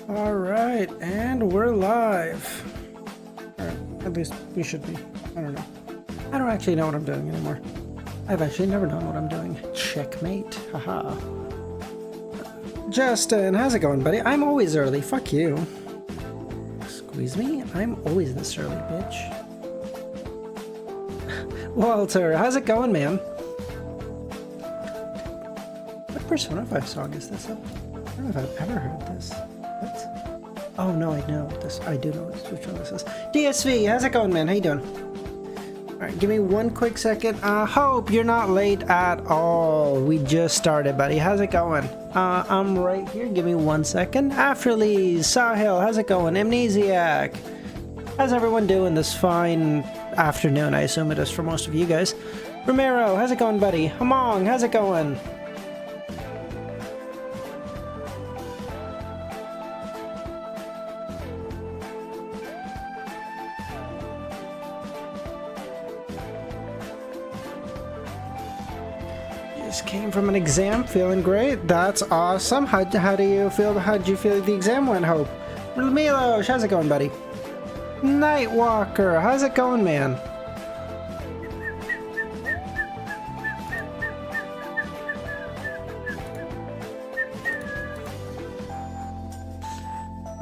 Alright, and we're live. Or at least we should be. I don't know. I don't actually know what I'm doing anymore. I've actually never known what I'm doing. Checkmate. Haha. Justin, how's it going, buddy? I'm always early. Fuck you. Squeeze me? I'm always this early, bitch. Walter, how's it going, man? What Persona 5 song is this? I don't know if I've ever heard this. What? Oh no, I know this. I do know which one this is. DSV, how's it going, man? How you doing? Alright, give me one quick second. Hope you're not late at all. We just started, buddy. How's it going? I'm right here. Give me 1 second. Afterlees, Sahil, how's it going? Amnesiac. How's everyone doing this fine afternoon? I assume it is for most of you guys. Romero, how's it going, buddy? Hamong, how's it going? Came from an exam, feeling great. That's awesome. How do you feel? How did you feel the exam went, Hope? Milosh, how's it going, buddy? Nightwalker, how's it going, man?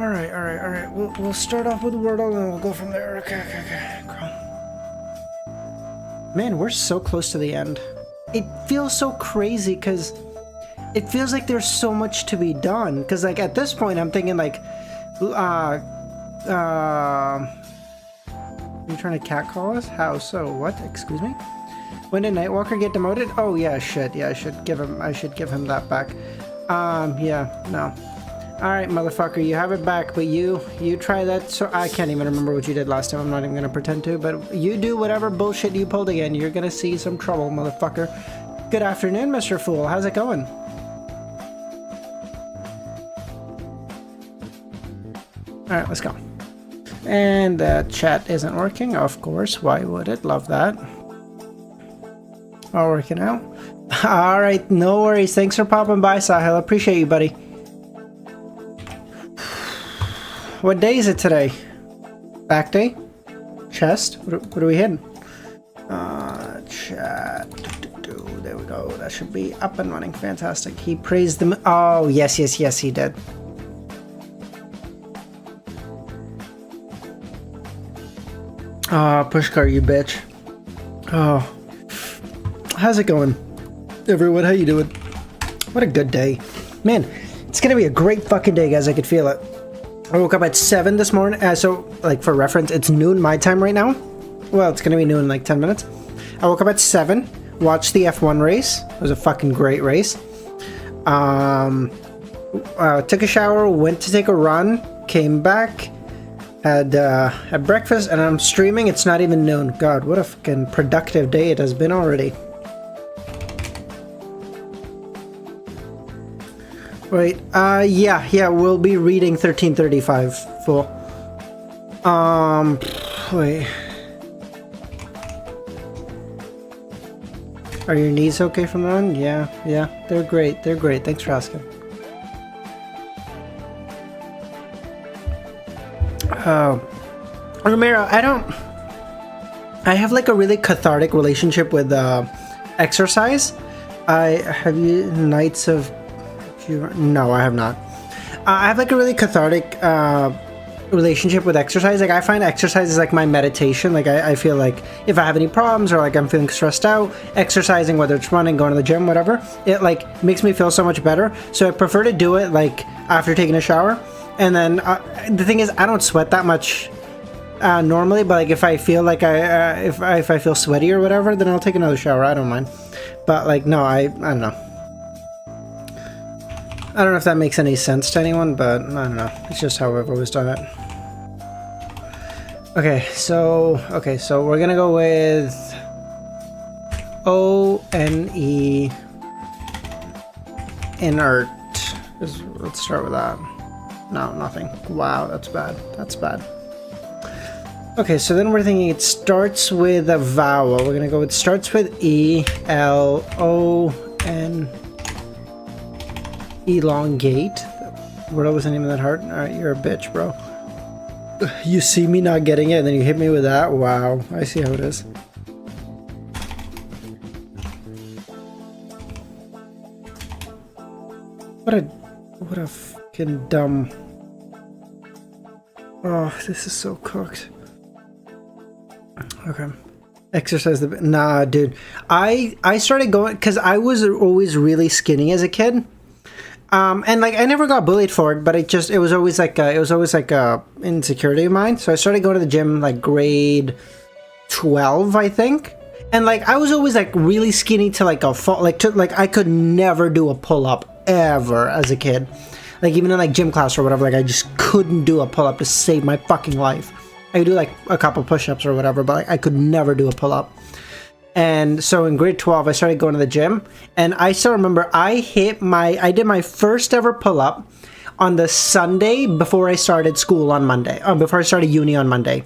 All right. We'll start off with Wordle and we'll go from there. Okay. Man, we're so close to the end. It feels so crazy because it feels like there's so much to be done. Because like at this point, I'm thinking like, you trying to catcall us? How so? What? Excuse me? When did Nightwalker get demoted? Oh yeah, shit. Yeah, I should give him that back. Yeah, no. All right, motherfucker, you have it back, but you try that. So I can't even remember what you did last time. I'm not even gonna pretend to, but you do whatever bullshit you pulled again. You're gonna see some trouble, motherfucker. Good afternoon, Mr. Fool. How's it going? All right, let's go. And chat isn't working, of course. Why would it? Love that. All working out. All right, no worries. Thanks for popping by, Sahil. Appreciate you, buddy. What day is it today? Back day? Chest? What are we hitting? Chat. There we go. That should be up and running. Fantastic. He praised them. Oh, yes, he did. Pushcar, you bitch. Oh. How's it going? Everyone, how you doing? What a good day. Man, it's gonna be a great fucking day, guys. I could feel it. I woke up at 7 this morning, so, like, for reference, it's noon my time right now. Well, it's gonna be noon in, like, 10 minutes. I woke up at 7, watched the F1 race. It was a fucking great race. Took a shower, went to take a run, came back, had breakfast, and I'm streaming. It's not even noon. God, what a fucking productive day it has been already. Wait, yeah, we'll be reading 1335, fool. Wait. Are your knees okay from the run? Yeah, they're great, thanks for asking. Romero, I have like a really cathartic relationship with, exercise. Have you Knights of... No, I have not. I have like a really cathartic relationship with exercise. Like I find exercise is like my meditation. Like I feel like if I have any problems or like I'm feeling stressed out, exercising, whether it's running, going to the gym, whatever, it like makes me feel so much better. So I prefer to do it like after taking a shower. And then the thing is, I don't sweat that much normally, but like if I feel like if I feel sweaty or whatever, then I'll take another shower. I don't mind. But like no, I don't know. I don't know if that makes any sense to anyone, but I don't know. It's just how I've always done it. Okay, so we're gonna go with O-N-E inert. Let's start with that. No, nothing. Wow, that's bad. Okay, so then we're thinking it starts with a vowel. We're gonna go with starts with E-L-O-N. Elongate. Wordle wasn't even that hard. Alright, you're a bitch, bro. You see me not getting it, and then you hit me with that? Wow, I see how it is. What a fucking dumb... Oh, this is so cooked. Okay. Exercise the... Nah, dude. I started going... Because I was always really skinny as a kid. And like I never got bullied for it, but it was always like a insecurity of mine. So I started going to the gym like grade 12, I think. And like I was always like really skinny to like I could never do a pull-up ever as a kid. Like even in like gym class or whatever, like I just couldn't do a pull-up to save my fucking life. I could do like a couple push-ups or whatever, but like, I could never do a pull-up. And so in grade 12, I started going to the gym, and I still remember I did my first ever pull-up on the Sunday before I started school on Monday, before I started uni on Monday.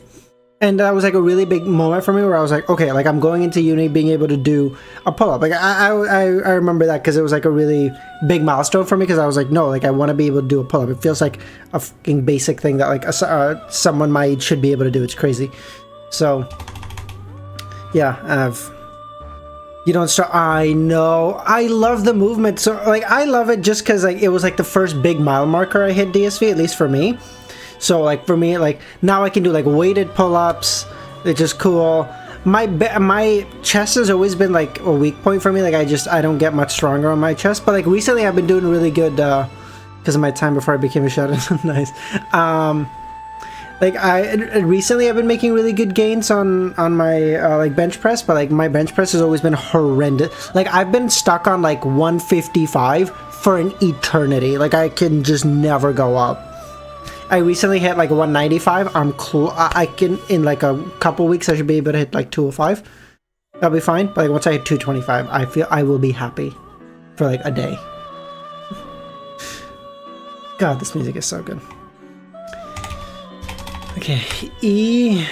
And that was like a really big moment for me where I was like, okay, like I'm going into uni being able to do a pull-up. Like I remember that because it was like a really big milestone for me because I was like, no, like I want to be able to do a pull-up. It feels like a fucking basic thing that like someone my age should be able to do. It's crazy. So yeah, you don't start. I know. I love the movement. So like I love it just because like it was like the first big mile marker I hit DSV, at least for me. So like for me, like now I can do like weighted pull-ups. It's just cool. My chest has always been like a weak point for me. Like I don't get much stronger on my chest. But like recently I've been doing really good because of my time before I became a shadow. Nice. Like recently I've been making really good gains on my like bench press, but like my bench press has always been horrendous. Like I've been stuck on like 155 for an eternity. Like I can just never go up. I recently hit like 195. I can in like a couple weeks I should be able to hit like 205. That'll be fine. But like once I hit 225, I feel I will be happy for like a day. God, this music is so good. Okay, E,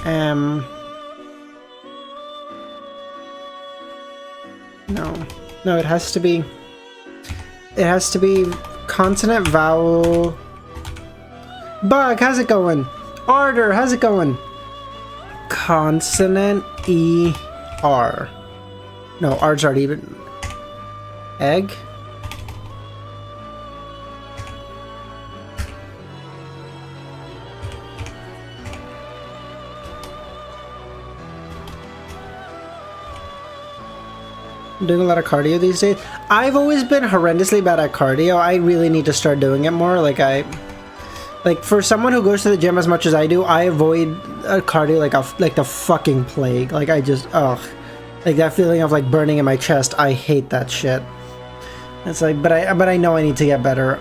M, no, it has to be consonant, vowel, Bug, how's it going? Order, how's it going? Consonant, E, R. No, R's already even. Egg? I'm doing a lot of cardio these days. I've always been horrendously bad at cardio. I really need to start doing it more. Like for someone who goes to the gym as much as I do, I avoid cardio like the fucking plague. Like I just like that feeling of like burning in my chest. I hate that shit. It's like, but I know I need to get better.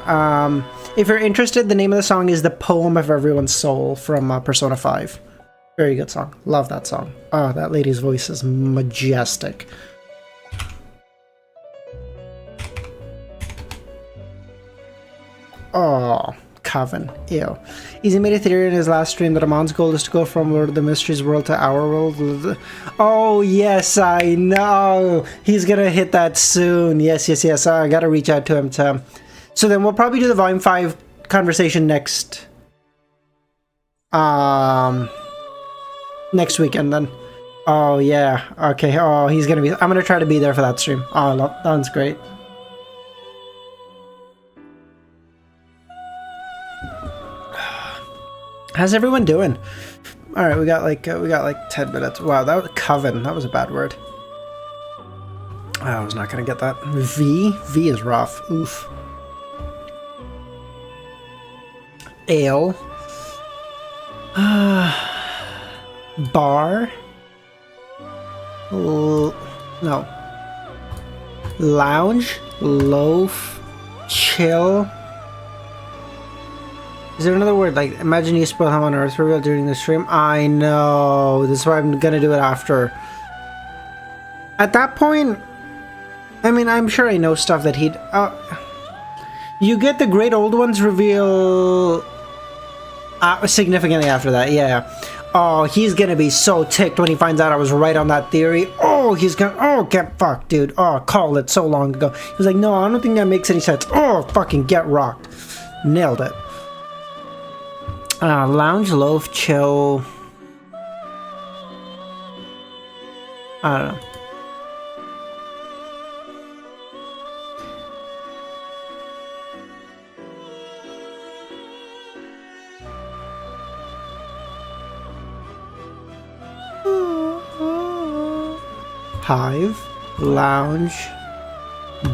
If you're interested, the name of the song is "The Poem of Everyone's Soul" from Persona 5. Very good song. Love that song. Oh, that lady's voice is majestic. Oh, Coven. Ew. Easy made a theory in his last stream that Amon's goal is to go from Lord of the Mysteries world to our world. Oh, yes, I know. He's gonna hit that soon. Yes. I gotta reach out to him to... So then we'll probably do the Volume 5 conversation next weekend then. Oh, yeah. Okay. Oh, he's gonna be... I'm gonna try to be there for that stream. Oh, no, that one's great. How's everyone doing? All right, we got like 10 minutes. Wow, that was Coven. That was a bad word. I was not gonna get that. V is rough. Oof. Ale. Bar. No. Lounge. Loaf. Chill. Is there another word? Like, imagine you spoil him on Earth reveal during the stream. I know. This is why I'm gonna do it after. At that point, I mean, I'm sure I know stuff that he'd... you get the Great Old Ones reveal significantly after that, yeah. Oh, he's gonna be so ticked when he finds out I was right on that theory. Oh, he's gonna, oh, get fucked, dude. Oh, called it so long ago. He was like, no, I don't think that makes any sense. Oh, fucking get rocked. Nailed it. Lounge, loaf, chill. I don't know. Hive, lounge,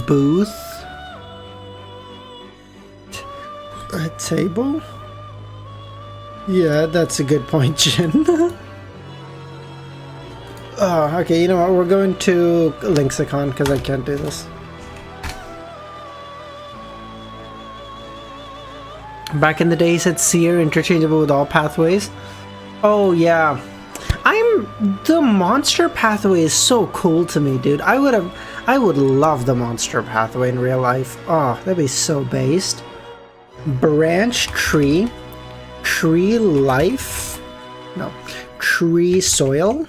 booth, a table. Yeah, that's a good point, Jin. Okay, you know what? We're going to Lexicon because I can't do this. Back in the day, he said seer interchangeable with all pathways. Oh yeah. The monster pathway is so cool to me, dude. I would love the monster pathway in real life. Oh, that'd be so based. Branch tree, tree life, no, tree soil,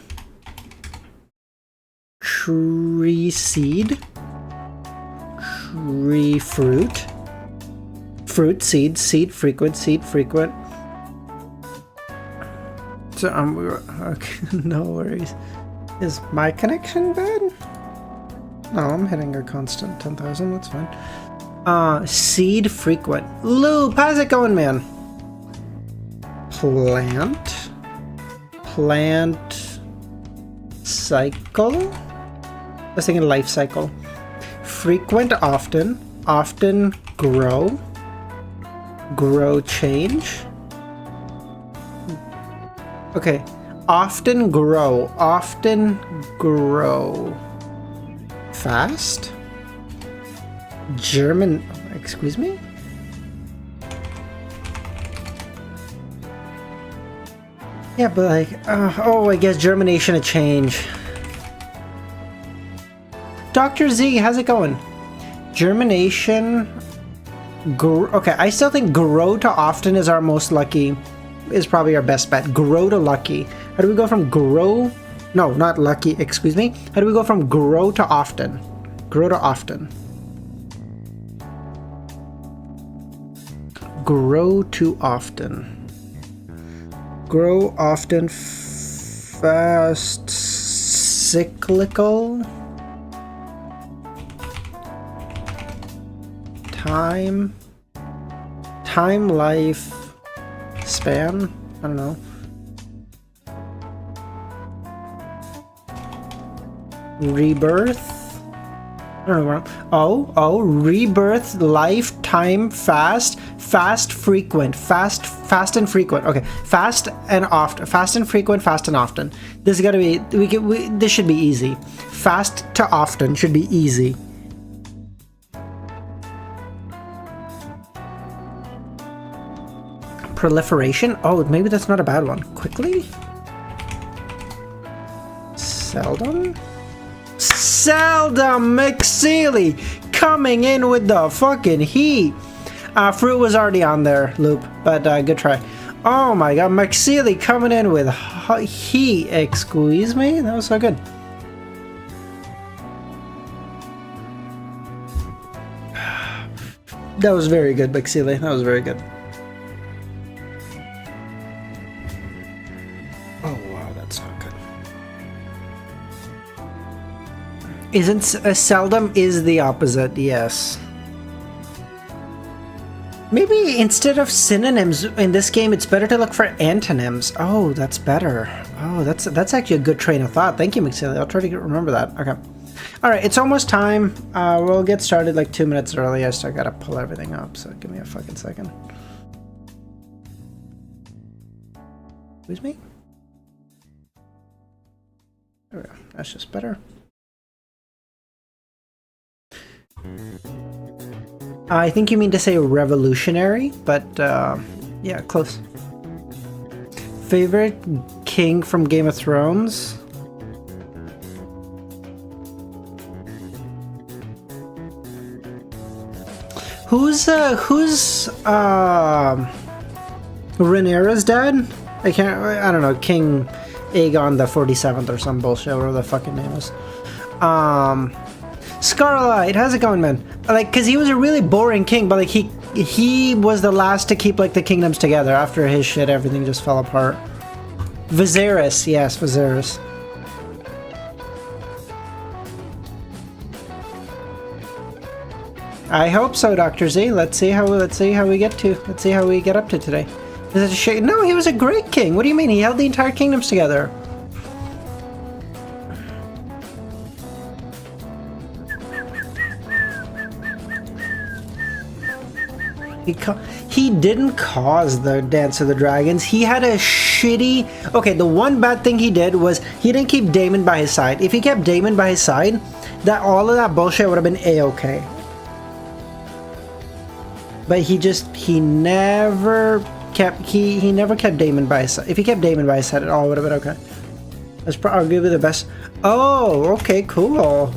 tree seed, tree fruit, fruit seed, seed frequent, seed frequent. So okay, no worries. Is my connection bad? No, I'm hitting a constant 10,000. That's fine. Seed frequent. Loop, how's it going, man? Plant. Plant cycle. I was thinking life cycle. Frequent, often. Often grow. Grow change. Okay, often grow, fast, German, excuse me? Yeah, but like, oh, I guess germination a change. Dr. Z, how's it going? Germination, okay, I still think grow to often is our most lucky. Is probably our best bet. Grow to lucky. How do we go from grow? No, not lucky, excuse me. How do we go from grow to often? Grow to often. Grow to often. Grow often, fast, cyclical. Time, life. Span? I don't know. Rebirth? I don't know. Oh, rebirth, lifetime, fast, frequent, fast and frequent. Okay, fast and often, fast and frequent, fast and often. This is gotta be, this should be easy. Fast to often should be easy. Proliferation? Oh, maybe that's not a bad one. Quickly? Seldom? Seldom McSeely coming in with the fucking heat. Fruit was already on there, Loop, but good try. Oh my god, McSeely coming in with heat. Excuse me? That was so good. That was very good, McSeely. That was very good. Isn't seldom is the opposite, yes. Maybe instead of synonyms in this game, it's better to look for antonyms. Oh, that's better. Oh, that's actually a good train of thought. Thank you, McSeely. I'll try to remember that. Okay. All right, it's almost time. We'll get started like 2 minutes early. I still gotta pull everything up, so give me a fucking second. Excuse me? There we go. That's just better. I think you mean to say revolutionary, but yeah, close. Favorite king from Game of Thrones? Who's Rhaenyra's dad? I can't, I don't know, King Aegon the 47th or some bullshit, whatever the fucking name is. Scarlight, how's it going, man? Like, cause he was a really boring king, but like he was the last to keep like the kingdoms together. After his shit, everything just fell apart. Viserys, yes, Viserys. I hope so, Dr. Z. Let's see how we get up to today. Is it a shit? No, he was a great king. What do you mean? He held the entire kingdoms together. He didn't cause the Dance of the Dragons. He had a shitty... Okay, the one bad thing he did was he didn't keep Daemon by his side. If he kept Daemon by his side, all of that bullshit would have been A-okay. But he never kept Daemon by his side. If he kept Daemon by his side, it all would have been okay. That's arguably the best. Oh, okay, cool.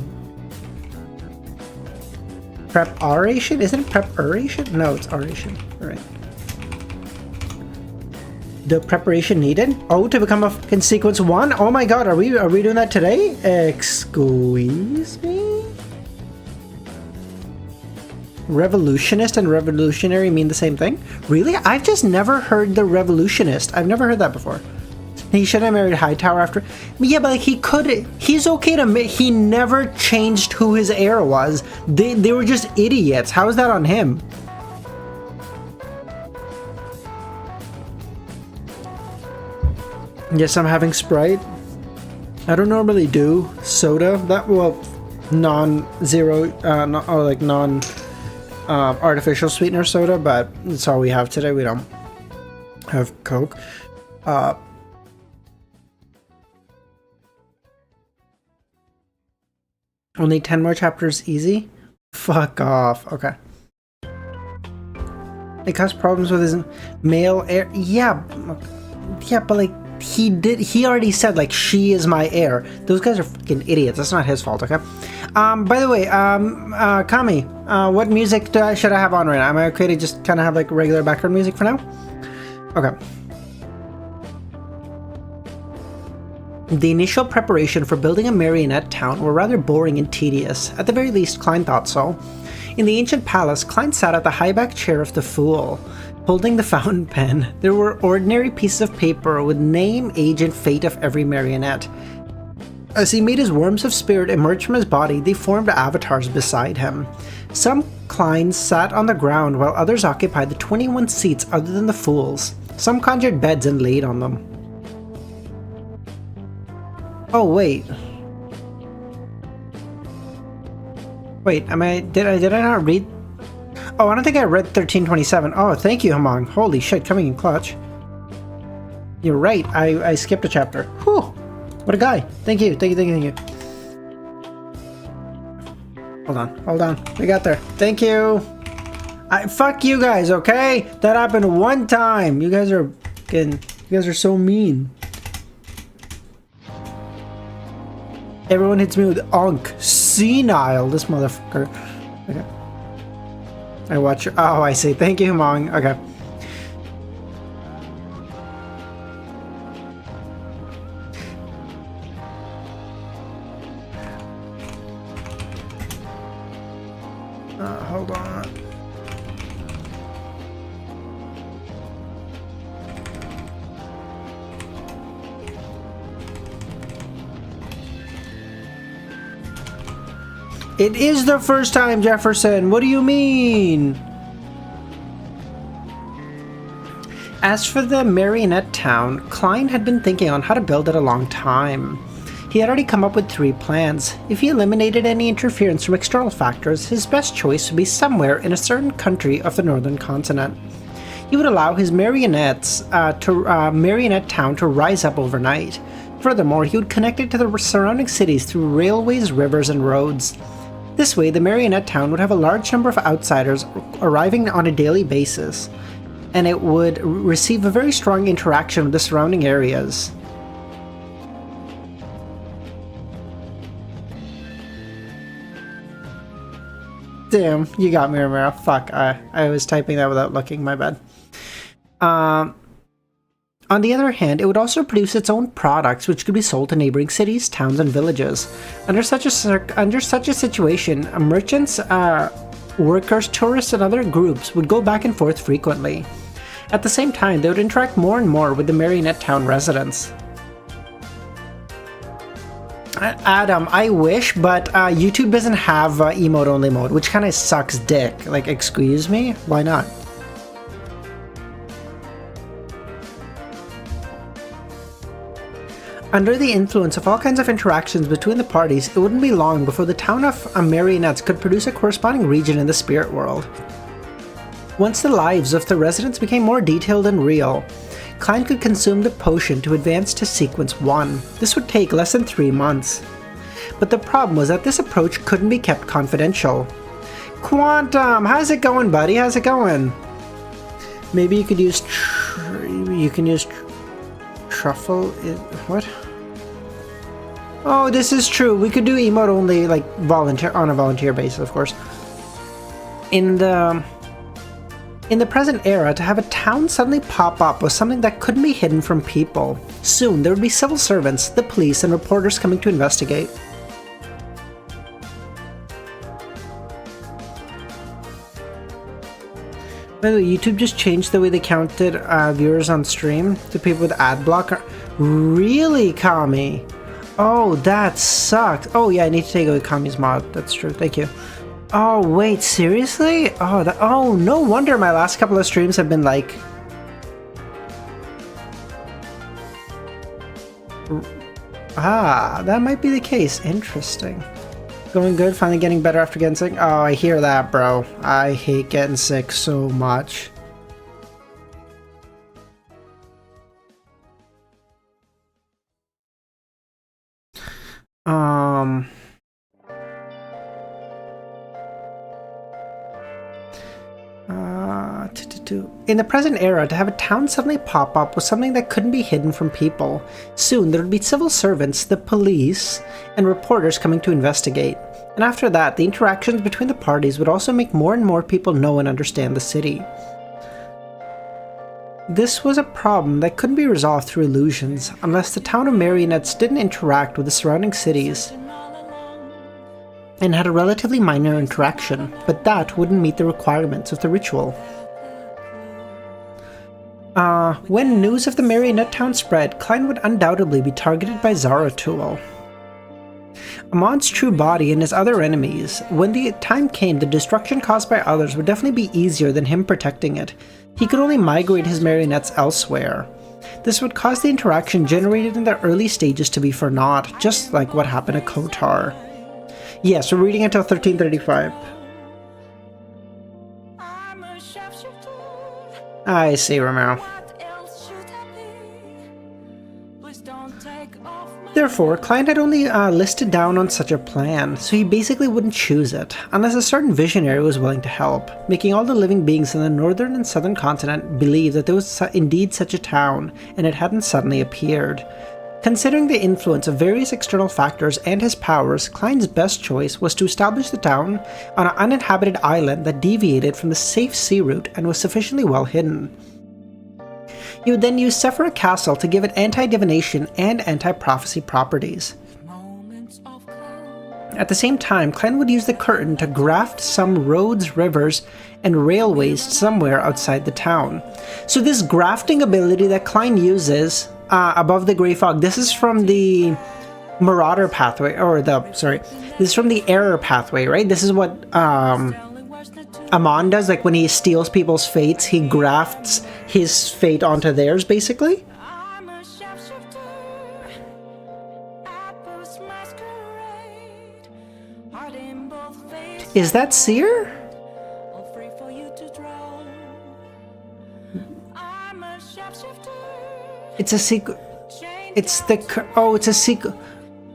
Preparation? Isn't it preparation? No, it's oration. Alright. The preparation needed? Oh, to become in sequence 1? Oh my god, are we doing that today? Excuse me? Revolutionist and revolutionary mean the same thing? Really? I've just never heard the revolutionist. I've never heard that before. He should have married Hightower after... Yeah, but like he's okay to... He never changed who his heir was. They were just idiots. How is that on him? Yes, I'm having Sprite. I don't normally do soda. Non artificial sweetener soda, but that's all we have today. We don't have Coke. Only 10 more chapters easy? Fuck off. Okay. It caused problems with his male heir. Yeah, but like he already said like she is my heir. Those guys are fucking idiots. That's not his fault, okay? By the way, Kami, what music should I have on right now? Am I okay to just kind of have like regular background music for now? Okay. The initial preparation for building a marionette town were rather boring and tedious. At the very least, Klein thought so. In the ancient palace, Klein sat at the high-backed chair of the fool, holding the fountain pen. There were ordinary pieces of paper with name, age, and fate of every marionette. As he made his worms of spirit emerge from his body, they formed avatars beside him. Some Kleins sat on the ground, while others occupied the 21 seats other than the fool's. Some conjured beds and laid on them. Oh, wait. Wait, did I not read? Oh, I don't think I read 1327. Oh, thank you, Hamong. Holy shit, coming in clutch. You're right, I skipped a chapter. Whew, what a guy. Thank you. Hold on. We got there. Thank you. Fuck you guys, okay? That happened one time. You guys are so mean. Everyone hits me with Unk. Senile, this motherfucker. Okay. I watch your... Oh, I see. Thank you, Mong. Okay. Hold on. It is the first time, Jefferson. What do you mean? As for the marionette town, Klein had been thinking on how to build it a long time. He had already come up with 3 plans. If he eliminated any interference from external factors, his best choice would be somewhere in a certain country of the northern continent. He would allow his marionette town to rise up overnight. Furthermore, he would connect it to the surrounding cities through railways, rivers, and roads. This way, the marionette town would have a large number of outsiders arriving on a daily basis, and it would receive a very strong interaction with the surrounding areas. Damn, you got me, Ramiro. Fuck, I was typing that without looking, my bad. On the other hand, it would also produce its own products which could be sold to neighboring cities, towns, and villages. Under such a situation, merchants, workers, tourists, and other groups would go back and forth frequently. At the same time, they would interact more and more with the Marionette Town residents. Adam, I wish, but YouTube doesn't have emote-only mode, which kind of sucks dick. Like, excuse me? Why not? Under the influence of all kinds of interactions between the parties, it wouldn't be long before the town of Marionettes could produce a corresponding region in the spirit world. Once the lives of the residents became more detailed and real, Klein could consume the potion to advance to Sequence 1. This would take less than 3 months. But the problem was that this approach couldn't be kept confidential. Quantum, how's it going, buddy? How's it going? Maybe you could use truffle. What? Oh, this is true. We could do emote only, like volunteer on a volunteer basis, of course. In the present era, to have a town suddenly pop up was something that couldn't be hidden from people. Soon, there would be civil servants, the police, and reporters coming to investigate. By the way, YouTube just changed the way they counted viewers on stream to people with ad block. Really, Kami? Oh, that sucks. Oh yeah, I need to take away Kami's mod. That's true. Thank you. Oh wait, seriously? Oh, no wonder my last couple of streams have been like... that might be the case. Interesting. Going good, finally getting better after getting sick? Oh, I hear that, bro. I hate getting sick so much. In the present era, to have a town suddenly pop up was something that couldn't be hidden from people. Soon, there would be civil servants, the police, and reporters coming to investigate. And after that, the interactions between the parties would also make more and more people know and understand the city. This was a problem that couldn't be resolved through illusions, unless the town of Marionettes didn't interact with the surrounding cities and had a relatively minor interaction, but that wouldn't meet the requirements of the ritual. When news of the Marionette Town spread, Klein would undoubtedly be targeted by Zaratul, Amon's true body and his other enemies. When the time came, the destruction caused by others would definitely be easier than him protecting it. He could only migrate his marionettes elsewhere. This would cause the interaction generated in the early stages to be for naught, just like what happened to Kotar. Yes, we're reading until 1335. I see, Romero. Therefore, Klein had only listed down on such a plan, so he basically wouldn't choose it, unless a certain visionary was willing to help, making all the living beings in the northern and southern continent believe that there was indeed such a town, and it hadn't suddenly appeared. Considering the influence of various external factors and his powers, Klein's best choice was to establish the town on an uninhabited island that deviated from the safe sea route and was sufficiently well hidden. He would then use Sephira Castle to give it anti-divination and anti-prophecy properties. At the same time, Klein would use the curtain to graft some roads, rivers, and railways somewhere outside the town. So this grafting ability that Klein uses above the Grey Fog, this is from the Marauder pathway, this is from the Error pathway, right? This is what Amon does, like when he steals people's fates, he grafts his fate onto theirs, basically. Is that Seer? It's a secret. It's the it's a secret.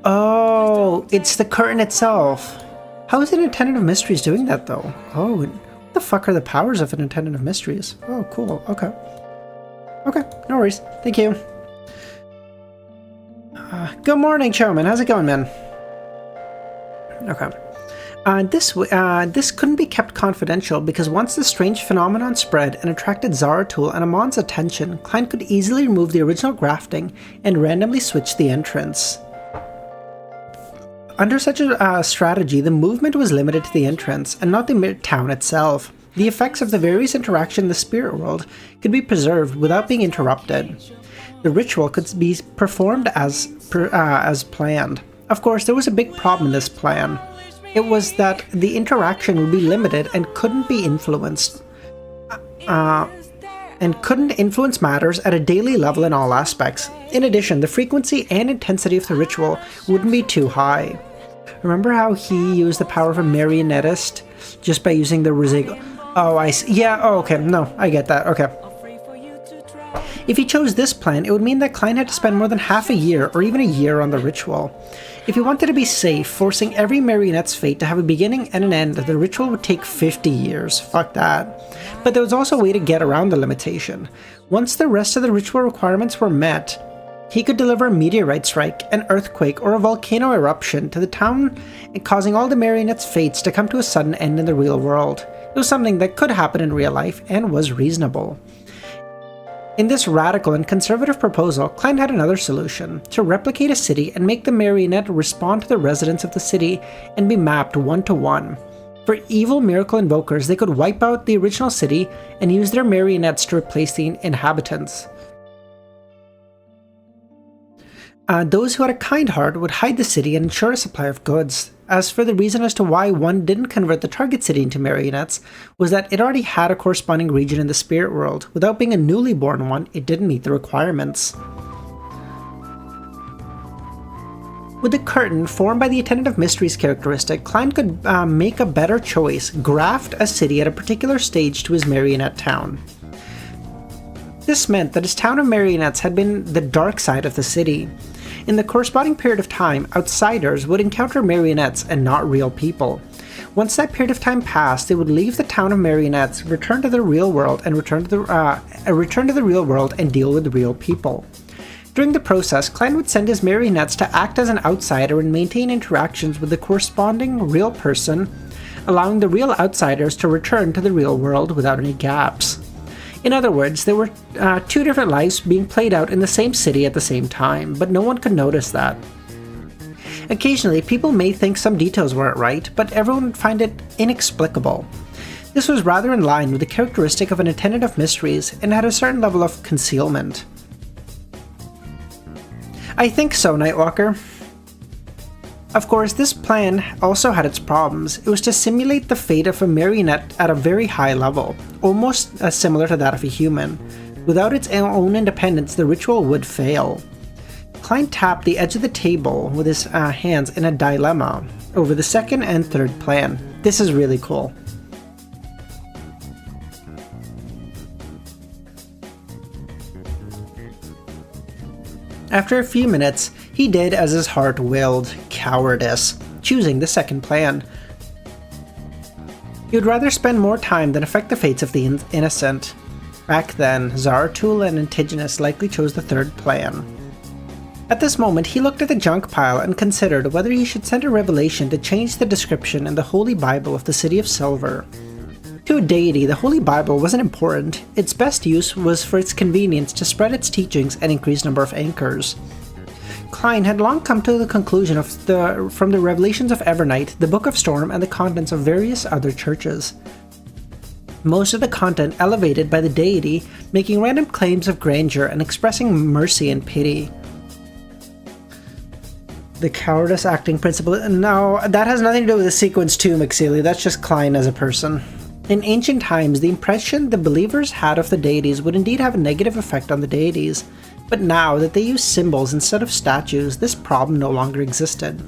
Oh, it's the curtain itself. How is an Attendant of Mysteries doing that, though? Oh, what the fuck are the powers of an Attendant of Mysteries? Oh, cool. Okay. Okay, no worries. Thank you. Good morning, Choman. How's it going, man? Okay. This couldn't be kept confidential because once the strange phenomenon spread and attracted Zaratul and Amon's attention, Klein could easily remove the original grafting and randomly switch the entrance. Under such a strategy, the movement was limited to the entrance and not the town itself. The effects of the various interactions in the spirit world could be preserved without being interrupted. The ritual could be performed as planned. Of course, there was a big problem in this plan. It was that the interaction would be limited and couldn't be influenced, and couldn't influence matters at a daily level in all aspects. In addition, the frequency and intensity of the ritual wouldn't be too high. Remember how he used the power of a marionettist just by using the residual? Oh, I see. Yeah, oh, okay, no, I get that, okay. If he chose this plan, it would mean that Klein had to spend more than half a year or even a year on the ritual. If he wanted to be safe, forcing every marionette's fate to have a beginning and an end, the ritual would take 50 years. Fuck that. But there was also a way to get around the limitation. Once the rest of the ritual requirements were met, he could deliver a meteorite strike, an earthquake, or a volcano eruption to the town, causing all the marionette's fates to come to a sudden end in the real world. It was something that could happen in real life and was reasonable. In this radical and conservative proposal, Klein had another solution: to replicate a city and make the marionette respond to the residents of the city and be mapped one-to-one. For evil miracle invokers, they could wipe out the original city and use their marionettes to replace the inhabitants. Those who had a kind heart would hide the city and ensure a supply of goods. As for the reason as to why one didn't convert the target city into marionettes, was that it already had a corresponding region in the spirit world. Without being a newly born one, it didn't meet the requirements. With the curtain formed by the Attendant of Mysteries characteristic, Klein could make a better choice: graft a city at a particular stage to his marionette town. This meant that his town of marionettes had been the dark side of the city. In the corresponding period of time, outsiders would encounter marionettes and not real people. Once that period of time passed, they would leave the town of marionettes, return to the real world, and return to the real world and deal with real people. During the process, Klein would send his marionettes to act as an outsider and maintain interactions with the corresponding real person, allowing the real outsiders to return to the real world without any gaps. In other words, there were two different lives being played out in the same city at the same time, but no one could notice that. Occasionally, people may think some details weren't right, but everyone would find it inexplicable. This was rather in line with the characteristic of an Attendant of Mysteries and had a certain level of concealment. I think so, Nightwalker. Of course, this plan also had its problems. It was to simulate the fate of a marionette at a very high level, almost similar to that of a human. Without its own independence, the ritual would fail. Klein tapped the edge of the table with his hands in a dilemma over the second and third plan. This is really cool. After a few minutes, he did as his heart willed: cowardice, choosing the second plan. He would rather spend more time than affect the fates of the innocent. Back then, Zaratul and Antigonus likely chose the third plan. At this moment, he looked at the junk pile and considered whether he should send a revelation to change the description in the Holy Bible of the City of Silver. To a deity, the Holy Bible wasn't important. Its best use was for its convenience to spread its teachings and increase number of anchors. Klein had long come to the conclusion from the revelations of Evernight, the Book of Storm, and the contents of various other churches. Most of the content elevated by the deity, making random claims of grandeur and expressing mercy and pity. The cowardice acting principle. No, that has nothing to do with the sequence too, McSeely. That's just Klein as a person. In ancient times, the impression the believers had of the deities would indeed have a negative effect on the deities, but now that they use symbols instead of statues, this problem no longer existed.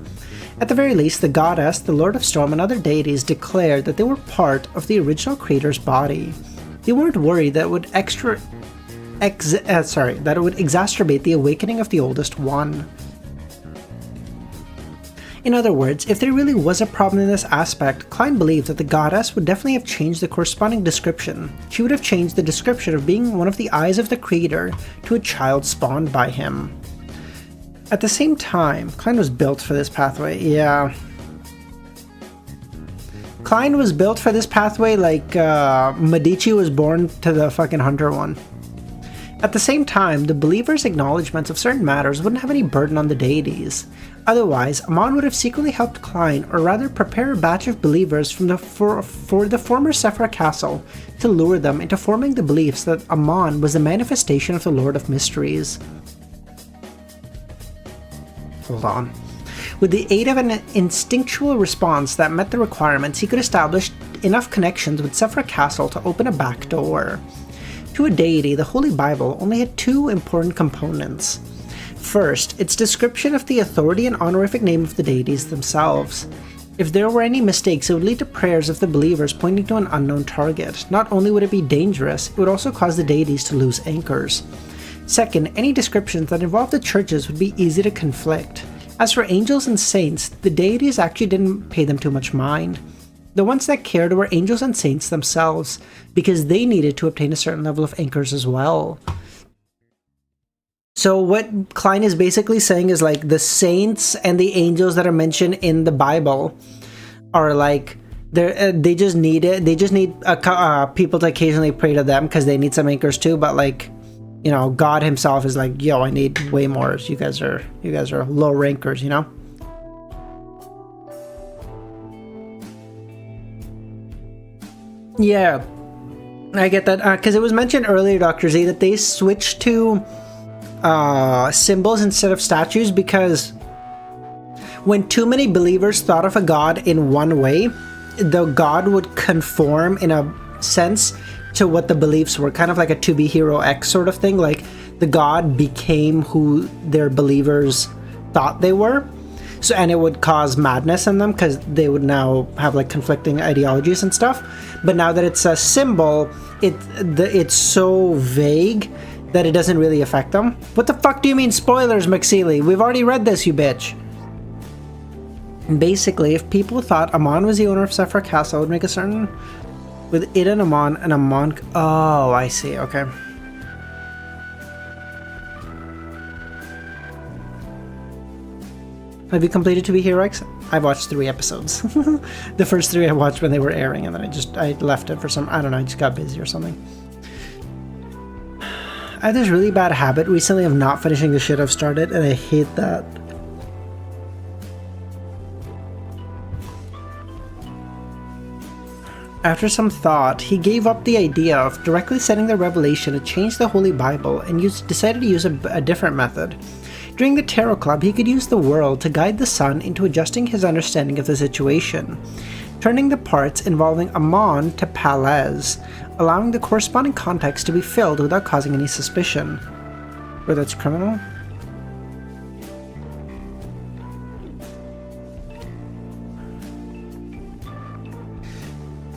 At the very least, the goddess, the Lord of Storm, and other deities declared that they were part of the original creator's body. They weren't worried that it would exacerbate the awakening of the oldest one. In other words, if there really was a problem in this aspect, Klein believed that the goddess would definitely have changed the corresponding description. She would have changed the description of being one of the eyes of the creator to a child spawned by him. At the same time, Klein was built for this pathway, yeah. Klein was built for this pathway like Medici was born to the fucking hunter one. At the same time, the believers' acknowledgements of certain matters wouldn't have any burden on the deities. Otherwise, Amon would have secretly helped Klein, or rather prepare a batch of believers for the former Sephra castle to lure them into forming the beliefs that Amon was a manifestation of the Lord of Mysteries. Hold on. With the aid of an instinctual response that met the requirements, he could establish enough connections with Sephra castle to open a back door. To a deity, the Holy Bible only had two important components. First, its description of the authority and honorific name of the deities themselves. If there were any mistakes, it would lead to prayers of the believers pointing to an unknown target. Not only would it be dangerous, it would also cause the deities to lose anchors. Second, any descriptions that involved the churches would be easy to conflict. As for angels and saints, the deities actually didn't pay them too much mind. The ones that cared were angels and saints themselves, because they needed to obtain a certain level of anchors as well. So what Klein is basically saying is like the saints and the angels that are mentioned in the Bible are like they just need people to occasionally pray to them because they need some anchors too. But like, you know, God Himself is like, yo, I need way more. You guys are low rankers, you know. Yeah, I get that because it was mentioned earlier, Dr. Z, that they switched to symbols instead of statues because when too many believers thought of a god in one way, the god would conform in a sense to what the beliefs were, kind of like a To Be Hero X sort of thing. Like the god became who their believers thought they were. So, and it would cause madness in them because they would now have like conflicting ideologies and stuff. But now that it's a symbol, it's so vague that it doesn't really affect them. What the fuck do you mean spoilers, McSeely? We've already read this, you bitch. Basically, if people thought Amon was the owner of Sephra Castle, it would make a certain with it and Amon. Oh, I see. Okay. Have you completed To Be Hero X? I've watched 3 episodes. The first 3 I watched when they were airing, and then I left it for some, I don't know, I just got busy or something. I had this really bad habit recently of not finishing the shit I've started, and I hate that. After some thought, he gave up the idea of directly sending the revelation to change the Holy Bible and decided to use a different method. During the Tarot Club, he could use the world to guide the sun into adjusting his understanding of the situation, turning the parts involving Amon to Palez, allowing the corresponding context to be filled without causing any suspicion. Whether it's criminal?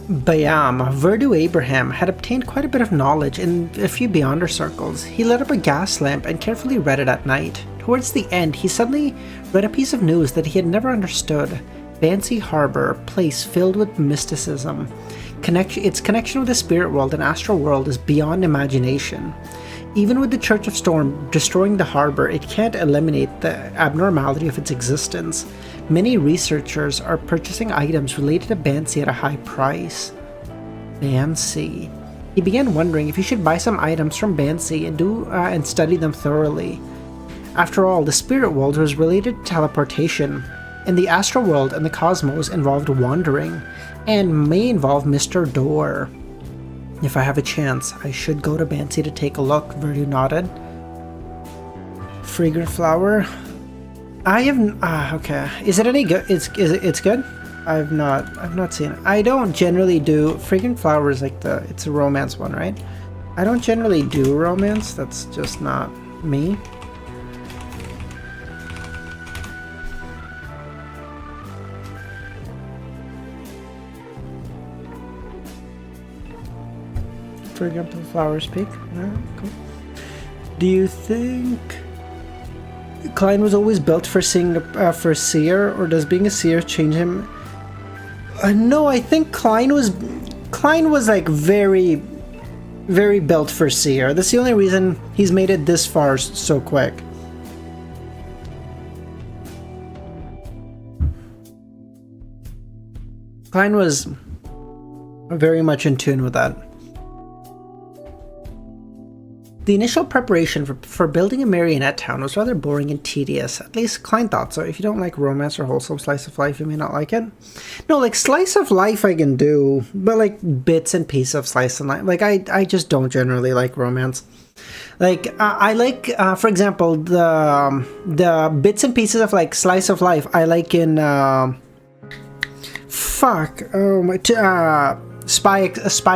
Bayam, Verdu Abraham, had obtained quite a bit of knowledge in a few Beyonder circles. He lit up a gas lamp and carefully read it at night. Towards the end, he suddenly read a piece of news that he had never understood. Bansi Harbor, a place filled with mysticism. Its connection with the spirit world and astral world is beyond imagination. Even with the Church of Storm destroying the harbor, it can't eliminate the abnormality of its existence. Many researchers are purchasing items related to Bansi at a high price. Bansi. He began wondering if he should buy some items from Bansi and study them thoroughly. After all, the spirit world was related to teleportation, and the astral world and the cosmos involved wandering, and may involve Mr. Door. If I have a chance, I should go to Bansi to take a look, Verdu nodded. Fragrant flower? I have okay. Is it any good? It's good? I've not seen it. I don't generally do fragrant flower is like it's a romance one, right? I don't generally do romance. That's just not me. Fragrant flowers peak. Cool. Do you think Klein was always built for a seer, or does being a seer change him? No, I think Klein was like very, very built for seer. That's the only reason he's made it this far so quick. Klein was very much in tune with that. The initial preparation for building a marionette town was rather boring and tedious. At least Klein thought so. If you don't like romance or wholesome slice of life, you may not like it. No, like slice of life I can do, but like bits and pieces of slice of life. Like I just don't generally like romance. Like I like, for example, the bits and pieces of like slice of life I like in Spy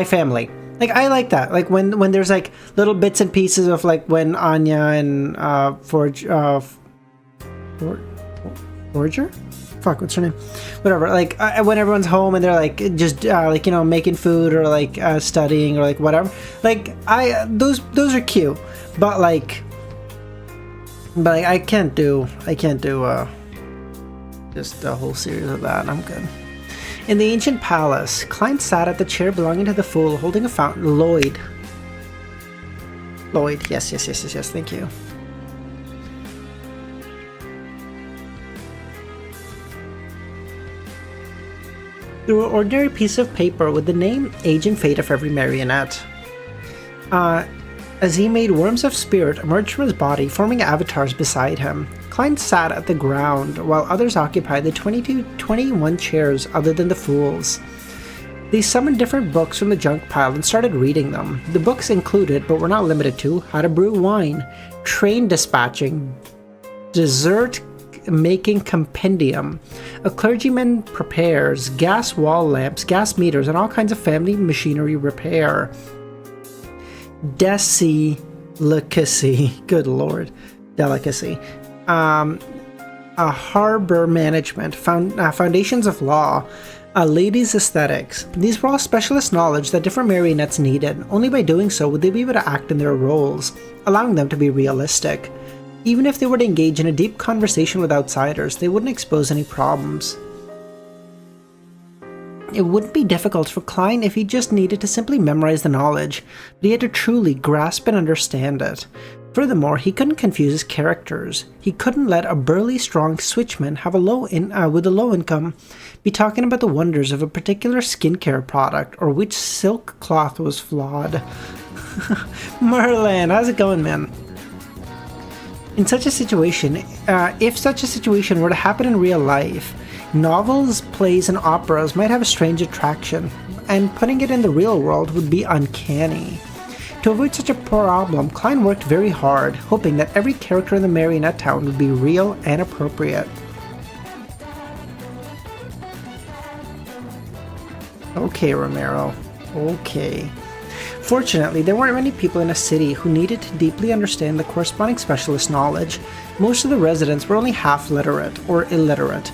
Family. Like I like that. Like when there's like little bits and pieces of like when Anya and Forger? Fuck, what's her name? Whatever. Like when everyone's home and they're like just like, you know, making food or like studying or like whatever. Like those are cute. But I can't do just a whole series of that. I'm good. In the ancient palace, Klein sat at the chair belonging to the fool, holding a fountain. Lloyd, yes, thank you. Through an ordinary piece of paper with the name, age, and fate of every marionette. As he made worms of spirit emerge from his body, forming avatars beside him, Klein sat at the ground while others occupied the 21 chairs other than the fool's. They summoned different books from the junk pile and started reading them. The books included, but were not limited to, how to brew wine, train dispatching, dessert making compendium, a clergyman prepares, gas wall lamps, gas meters, and all kinds of family machinery repair. Delicacy, good lord, delicacy. A harbor management, foundations of law, a lady's aesthetics. These were all specialist knowledge that different marionettes needed. Only by doing so would they be able to act in their roles, allowing them to be realistic. Even if they were to engage in a deep conversation with outsiders, they wouldn't expose any problems. It wouldn't be difficult for Klein if he just needed to simply memorize the knowledge, but he had to truly grasp and understand it. Furthermore, he couldn't confuse his characters. He couldn't let a burly, strong switchman have with a low income be talking about the wonders of a particular skincare product or which silk cloth was flawed. Merlin, how's it going, man? In such a situation, if such a situation were to happen in real life, novels, plays, and operas might have a strange attraction, and putting it in the real world would be uncanny. To avoid such a problem, Klein worked very hard, hoping that every character in the marionette town would be real and appropriate. Okay, Romero. Okay. Fortunately, there weren't many people in a city who needed to deeply understand the corresponding specialist knowledge. Most of the residents were only half literate or illiterate.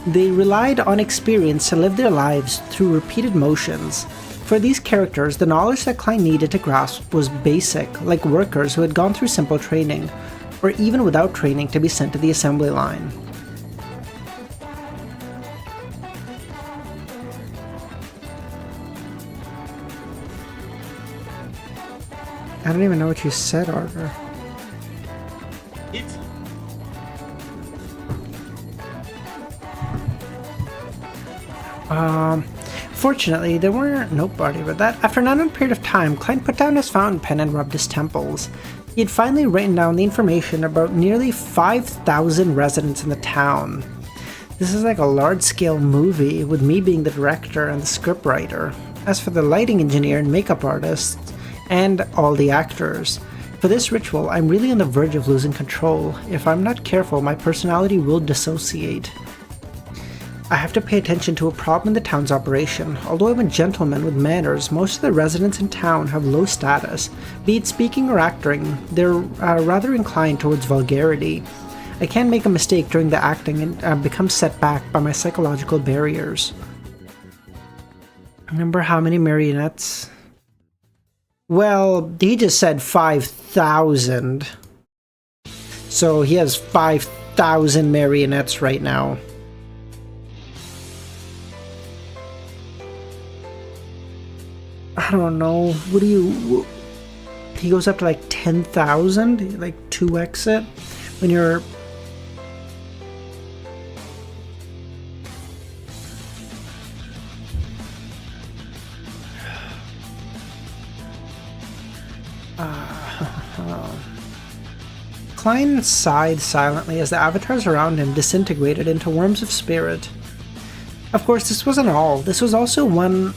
They relied on experience to live their lives through repeated motions. For these characters, the knowledge that Klein needed to grasp was basic, like workers who had gone through simple training, or even without training to be sent to the assembly line. I don't even know what you said, Arthur. Fortunately, there were nobody but that. After an unknown period of time, Klein put down his fountain pen and rubbed his temples. He had finally written down the information about nearly 5,000 residents in the town. This is like a large-scale movie, with me being the director and the scriptwriter. As for the lighting engineer and makeup artist, and all the actors. For this ritual, I'm really on the verge of losing control. If I'm not careful, my personality will dissociate. I have to pay attention to a problem in the town's operation. Although I'm a gentleman with manners, most of the residents in town have low status. Be it speaking or acting, they're rather inclined towards vulgarity. I can make a mistake during the acting and become set back by my psychological barriers. Remember how many marionettes? Well, he just said 5,000. So he has 5,000 marionettes right now. I don't know. What do you... He goes up to like 10,000? Like 2x it? When you're... Klein sighed silently as the avatars around him disintegrated into worms of spirit. Of course, this wasn't all. There was also one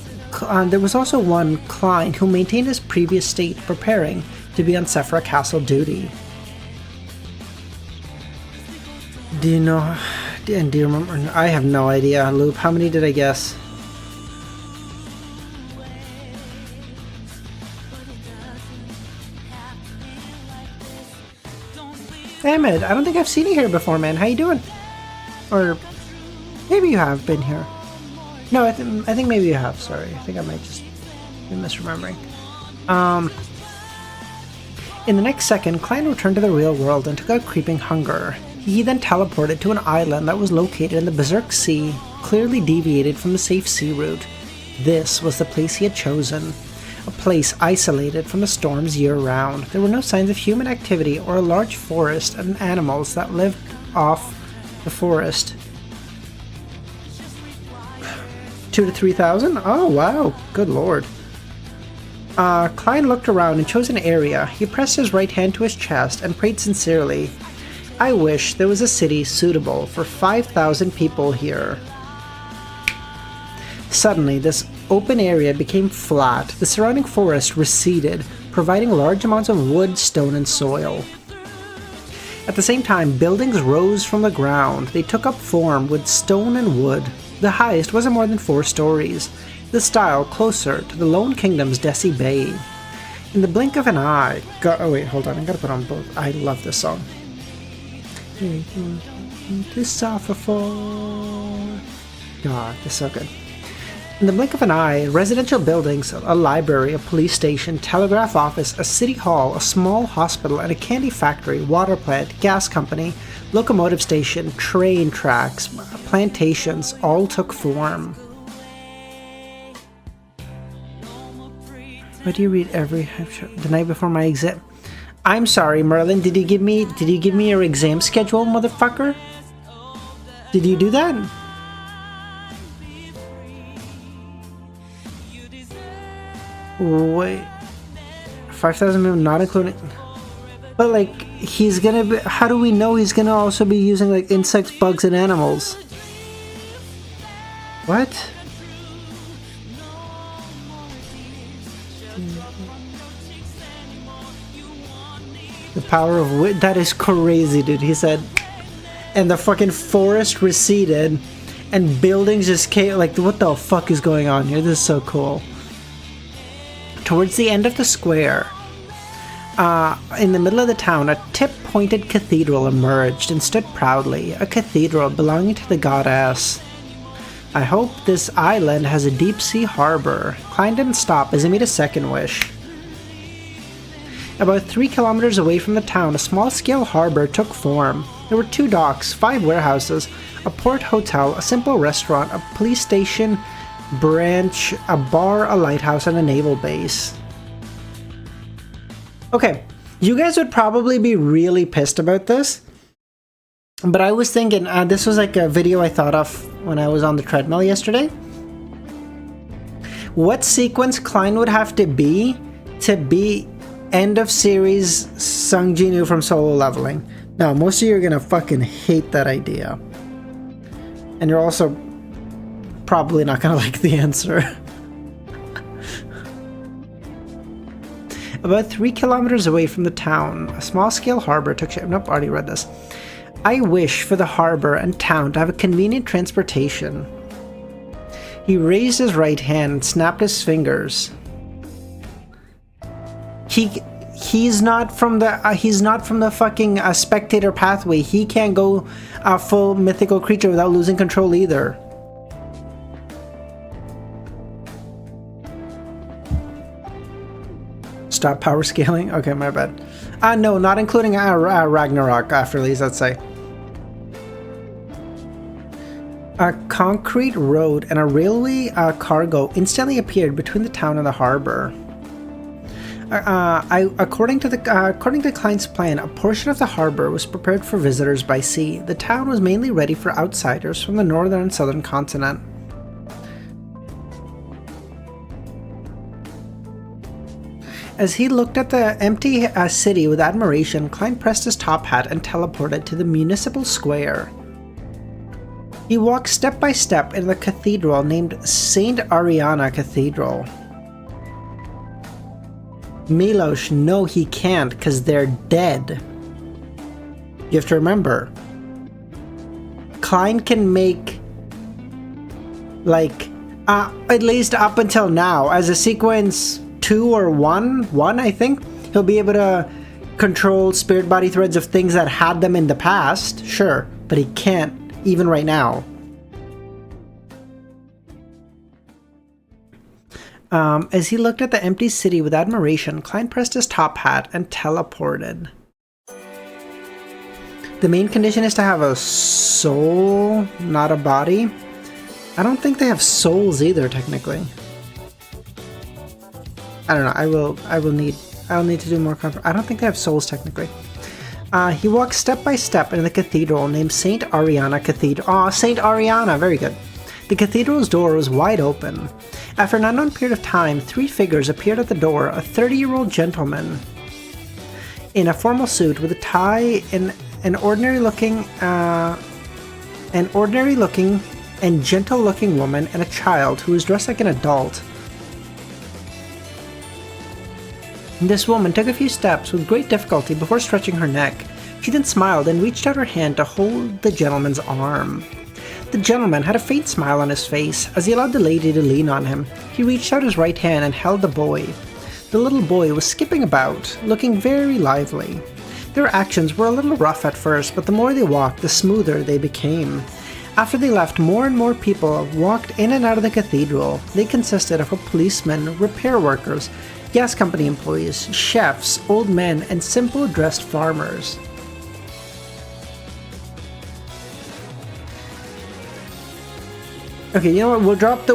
Klein who maintained his previous state, preparing to be on Sephra Castle duty. Do you remember? I have no idea, Loop. How many did I guess? Ahmed, I don't think I've seen you here before, man. How you doing? Or maybe you have been here. No, I think maybe you have. Sorry, I think I might just be misremembering. In the next second, Klein returned to the real world and took out creeping hunger. He then teleported to an island that was located in the Berserk Sea, clearly deviated from the safe sea route. This was the place he had chosen. A place isolated from the storms year-round. There were no signs of human activity or a large forest and animals that lived off the forest. 2,000 to 3,000? Oh wow, good lord. Klein looked around and chose an area. He pressed his right hand to his chest and prayed sincerely. I wish there was a city suitable for 5,000 people here. Suddenly, this open area became flat. The surrounding forest receded, providing large amounts of wood, stone, and soil. At the same time, buildings rose from the ground. They took up form with stone and wood. The highest wasn't more than 4 stories, the style closer to the Lone Kingdom's Desi Bay. In the blink of an eye... oh wait, hold on, I gotta put on both. I love this song. To suffer for... God, this is so good. In the blink of an eye, residential buildings, a library, a police station, telegraph office, a city hall, a small hospital, and a candy factory, water plant, gas company, locomotive station, train tracks, plantations, all took form. Why do you read the night before my exam? I'm sorry, Merlin, did you give me your exam schedule, motherfucker? Did you do that? Wait, 5,000 million, not including... But like, he's gonna be... How do we know he's gonna also be using like insects, bugs, and animals? What? The power of wit? That is crazy, dude. He said... And the fucking forest receded, and buildings just came... Like, what the fuck is going on here? This is so cool. Towards the end of the square, in the middle of the town, a tip-pointed cathedral emerged and stood proudly, a cathedral belonging to the goddess. I hope this island has a deep-sea harbor. Klein didn't stop as he made a second wish. About 3 kilometers away from the town, a small-scale harbor took form. There were 2 docks, 5 warehouses, a port hotel, a simple restaurant, a police station, branch, a bar, a lighthouse, and a naval base. Okay, you guys would probably be really pissed about this, but I was thinking, this was like a video I thought of when I was on the treadmill yesterday. What sequence Klein would have to be end of series Sung Jin-woo from Solo Leveling? Now, most of you are gonna fucking hate that idea, and you're also probably not gonna like the answer. About 3 kilometers away from the town, a small-scale harbor took shape. Nope, already read this. I wish for the harbor and town to have a convenient transportation. He raised his right hand and snapped his fingers. He's not from the fucking spectator pathway. He can't go full mythical creature without losing control either. Stop power scaling? Okay, my bad. No, not including Ragnarok afterlies, let's say. A concrete road and a railway cargo instantly appeared between the town and the harbor. According to Klein's plan, a portion of the harbor was prepared for visitors by sea. The town was mainly ready for outsiders from the northern and southern continent. As he looked at the empty city with admiration, Klein pressed his top hat and teleported to the municipal square. He walked step by step in the cathedral named Saint Ariana Cathedral. Milos, no he can't, because they're dead. You have to remember, Klein can make, like, at least up until now, as a sequence 2 or 1, I think, he'll be able to control spirit body threads of things that had them in the past, sure, but he can't even right now. As he looked at the empty city with admiration, Klein pressed his top hat and teleported. The main condition is to have a soul, not a body. I don't think they have souls either, technically. I don't know. I'll need to do more I don't think they have souls technically. He walked step by step in the cathedral named Saint Ariana Cathedral. Aw, Saint Ariana, very good. The cathedral's door was wide open. After an unknown period of time, 3 figures appeared at the door. A 30-year-old gentleman in a formal suit with a tie, and an ordinary-looking and gentle-looking woman, and a child who was dressed like an adult. This woman took a few steps with great difficulty before stretching her neck. She then smiled and reached out her hand to hold the gentleman's arm. The gentleman had a faint smile on his face as he allowed the lady to lean on him. He reached out his right hand and held the boy. The little boy was skipping about, looking very lively. Their actions were a little rough at first, but the more they walked, the smoother they became. After they left, more and more people walked in and out of the cathedral. They consisted of policemen, repair workers, gas company employees, chefs, old men, and simple dressed farmers. Okay, you know what?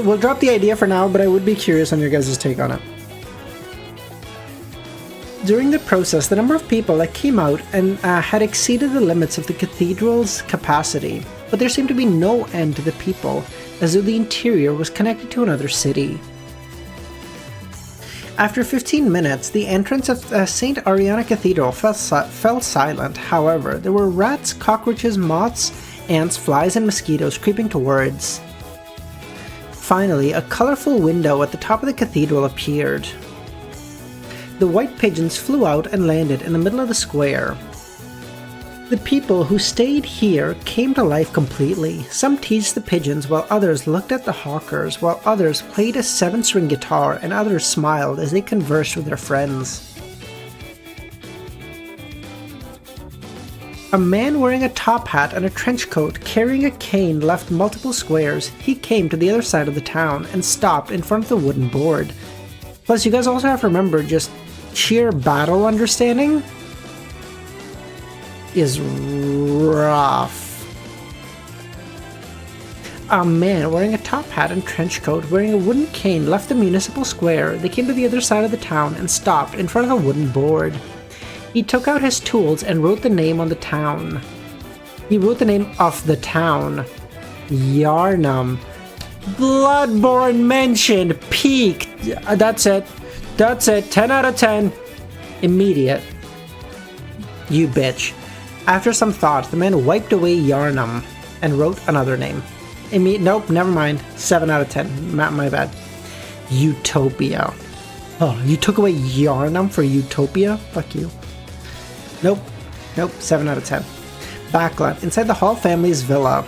We'll drop the idea for now, but I would be curious on your guys' take on it. During the process, the number of people that came out and had exceeded the limits of the cathedral's capacity, but there seemed to be no end to the people, as though the interior was connected to another city. After 15 minutes, the entrance of St. Ariana Cathedral fell silent. However, there were rats, cockroaches, moths, ants, flies, and mosquitoes creeping towards. Finally, a colorful window at the top of the cathedral appeared. The white pigeons flew out and landed in the middle of the square. The people who stayed here came to life completely. Some teased the pigeons, while others looked at the hawkers, while others played a 7-string guitar, and others smiled as they conversed with their friends. A man wearing a top hat and a trench coat, carrying a cane, left multiple squares. He came to the other side of the town and stopped in front of the wooden board. Plus, you guys also have to remember, just sheer battle understanding is rough. A man wearing a top hat and trench coat, wearing a wooden cane, left the municipal square. They came to the other side of the town and stopped in front of a wooden board. He took out his tools and wrote the name on the town. He wrote the name of the town. Yarnum. Bloodborne mentioned. Peak. That's it. That's it. 10 out of 10. Immediate. You bitch. After some thought, the man wiped away Yarnum and wrote another name. Nope, never mind. 7 out of 10. My bad. Utopia. Oh, you took away Yarnum for Utopia? Fuck you. Nope. 7 out of 10. Backland. Inside the Hall family's villa.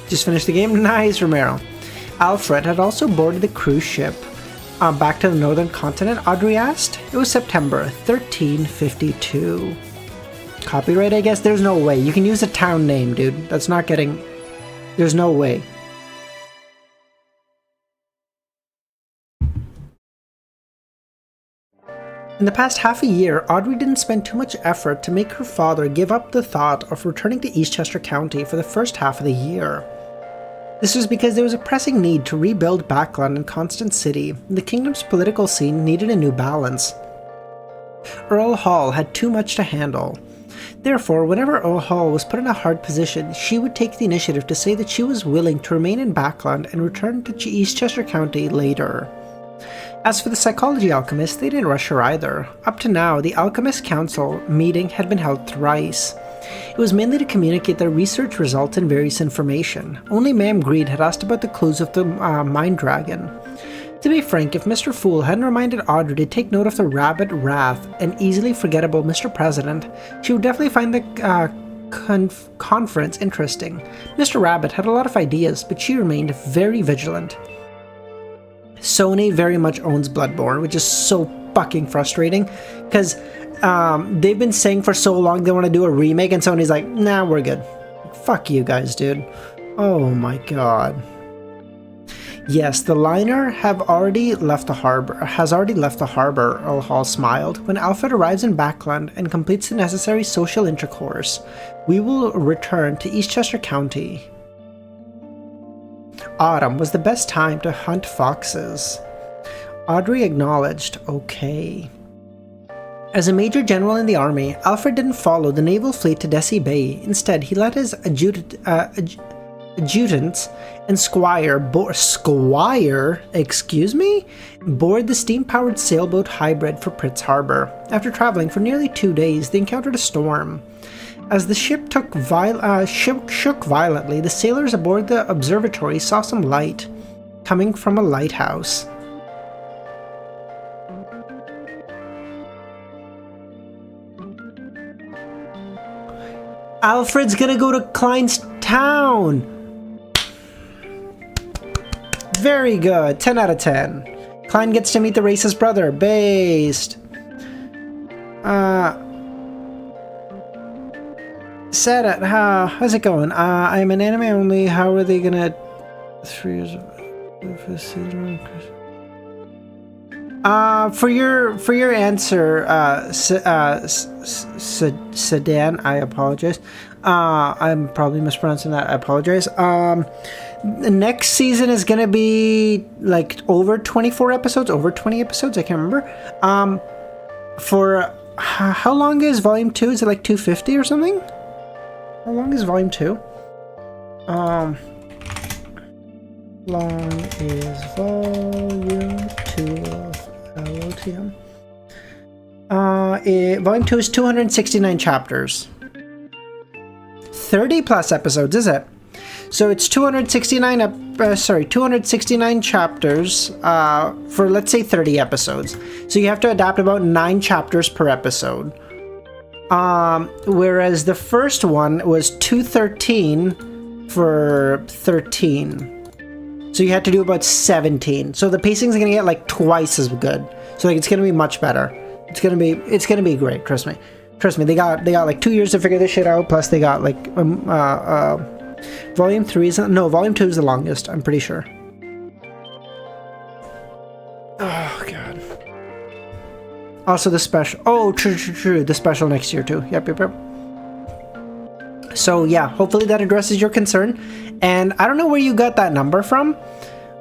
Just finished the game? Nice, Romero. Alfred had also boarded the cruise ship. Back to the northern continent, Audrey asked. It was September 1352. Copyright, I guess? There's no way. You can use a town name, dude. That's not getting... There's no way. In the past half a year, Audrey didn't spend too much effort to make her father give up the thought of returning to Eastchester County for the first half of the year. This was because there was a pressing need to rebuild Backland and Constant City. The kingdom's political scene needed a new balance. Earl Hall had too much to handle. Therefore, whenever Earl Hall was put in a hard position, she would take the initiative to say that she was willing to remain in Backland and return to Eastchester County later. As for the psychology alchemists, they didn't rush her either. Up to now, the Alchemist Council meeting had been held thrice. It was mainly to communicate their research results and various information. Only Ma'am Greed had asked about the clues of the Mind Dragon. To be frank, if Mr. Fool hadn't reminded Audrey to take note of the Rabbit Wrath and easily forgettable Mr. President, she would definitely find the conference interesting. Mr. Rabbit had a lot of ideas, but she remained very vigilant. Sony very much owns Bloodborne, which is so fucking frustrating, because they've been saying for so long they want to do a remake, and Sony's like, nah, we're good. Fuck you guys, dude. Oh my god. Yes, the liner has already left the harbor, Hall smiled. When Alfred arrives in Backland and completes the necessary social intercourse, we will return to Eastchester County. Autumn was the best time to hunt foxes. Audrey acknowledged, okay. As a major general in the army, Alfred didn't follow the naval fleet to Desi Bay. Instead, he let his adjutants and squire board the steam-powered sailboat hybrid for Pritz Harbor. After traveling for nearly 2 days, they encountered a storm. As the ship shook violently, the sailors aboard the observatory saw some light coming from a lighthouse. Alfred's gonna go to Klein's town! Very good, 10 out of 10. Klein gets to meet the racist brother, based. Sarah, how's it going? I'm an anime only. How are they gonna... 3 years of... for your answer, Sedan, I apologize. I'm probably mispronouncing that. I apologize. The next season is gonna be like over 24 episodes, over 20 episodes. I can't remember. For how long is Volume 2? Is it like 250 or something? How long is Volume 2? Long is Volume 2 of LOTM? Volume 2 is 269 chapters. 30 plus episodes, is it? So it's 269 chapters for, let's say, 30 episodes. So you have to adapt about 9 chapters per episode. Whereas the first one was 213 for 13. So you had to do about 17. So the pacing is going to get like twice as good. So like it's going to be much better. It's going to be great, trust me. Trust me, they got like 2 years to figure this shit out, plus they got like Volume 3 is no, Volume 2 is the longest, I'm pretty sure. Oh god. Also the special. Oh, true. The special next year too. Yep. So yeah, hopefully that addresses your concern. And I don't know where you got that number from,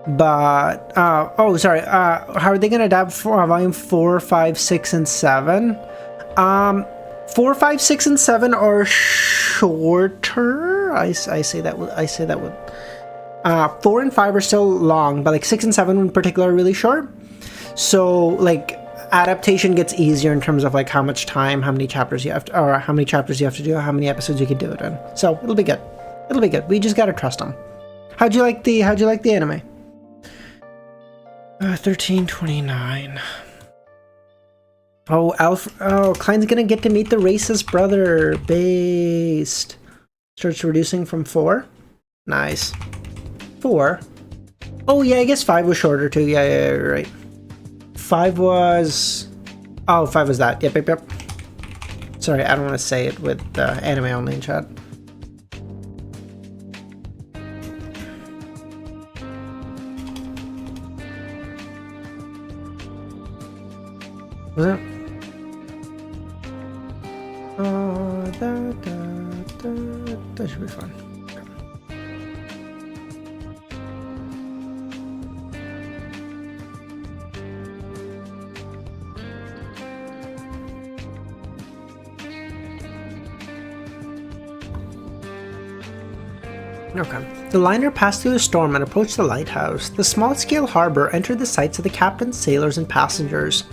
but oh sorry. How are they gonna adapt for Volume 4, 5, 6, and 7? 4, 5, 6, and 7 are shorter. I say that would. 4 and 5 are still long, but like 6 and 7 in particular are really short. So like adaptation gets easier in terms of like how much time, how many chapters you have to, or how many chapters you have to do, how many episodes you can do it in. So it'll be good. It'll be good. We just gotta trust them. How'd you like the anime? 1329. Oh, Klein's gonna get to meet the racist brother. Based. Starts reducing from 4. Nice. 4. Oh yeah, I guess 5 was shorter too. Yeah, you're right. 5 was... Oh, 5 was that. Yep. Sorry, I don't want to say it with anime only in chat. Was it? That should be fun. Okay. The liner passed through the storm and approached the lighthouse. The small-scale harbor entered the sights of the captain, sailors, and passengers.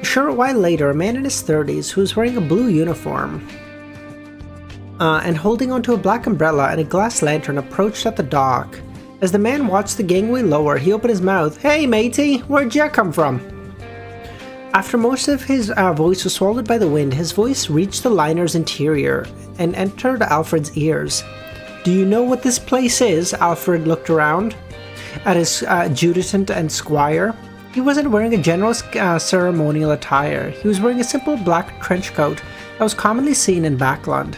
A short while later, a man in his 30s who was wearing a blue uniform and holding onto a black umbrella and a glass lantern approached at the dock. As the man watched the gangway lower, he opened his mouth. "Hey matey, where'd you come from?" After most of his voice was swallowed by the wind, his voice reached the liner's interior and entered Alfred's ears. "Do you know what this place is?" Alfred looked around at his adjutant and squire. He wasn't wearing a general ceremonial attire. He was wearing a simple black trench coat that was commonly seen in Backland.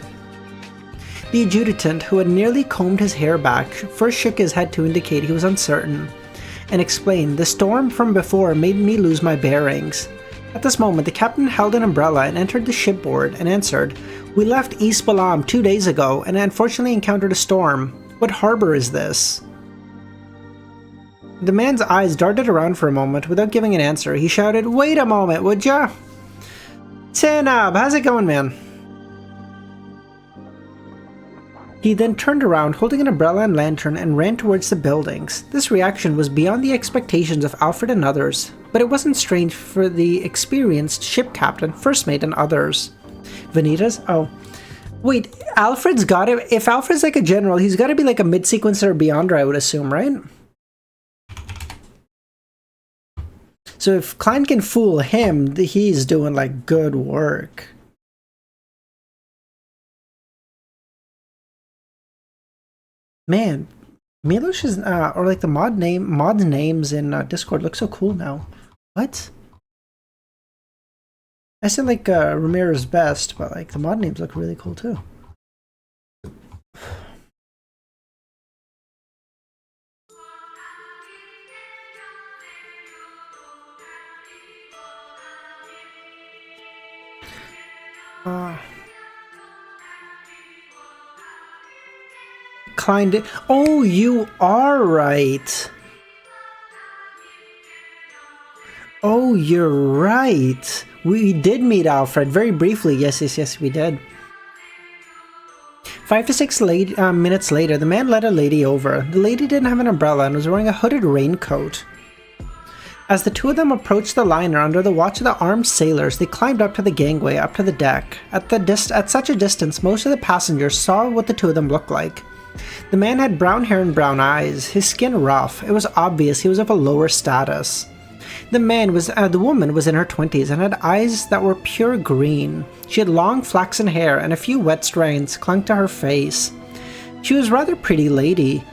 The adjutant, who had nearly combed his hair back, first shook his head to indicate he was uncertain, and explained, "The storm from before made me lose my bearings." At this moment, the captain held an umbrella and entered the shipboard and answered, "We left East Balam 2 days ago and unfortunately encountered a storm. What harbor is this?" The man's eyes darted around for a moment. Without giving an answer, he shouted, "Wait a moment, would ya? Zainab, how's it going, man?" He then turned around, holding an umbrella and lantern, and ran towards the buildings. This reaction was beyond the expectations of Alfred and others, but it wasn't strange for the experienced ship captain, first mate, and others. Vanitas? Oh. Wait, Alfred's got it. If Alfred's like a general, he's got to be like a mid-sequencer or beyonder, I would assume, right? So if Klein can fool him, he's doing like good work. Man, Milosh is, or like the mod names in Discord look so cool now. What? I said like Ramirez best, but like the mod names look really cool too. Klein did. Oh, you are right. Oh, you're right. We did meet Alfred very briefly. Yes, we did. 5 to 6 minutes later, the man led a lady over. The lady didn't have an umbrella and was wearing a hooded raincoat. As the two of them approached the liner under the watch of the armed sailors, they climbed up to the gangway, up to the deck. At such a distance, most of the passengers saw what the two of them looked like. The man had brown hair and brown eyes, his skin rough. It was obvious he was of a lower status. The woman was in her 20s and had eyes that were pure green. She had long flaxen hair and a few wet strands clung to her face. She was a rather pretty lady.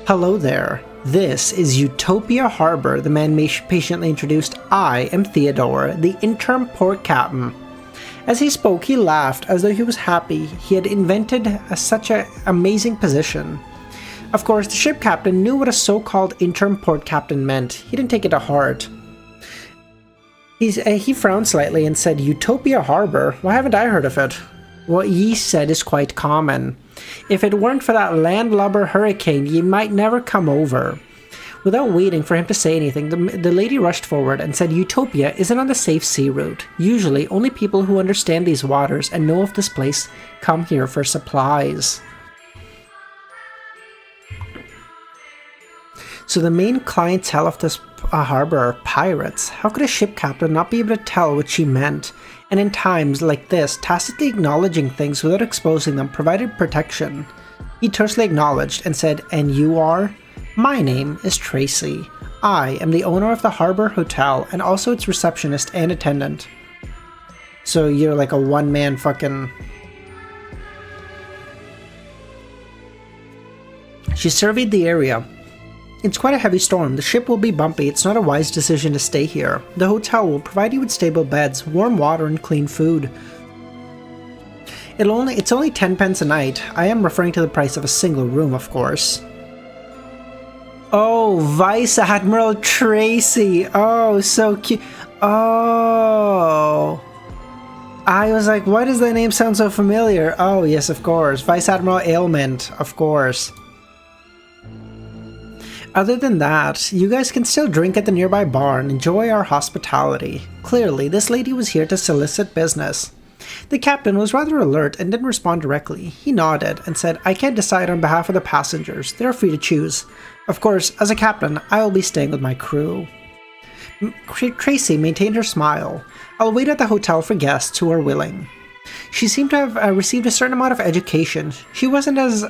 "Hello there. This is Utopia Harbor," the man patiently introduced. "I am Theodore, the interim port captain." As he spoke, he laughed as though he was happy he had invented such an amazing position. Of course, the ship captain knew what a so-called interim port captain meant. He didn't take it to heart. He frowned slightly and said, "Utopia Harbor? Why haven't I heard of it?" "What ye said is quite common. If it weren't for that landlubber hurricane, ye might never come over." Without waiting for him to say anything, the lady rushed forward and said, "Utopia isn't on the safe sea route. Usually, only people who understand these waters and know of this place come here for supplies." So the main clientele of this harbor are pirates. How could a ship captain not be able to tell what she meant? And in times like this, tacitly acknowledging things without exposing them provided protection. He tersely acknowledged and said, "And you are?" "My name is Tracy. I am the owner of the Harbor Hotel and also its receptionist and attendant." So you're like a one-man fucking... She surveyed the area. "It's quite a heavy storm. The ship will be bumpy. It's not a wise decision to stay here. The hotel will provide you with stable beds, warm water, and clean food. It's only 10 pence a night. I am referring to the price of a single room, of course." Oh, Vice Admiral Tracy. Oh, so cute. Oh. I was like, why does that name sound so familiar? Oh, yes, of course. Vice Admiral Ailment, of course. Other than that, you guys can still drink at the nearby bar and enjoy our hospitality. Clearly, this lady was here to solicit business. The captain was rather alert and didn't respond directly. He nodded and said, "I can't decide on behalf of the passengers. They are free to choose. Of course, as a captain, I will be staying with my crew." Tracy maintained her smile. "I'll wait at the hotel for guests who are willing." She seemed to have received a certain amount of education. She wasn't as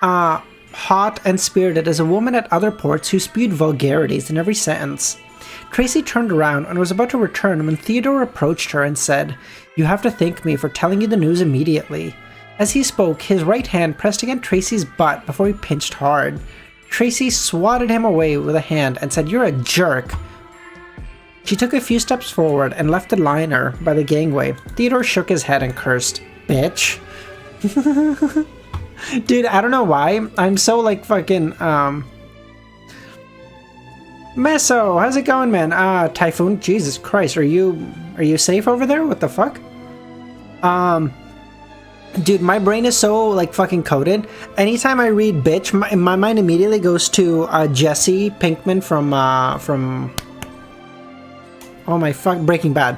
hot and spirited as a woman at other ports who spewed vulgarities in every sentence. Tracy turned around and was about to return when Theodore approached her and said, "You have to thank me for telling you the news immediately." As he spoke, his right hand pressed against Tracy's butt before he pinched hard. Tracy swatted him away with a hand and said, "You're a jerk." She took a few steps forward and left the liner by the gangway. Theodore shook his head and cursed. "Bitch." Dude, I don't know why. I'm so like fucking, Meso, how's it going, man? Typhoon, Jesus Christ, are you safe over there? What the fuck? Dude, my brain is so like fucking coded. Anytime I read bitch, my mind immediately goes to Jesse Pinkman from oh my fuck, Breaking Bad.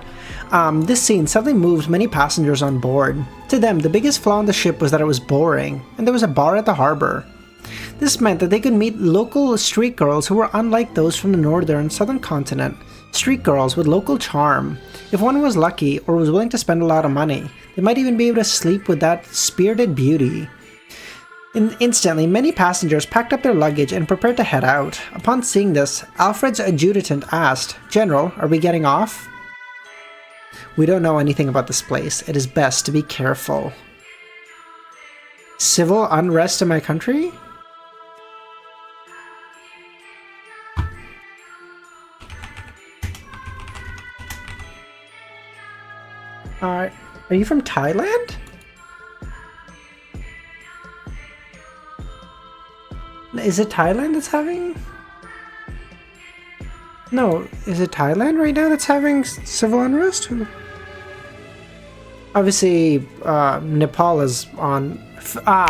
This scene suddenly moved many passengers on board. To them, the biggest flaw in the ship was that it was boring, and there was a bar at the harbor. This meant that they could meet local street girls who were unlike those from the northern and southern continent. Street girls with local charm. If one was lucky or was willing to spend a lot of money, they might even be able to sleep with that spirited beauty. Instantly, many passengers packed up their luggage and prepared to head out. Upon seeing this, Alfred's adjutant asked, "General, are we getting off?" "We don't know anything about this place. It is best to be careful." Civil unrest in my country? Are you from Thailand? Is it Thailand that's having... No, is it Thailand right now that's having civil unrest? Obviously, Nepal is on...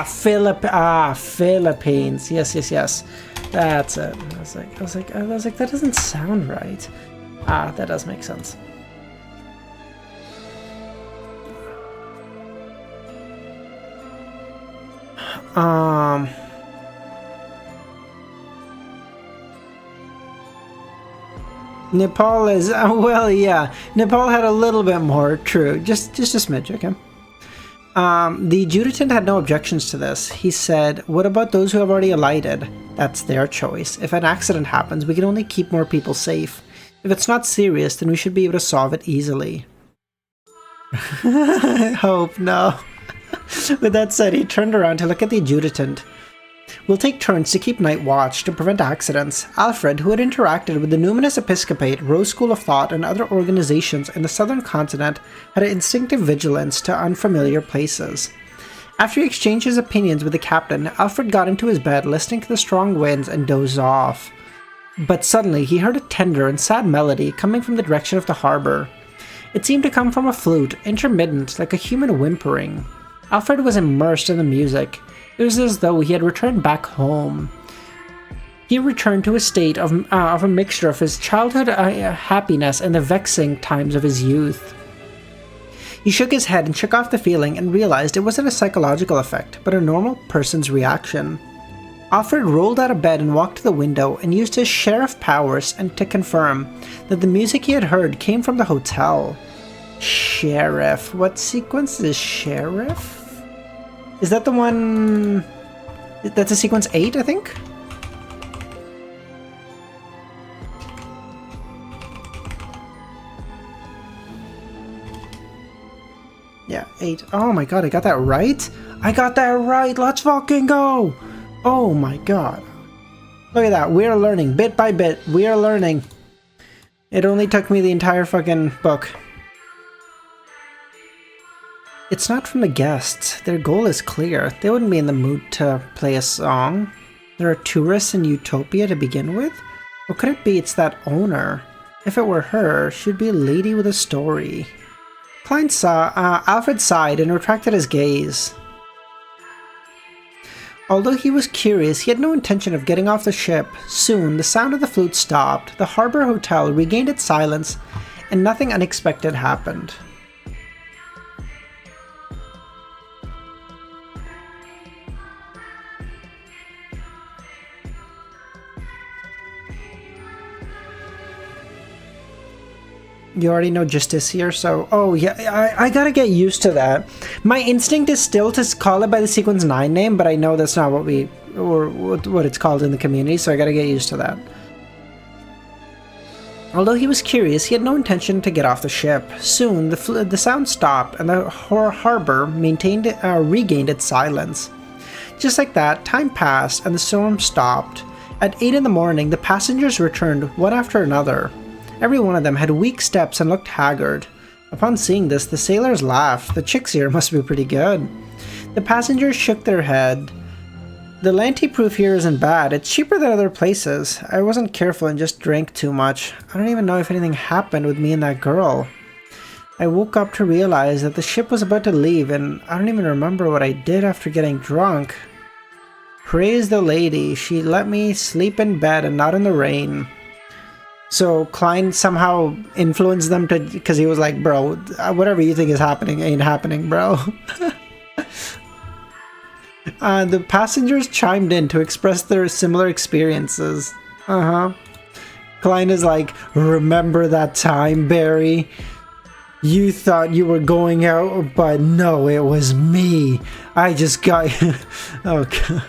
Philippines. Yes. That's it. I was like, that doesn't sound right. That does make sense. Nepal is, well, yeah. Nepal had a little bit more, true. Just a smidge, okay. The adjutant had no objections to this. He said, "What about those who have already alighted? That's their choice. If an accident happens, we can only keep more people safe. If it's not serious, then we should be able to solve it easily." I hope, no. With that said, he turned around to look at the adjutant. "We'll take turns to keep night watch to prevent accidents." Alfred, who had interacted with the numinous episcopate, Rose School of Thought, and other organizations in the southern continent, had an instinctive vigilance to unfamiliar places. After he exchanged his opinions with the captain, Alfred got into his bed, listening to the strong winds, and dozed off. But suddenly, he heard a tender and sad melody coming from the direction of the harbor. It seemed to come from a flute, intermittent, like a human whimpering. Alfred was immersed in the music. It was as though he had returned back home. He returned to a state of a mixture of his childhood happiness and the vexing times of his youth. He shook his head and shook off the feeling and realized it wasn't a psychological effect, but a normal person's reaction. Alfred rolled out of bed and walked to the window and used his sheriff powers to confirm that the music he had heard came from the hotel. Sheriff. What sequence is Sheriff? Is that the one... That's a sequence 8, I think? Yeah, 8. Oh my god, I got that right? I got that right! Let's fucking go! Oh my god. Look at that, we're learning, bit by bit, we are learning. It only took me the entire fucking book. It's not from the guests. Their goal is clear. They wouldn't be in the mood to play a song. There are tourists in Utopia to begin with? Or could it be it's that owner? If it were her, she'd be a lady with a story. Alfred sighed and retracted his gaze. Although he was curious, he had no intention of getting off the ship. Soon, the sound of the flute stopped, the harbor hotel regained its silence, and nothing unexpected happened. You already know Justicia, so... Oh, yeah, I gotta get used to that. My instinct is still to call it by the Sequence 9 name, but I know that's not what we... or what it's called in the community, so I gotta get used to that. Although he was curious, he had no intention to get off the ship. Soon, the sound stopped, and the harbor regained its silence. Just like that, time passed, and the storm stopped. At 8 in the morning, the passengers returned, one after another. Every one of them had weak steps and looked haggard. Upon seeing this, the sailors laughed. The chicks here must be pretty good. The passengers shook their head. The Lanty proof here isn't bad. It's cheaper than other places. I wasn't careful and just drank too much. I don't even know if anything happened with me and that girl. I woke up to realize that the ship was about to leave, and I don't even remember what I did after getting drunk. Praise the lady. She let me sleep in bed and not in the rain. So Klein somehow influenced them to, because he was like, bro, whatever you think is happening ain't happening, bro. The passengers chimed in to express their similar experiences. Klein is like, remember that time, Barry? You thought you were going out, but no, it was me. I just got... Okay.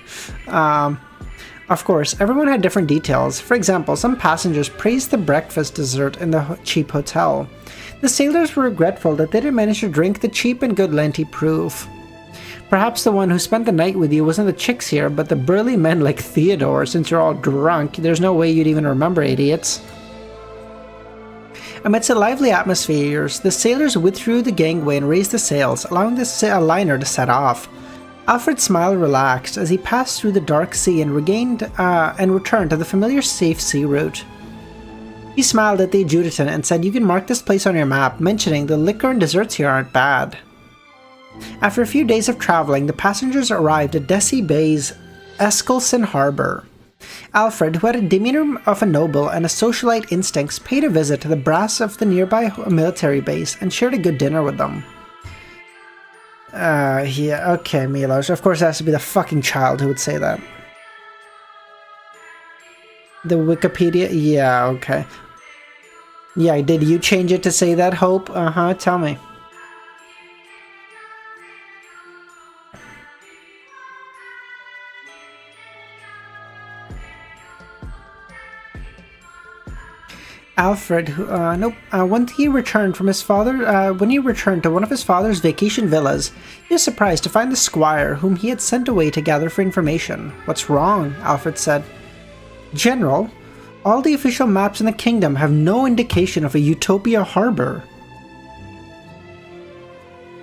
Of course, everyone had different details. For example, some passengers praised the breakfast dessert in the cheap hotel. The sailors were regretful that they didn't manage to drink the cheap and good Lanty proof. Perhaps the one who spent the night with you wasn't the chicks here, but the burly men like Theodore. Since you're all drunk, there's no way you'd even remember, idiots. Amidst the lively atmospheres, the sailors withdrew the gangway and raised the sails, allowing the liner to set off. Alfred's smile relaxed as he passed through the dark sea and returned to the familiar safe sea route. He smiled at the adjutant and said, "You can mark this place on your map," mentioning the liquor and desserts here aren't bad. After a few days of traveling, the passengers arrived at Desi Bay's Eskelson Harbor. Alfred, who had a demeanor of a noble and a socialite instincts, paid a visit to the brass of the nearby military base and shared a good dinner with them. Yeah, okay, Milos. Of course it has to be the fucking child who would say that. The Wikipedia? Yeah, okay. Yeah, did you change it to say that, Hope? Tell me. Alfred, when he returned to one of his father's vacation villas, he was surprised to find the squire, whom he had sent away to gather for information. "What's wrong?" Alfred said. "General, all the official maps in the kingdom have no indication of a Utopia harbor."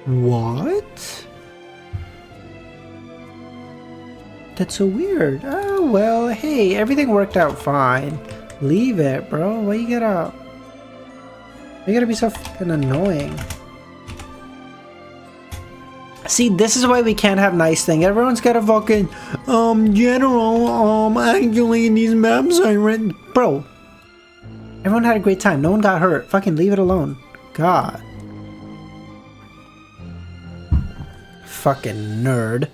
What? That's so weird. Oh, well, hey, everything worked out fine. Leave it, bro. Why you gotta be so fucking annoying? See, this is why we can't have nice things. Everyone's got a fucking, General, actually these maps I read. Bro, everyone had a great time. No one got hurt. Fucking leave it alone. God. Fucking nerd.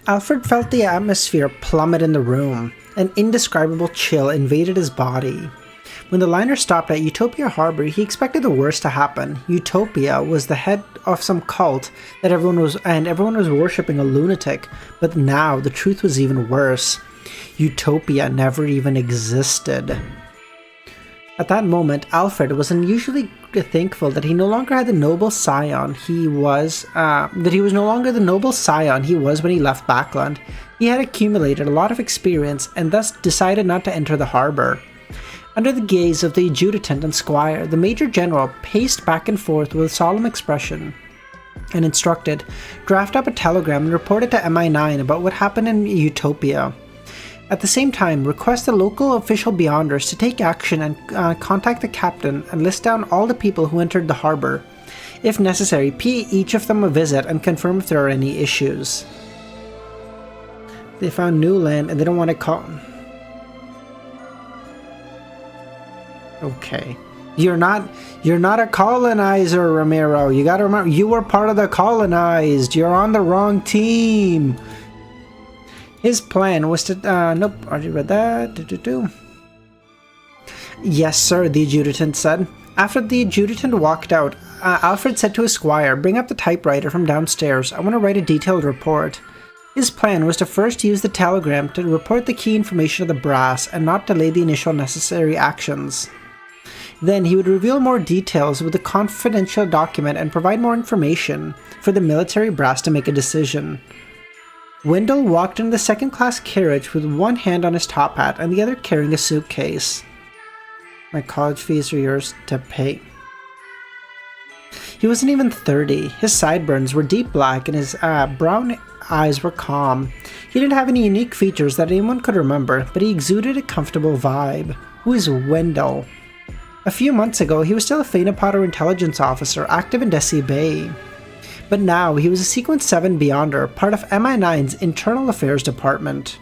Alfred felt the atmosphere plummet in the room. An indescribable chill invaded his body. When the liner stopped at Utopia Harbor, he expected the worst to happen. Utopia was the head of some cult that everyone was worshipping a lunatic. But now the truth was even worse. Utopia never even existed. At that moment, Alfred was unusually thankful that he no longer had the noble scion he was no longer the noble scion he was when he left Backland. He had accumulated a lot of experience and thus decided not to enter the harbor. Under the gaze of the adjutant and squire, the major general paced back and forth with a solemn expression and instructed, "Draft up a telegram and report it to MI9 about what happened in Utopia. At the same time, request the local official beyonders to take action and contact the captain and list down all the people who entered the harbor. If necessary, pay each of them a visit and confirm if there are any issues." They found new land and they don't want to call... Okay. You're not a colonizer, Ramiro. You gotta remember, you were part of the colonized. You're on the wrong team. His plan was to... nope, already read that. Yes, sir, the adjutant said. After the adjutant walked out, Alfred said to his squire, "Bring up the typewriter from downstairs. I want to write a detailed report." His plan was to first use the telegram to report the key information of the brass and not delay the initial necessary actions. Then he would reveal more details with the confidential document and provide more information for the military brass to make a decision. Wendell walked into the second-class carriage with one hand on his top hat and the other carrying a suitcase. "My college fees are yours to pay." He wasn't even 30. His sideburns were deep black and his brown eyes were calm. He didn't have any unique features that anyone could remember, but he exuded a comfortable vibe. Who is Wendell? A few months ago, he was still a Phaenopotter intelligence officer active in Desi Bay. But now, he was a Sequence 7 Beyonder, part of MI9's Internal Affairs Department.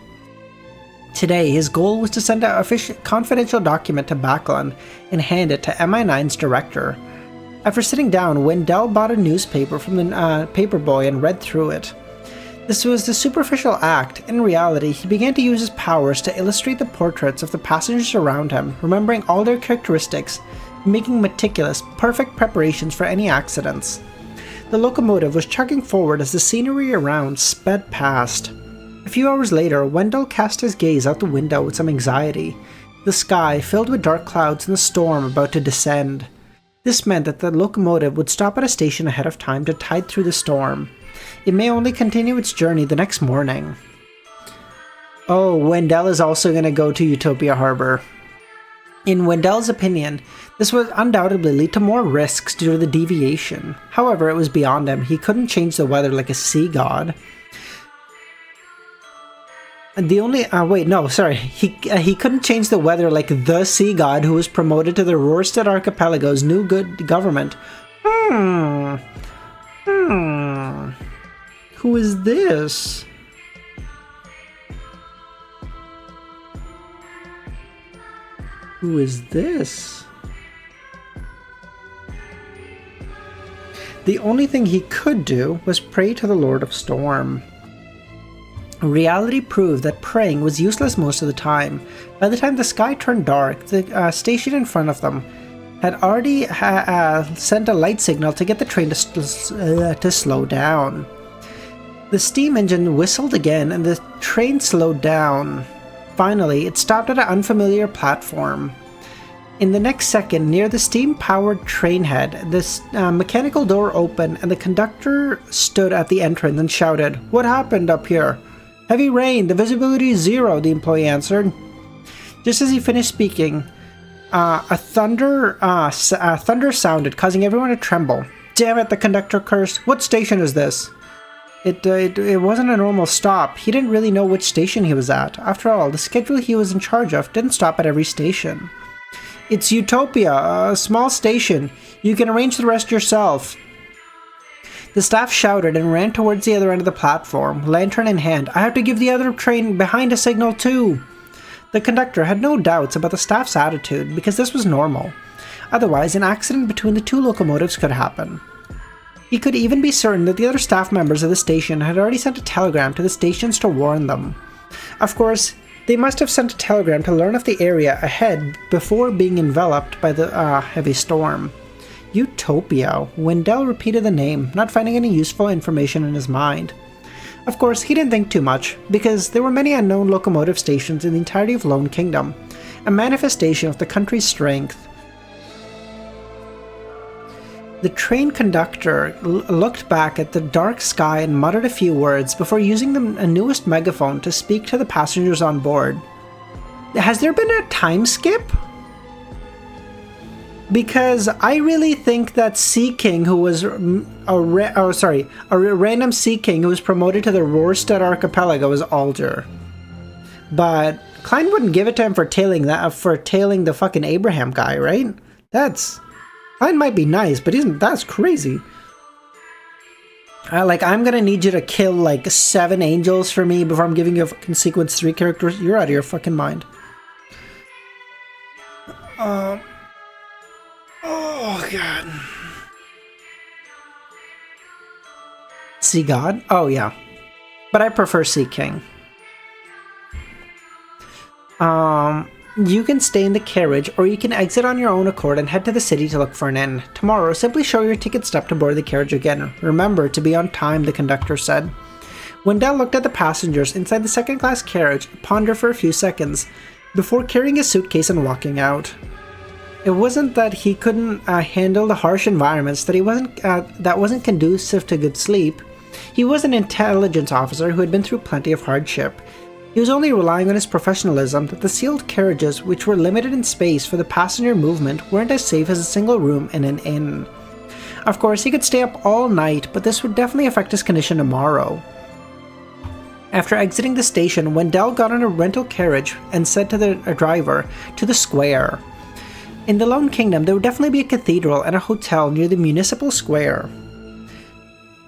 Today, his goal was to send a confidential document to Backlund and hand it to MI9's director. After sitting down, Wendell bought a newspaper from the paperboy and read through it. This was the superficial act. In reality, he began to use his powers to illustrate the portraits of the passengers around him, remembering all their characteristics, making meticulous, perfect preparations for any accidents. The locomotive was chugging forward as the scenery around sped past. A few hours later, Wendell cast his gaze out the window with some anxiety. The sky filled with dark clouds and the storm about to descend. This meant that the locomotive would stop at a station ahead of time to tide through the storm. It may only continue its journey the next morning. Oh, Wendell is also going to go to Utopia Harbor. In Wendell's opinion, this would undoubtedly lead to more risks due to the deviation. However, it was beyond him. He couldn't change the weather like a sea god. And the only he couldn't change the weather like the sea god who was promoted to the Rorstad Archipelago's new good government. Who is this? Who is this? The only thing he could do was pray to the Lord of Storm. Reality proved that praying was useless most of the time. By the time the sky turned dark, the station in front of them had already sent a light signal to get the train to slow down. The steam engine whistled again and the train slowed down. Finally, it stopped at an unfamiliar platform. In the next second, near the steam-powered train head, the mechanical door opened and the conductor stood at the entrance and shouted, "What happened up here?" "Heavy rain, the visibility is 0, the employee answered. Just as he finished speaking, a thunder sounded, causing everyone to tremble. "Damn it," the conductor cursed. "What station is this?" It wasn't a normal stop. He didn't really know which station he was at. After all, the schedule he was in charge of didn't stop at every station. "It's Utopia, a small station. You can arrange the rest yourself." The staff shouted and ran towards the other end of the platform, lantern in hand. "I have to give the other train behind a signal too." The conductor had no doubts about the staff's attitude because this was normal. Otherwise, an accident between the two locomotives could happen. He could even be certain that the other staff members of the station had already sent a telegram to the stations to warn them. Of course, they must have sent a telegram to learn of the area ahead before being enveloped by the heavy storm. Utopia. Wendell repeated the name, not finding any useful information in his mind. Of course, he didn't think too much, because there were many unknown locomotive stations in the entirety of Lone Kingdom, a manifestation of the country's strength. The train conductor looked back at the dark sky and muttered a few words before using the newest megaphone to speak to the passengers on board. Has there been a time skip? Because I really think that Sea King, who was a random Sea King who was promoted to the Rorstad Archipelago, was Alder. But Klein wouldn't give it to him for tailing the fucking Abraham guy, right? Klein might be nice, but that's crazy. I'm gonna need you to kill 7 angels for me before I'm giving you a fucking sequence 3 characters. You're out of your fucking mind. Oh god. Sea God? Oh yeah. But I prefer Sea King. You can stay in the carriage, or you can exit on your own accord and head to the city to look for an inn. Tomorrow, simply show your ticket stub to board the carriage again. Remember to be on time, the conductor said. Wendell looked at the passengers inside the second-class carriage, pondered for a few seconds, before carrying his suitcase and walking out. It wasn't that he couldn't handle the harsh environments, that wasn't conducive to good sleep. He was an intelligence officer who had been through plenty of hardship. He was only relying on his professionalism that the sealed carriages, which were limited in space for the passenger movement, weren't as safe as a single room in an inn. Of course, he could stay up all night, but this would definitely affect his condition tomorrow. After exiting the station, Wendell got on a rental carriage and said to the driver, "To the square." In the Lone Kingdom, there would definitely be a cathedral and a hotel near the municipal square.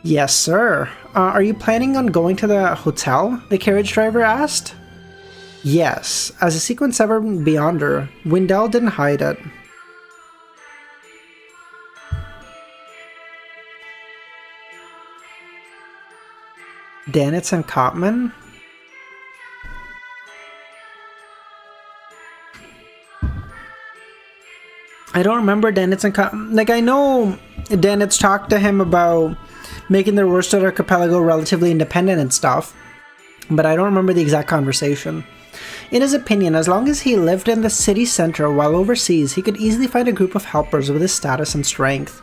Yes, sir. Are you planning on going to the hotel? The carriage driver asked. Yes. As a sequence 7 Beyonder, Wendell didn't hide it. Danitz and Cotman? I don't remember Danitz and Cotman. Like, I know Danitz talked to him about making the Worsted Archipelago relatively independent and stuff, but I don't remember the exact conversation. In his opinion, as long as he lived in the city center while overseas, he could easily find a group of helpers with his status and strength.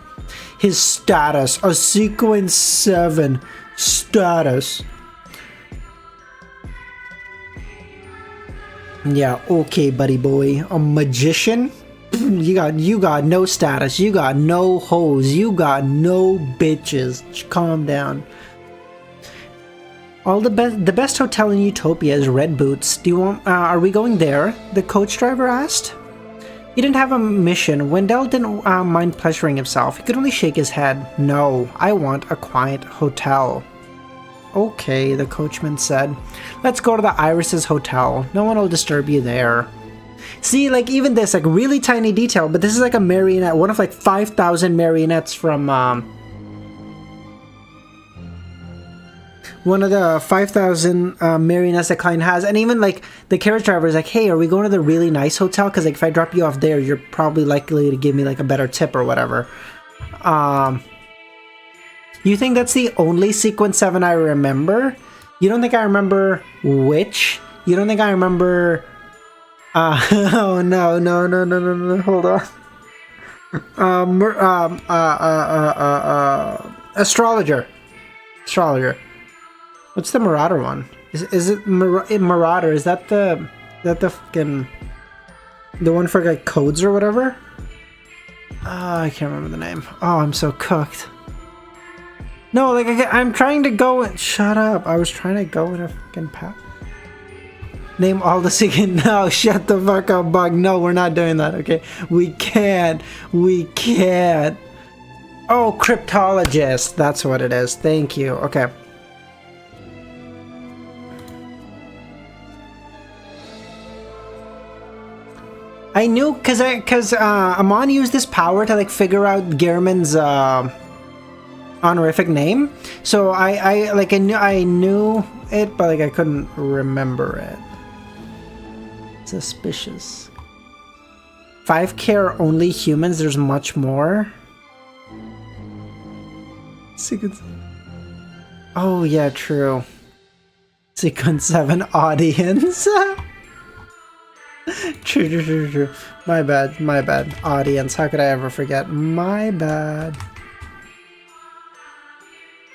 His status, a sequence 7 status. Yeah, okay, buddy boy. A magician? You got no status. You got no hoes. You got no bitches. Calm down. The best hotel in Utopia is Red Boots. Do you want? Are we going there? The coach driver asked. He didn't have a mission. Wendell didn't mind pleasuring himself. He could only shake his head. No, I want a quiet hotel. Okay, the coachman said. Let's go to the Iris's hotel. No one will disturb you there. See, like, even this, like, really tiny detail, but this is like a marionette, one of like 5,000 marionettes from, one of the 5,000 marionettes that Klein has. And even, like, the carriage driver is like, hey, are we going to the really nice hotel? Because, like, if I drop you off there, you're probably likely to give me, like, a better tip or whatever. You think that's the only sequence 7 I remember? You don't think I remember which? You don't think I remember... oh, no, hold on. Astrologer. What's the Marauder one? Is it Marauder? Is that the fucking... the one for, like, codes or whatever? I can't remember the name. Oh, I'm so cooked. No, like, I'm trying to go... Shut up. I was trying to go in a fucking path. Name all the secret. No, shut the fuck up, Bug. No, we're not doing that, okay? We can't. Oh, cryptologist. That's what it is. Thank you. Okay. I knew, because Amon used this power to, like, figure out Gehrman's honorific name. So I knew it, but, like, I couldn't remember it. Suspicious. 5K are only humans. There's much more. Sequence. Oh yeah, true. Sequence 7 audience. True. My bad. Audience. How could I ever forget? My bad.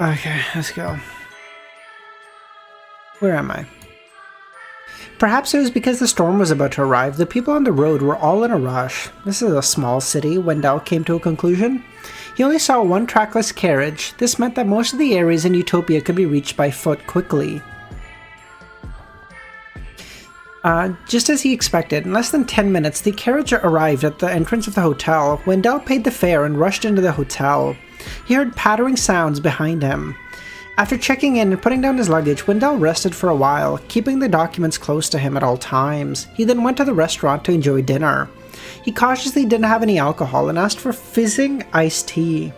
Okay, let's go. Where am I? Perhaps it was because the storm was about to arrive. The people on the road were all in a rush. This is a small city, Wendell came to a conclusion. He only saw one trackless carriage. This meant that most of the areas in Utopia could be reached by foot quickly. Just as he expected, in less than 10 minutes, the carriage arrived at the entrance of the hotel. Wendell paid the fare and rushed into the hotel. He heard pattering sounds behind him. After checking in and putting down his luggage, Wendell rested for a while, keeping the documents close to him at all times. He then went to the restaurant to enjoy dinner. He cautiously didn't have any alcohol and asked for fizzing iced tea.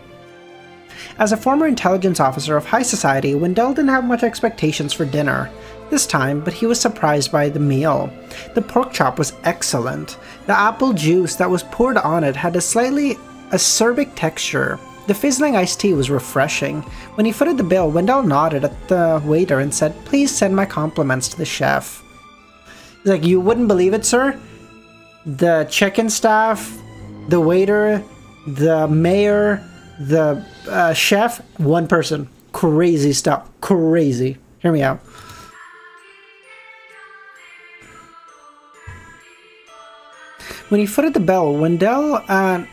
As a former intelligence officer of high society, Wendell didn't have much expectations for dinner. this time, but he was surprised by the meal. The pork chop was excellent. The apple juice that was poured on it had a slightly acerbic texture. The fizzling iced tea was refreshing. When he footed the bill, Wendell nodded at the waiter and said, "Please send my compliments to the chef." He's like, "You wouldn't believe it, sir. The check-in staff, the waiter, the mayor, the chef, one person. Crazy stuff. Crazy. Hear me out." When he footed the bell, Wendell,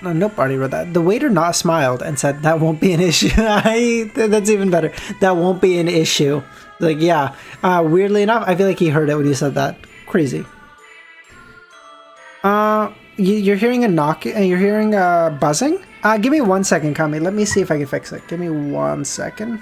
nope, already read that. The waiter not smiled and said, "That won't be an issue." That's even better. "That won't be an issue." Like, yeah. Weirdly enough, I feel like he heard it when you said that. Crazy. You're hearing a knock, you're hearing a buzzing? Give me 1 second, Kami. Let me see if I can fix it. Give me 1 second.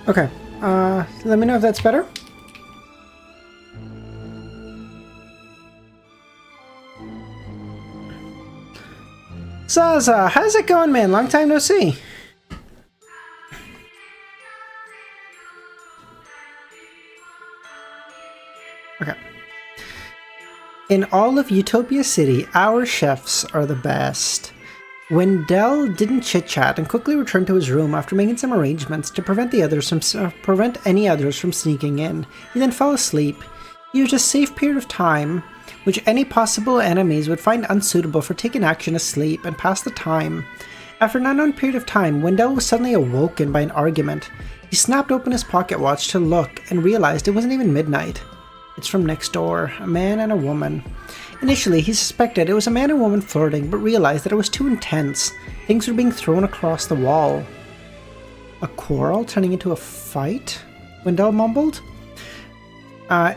Okay, let me know if that's better. Zaza, how's it going, man? Long time no see. Okay. In all of Utopia City, our chefs are the best. Wendell didn't chit-chat and quickly returned to his room after making some arrangements to prevent any others from sneaking in. He then fell asleep. He used a safe period of time, which any possible enemies would find unsuitable for taking action asleep, and passed the time. After an unknown period of time, Wendell was suddenly awoken by an argument. He snapped open his pocket watch to look and realized it wasn't even midnight. It's from next door, a man and a woman. Initially, he suspected it was a man and woman flirting, but realized that it was too intense. Things were being thrown across the wall. A quarrel turning into a fight? Wendell mumbled.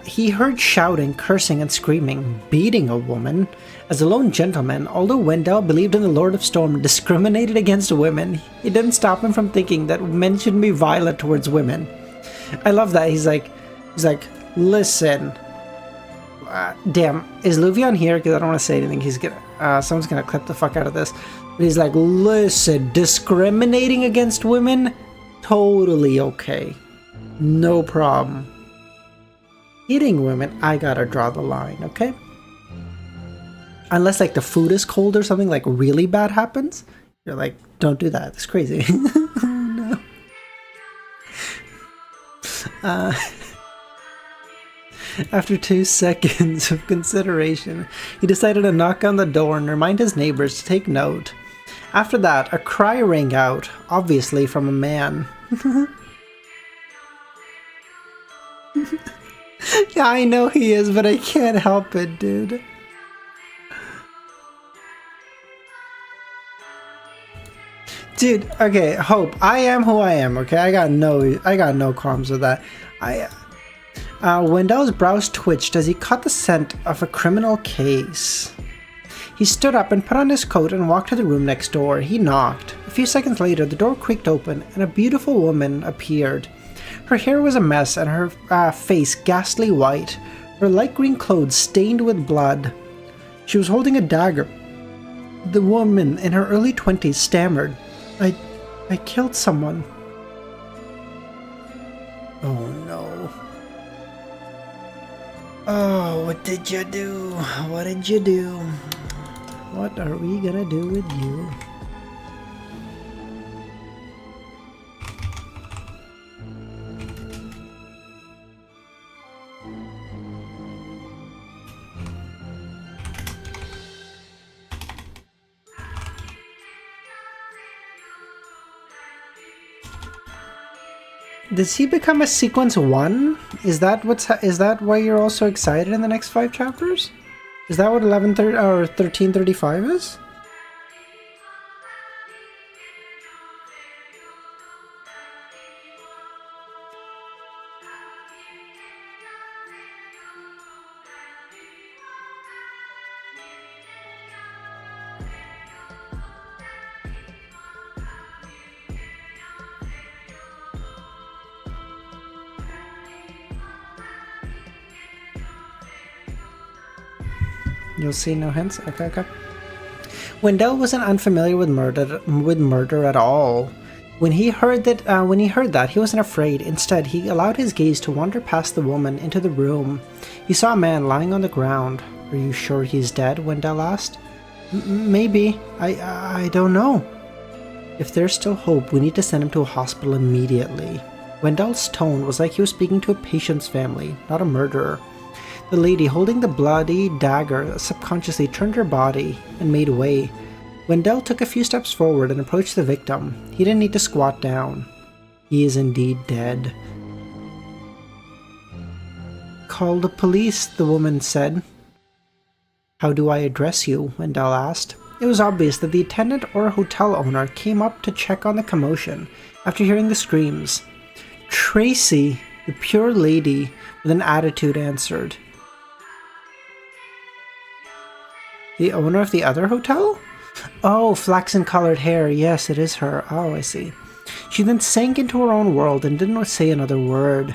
He heard shouting, cursing, and screaming, beating a woman. As a lone gentleman, although Wendell believed in the Lord of Storm discriminated against women, it didn't stop him from thinking that men shouldn't be violent towards women. I love that. He's like, listen. Damn, is Luvion here? Because I don't want to say anything. Someone's gonna clip the fuck out of this. But he's like, listen, discriminating against women, totally okay, no problem. Hitting women, I gotta draw the line, okay? Unless like the food is cold or something like really bad happens, you're like, don't do that. It's crazy. Oh no. After 2 seconds of consideration, he decided to knock on the door and remind his neighbors to take note. After that, a cry rang out, obviously from a man. Yeah, I know he is, but I can't help it, dude. Dude, okay, Hope, I am who I am, okay? I got no qualms with that. Wendell's brows twitched as he caught the scent of a criminal case. He stood up and put on his coat and walked to the room next door. He knocked. A few seconds later, the door creaked open and a beautiful woman appeared. Her hair was a mess and her face ghastly white, her light green clothes stained with blood. She was holding a dagger. The woman, in her early 20s, stammered, I killed someone." Oh no. Oh, what did you do? What did you do? What are we gonna do with you? Does he become a sequence 1? Is that why you're also excited in the next 5 chapters? Is that what 1335 is? You'll see no hints? Okay. Wendell wasn't unfamiliar with murder at all. When he heard that, he wasn't afraid. Instead, he allowed his gaze to wander past the woman into the room. He saw a man lying on the ground. Are you sure he's dead? Wendell asked. Maybe. I don't know. If there's still hope, we need to send him to a hospital immediately. Wendell's tone was like he was speaking to a patient's family, not a murderer. The lady holding the bloody dagger subconsciously turned her body and made way. Wendell took a few steps forward and approached the victim. He didn't need to squat down. He is indeed dead. Call the police, the woman said. How do I address you? Wendell asked. It was obvious that the attendant or hotel owner came up to check on the commotion after hearing the screams. Tracy, the pure lady, with an attitude answered. The owner of the other hotel? Oh, flaxen-colored hair. Yes, it is her. Oh, I see. She then sank into her own world and didn't say another word.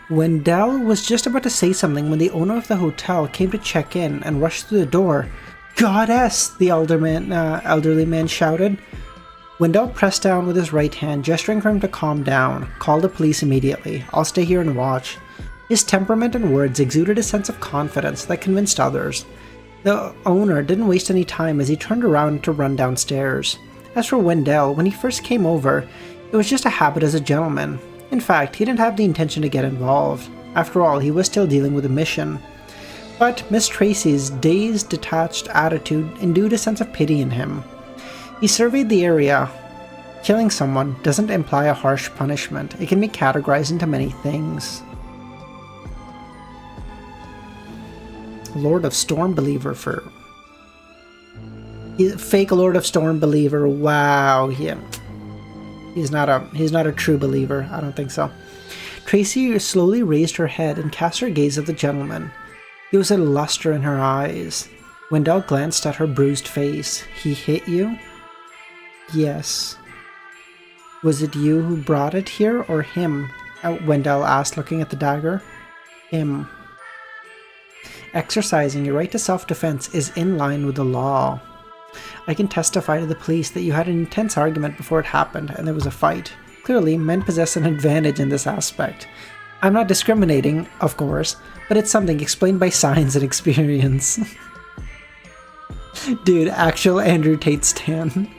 Wendell was just about to say something when the owner of the hotel came to check in and rushed through the door. Goddess! The elderly man shouted. Wendell pressed down with his right hand, gesturing for him to calm down. Call the police immediately. I'll stay here and watch. His temperament and words exuded a sense of confidence that convinced others. The owner didn't waste any time as he turned around to run downstairs. As for Wendell, when he first came over, it was just a habit as a gentleman. In fact, he didn't have the intention to get involved. After all, he was still dealing with a mission. But Miss Tracy's dazed, detached attitude endued a sense of pity in him. He surveyed the area. Killing someone doesn't imply a harsh punishment. It can be categorized into many things. Lord of Storm Believer for... Fake Lord of Storm Believer. Wow. Yeah. He's not a true believer. I don't think so. Tracy slowly raised her head and cast her gaze at the gentleman. There was a luster in her eyes. Wendell glanced at her bruised face. He hit you? Yes. Was it you who brought it here or him? Wendell asked, looking at the dagger. Him. Exercising your right to self-defense is in line with the law. I can testify to the police that you had an intense argument before it happened and there was a fight. Clearly, men possess an advantage in this aspect. I'm not discriminating, of course, but it's something explained by science and experience. Dude, actual Andrew Tate stan.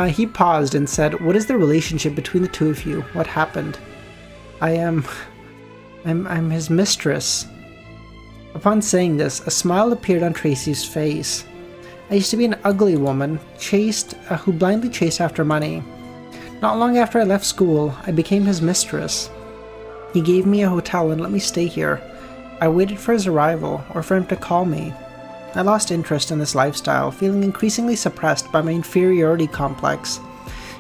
He paused and said, what is the relationship between the two of you? What happened? I'm his mistress. Upon saying this, a smile appeared on Tracy's face. I used to be an ugly woman, who blindly chased after money. Not long after I left school, I became his mistress. He gave me a hotel and let me stay here. I waited for his arrival, or for him to call me. I lost interest in this lifestyle, feeling increasingly suppressed by my inferiority complex.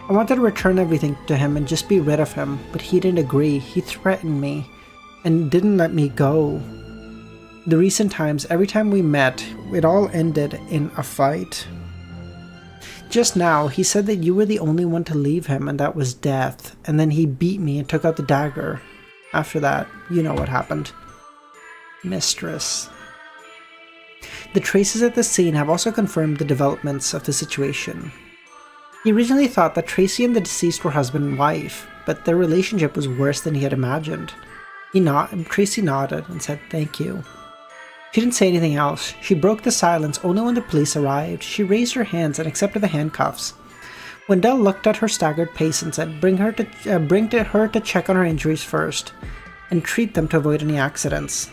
I wanted to return everything to him and just be rid of him, but he didn't agree. He threatened me, and didn't let me go. The recent times, every time we met, it all ended in a fight. Just now, he said that you were the only one to leave him, and that was death, and then he beat me and took out the dagger. After that, you know what happened. Mistress. The traces at the scene have also confirmed the developments of the situation. He originally thought that Tracy and the deceased were husband and wife, but their relationship was worse than he had imagined. Tracy nodded and said thank you. She didn't say anything else. She broke the silence only when the police arrived. She raised her hands and accepted the handcuffs. Wendell looked at her staggered pace and said, bring her to check on her injuries first, and treat them to avoid any accidents.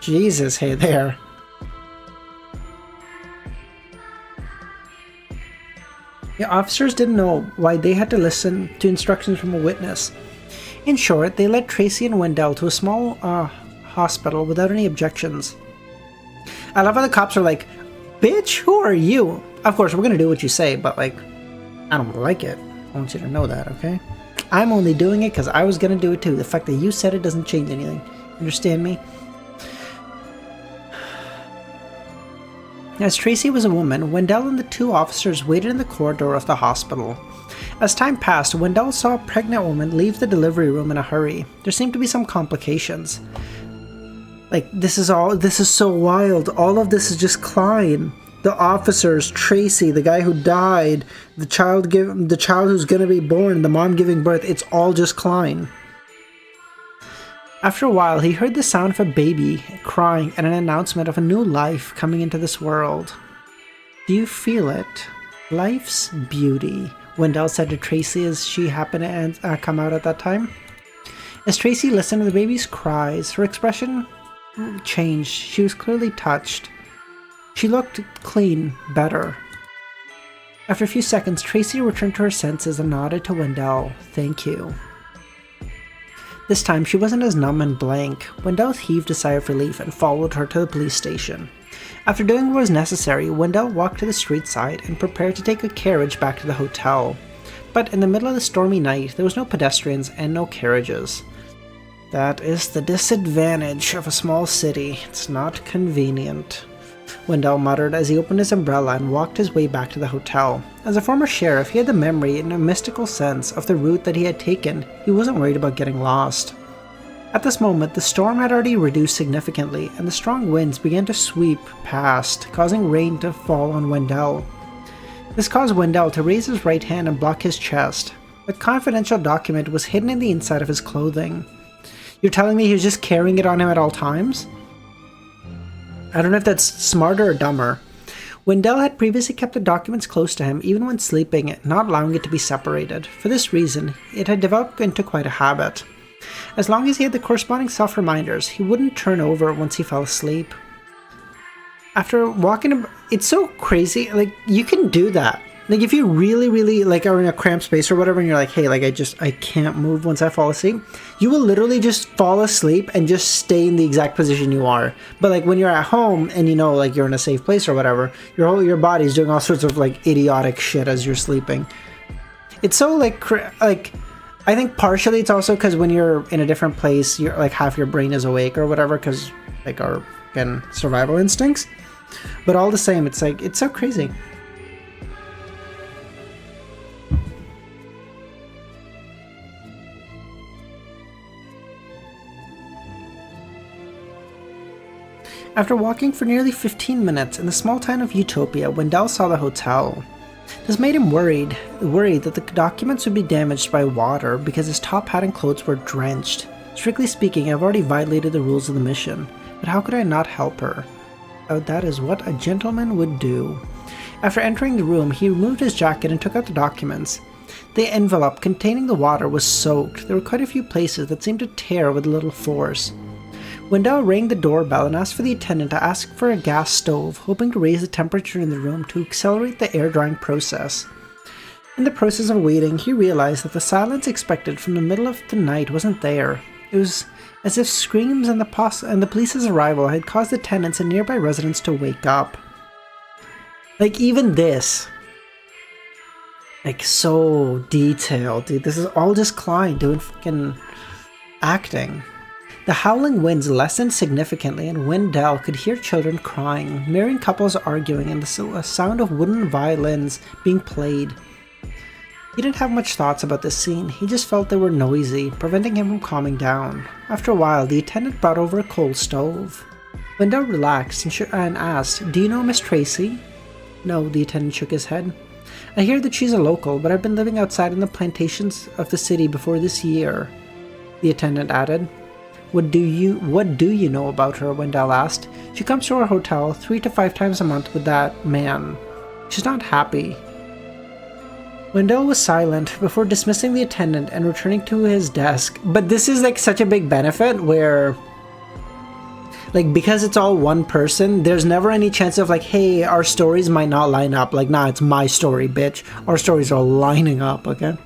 Jesus, hey there. The officers didn't know why they had to listen to instructions from a witness. In short, they led Tracy and Wendell to a small hospital without any objections. I love how the cops are like, "Bitch, who are you?" Of course, we're gonna do what you say, but like, I don't like it. I want you to know that, okay? I'm only doing it because I was gonna do it too. The fact that you said it doesn't change anything. Understand me? As Tracy was a woman, Wendell and the two officers waited in the corridor of the hospital. As time passed, Wendell saw a pregnant woman leave the delivery room in a hurry. There seemed to be some complications. Like, this is so wild. All of this is just Klein. The officers, Tracy, the guy who died, the child who's gonna be born, the mom giving birth, it's all just Klein. After a while, he heard the sound of a baby crying and an announcement of a new life coming into this world. "Do you feel it? Life's beauty," Wendell said to Tracy as she happened to come out at that time. As Tracy listened to the baby's cries, her expression changed. She was clearly touched. She looked clean, better. After a few seconds, Tracy returned to her senses and nodded to Wendell. "Thank you." This time, she wasn't as numb and blank. Wendell heaved a sigh of relief and followed her to the police station. After doing what was necessary, Wendell walked to the street side and prepared to take a carriage back to the hotel. But in the middle of the stormy night, there was no pedestrians and no carriages. That is the disadvantage of a small city. It's not convenient, Wendell muttered as he opened his umbrella and walked his way back to the hotel. As a former sheriff, he had the memory and a mystical sense of the route that he had taken. He wasn't worried about getting lost. At this moment, the storm had already reduced significantly, and the strong winds began to sweep past, causing rain to fall on Wendell. This caused Wendell to raise his right hand and block his chest. A confidential document was hidden in the inside of his clothing. You're telling me he was just carrying it on him at all times? I don't know if that's smarter or dumber. Wendell had previously kept the documents close to him even when sleeping, not allowing it to be separated. For this reason, it had developed into quite a habit. As long as he had the corresponding self-reminders, he wouldn't turn over once he fell asleep. After walking, it's so crazy, like, you can do that. Like, if you really, really, like, are in a cramped space or whatever, and you're like, hey, like, I can't move once I fall asleep, you will literally just fall asleep and just stay in the exact position you are. But, like, when you're at home and you know, like, you're in a safe place or whatever, your body's doing all sorts of, like, idiotic shit as you're sleeping. It's so, like, I think partially it's also because when you're in a different place, you're, like, half your brain is awake or whatever, because, like, our, again, survival instincts. But all the same, it's, like, it's so crazy. After walking for nearly 15 minutes in the small town of Utopia, Wendell saw the hotel. This made him worried that the documents would be damaged by water because his top hat and clothes were drenched. Strictly speaking, I've already violated the rules of the mission, but how could I not help her? Oh, that is what a gentleman would do. After entering the room, he removed his jacket and took out the documents. The envelope containing the water was soaked. There were quite a few places that seemed to tear with little force. Wendell rang the doorbell and asked for the attendant to ask for a gas stove, hoping to raise the temperature in the room to accelerate the air drying process. In the process of waiting, he realized that the silence expected from the middle of the night wasn't there. It was as if screams and the police's arrival had caused the tenants and nearby residents to wake up. Like, even this. Like, so detailed, dude. This is all just Klein doing fucking acting. The howling winds lessened significantly, and Wendell could hear children crying, married couples arguing, and the sound of wooden violins being played. He didn't have much thoughts about this scene. He just felt they were noisy, preventing him from calming down. After a while, the attendant brought over a coal stove. Wendell relaxed and asked, "Do you know Miss Tracy?" "No," the attendant shook his head. "I hear that she's a local, but I've been living outside in the plantations of the city before this year," the attendant added. What do you know about her?" Wendell asked. "She comes to our hotel 3 to 5 times a month with that man. She's not happy." Wendell was silent before dismissing the attendant and returning to his desk. But this is like such a big benefit where, Like, because it's all one person, there's never any chance of like, hey, our stories might not line up. Like, nah, it's my story, bitch. Our stories are lining up, okay?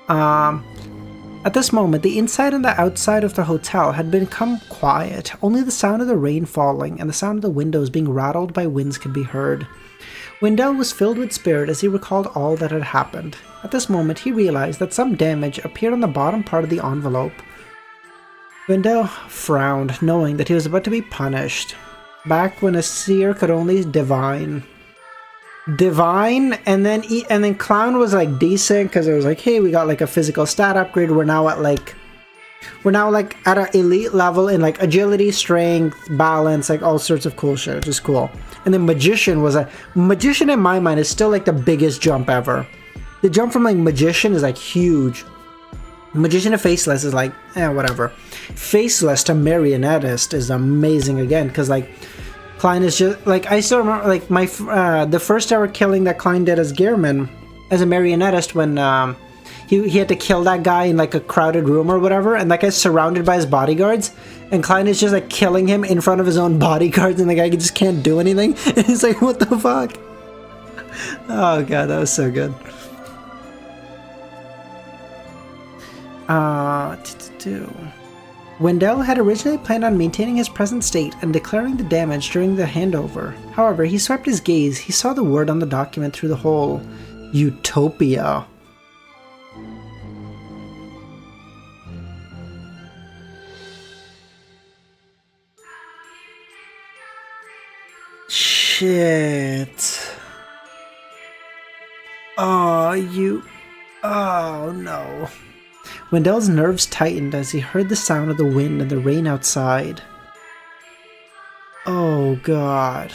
At this moment, the inside and the outside of the hotel had become quiet. Only the sound of the rain falling and the sound of the windows being rattled by winds could be heard. Wendell was filled with spirit as he recalled all that had happened. At this moment, he realized that some damage appeared on the bottom part of the envelope. Wendell frowned, knowing that he was about to be punished. Back when a seer could only divine, and then clown was like decent because it was like, hey, we got like a physical stat upgrade. We're now at an elite level in like agility, strength, balance, like all sorts of cool shit, which is cool. And then magician in my mind is still like the biggest jump ever. The jump from like magician is like huge. Magician to faceless is like, whatever. Faceless to marionettist is amazing again, because like Klein is just like, I still remember like the first ever killing that Klein did as Gearman as a marionettist when he had to kill that guy in like a crowded room or whatever, and that guy's surrounded by his bodyguards, and Klein is just like killing him in front of his own bodyguards, and the guy just can't do anything. And he's like, what the fuck? Oh god, that was so good. Wendell had originally planned on maintaining his present state and declaring the damage during the handover. However, he swept his gaze. He saw the word on the document through the hole. Utopia. Shit. Oh no. Wendell's nerves tightened as he heard the sound of the wind and the rain outside. Oh god.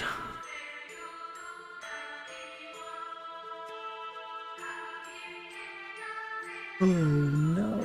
Oh no.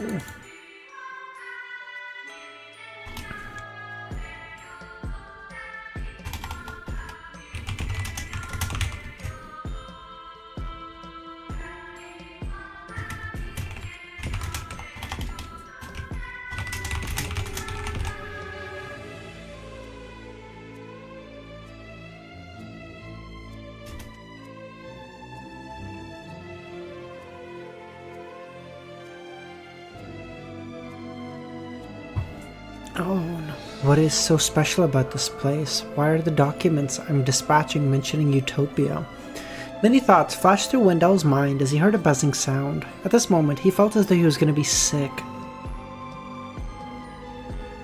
Oh no. What is so special about this place? Why are the documents I'm dispatching mentioning Utopia? Many thoughts flashed through Wendell's mind as he heard a buzzing sound. At this moment, he felt as though he was going to be sick.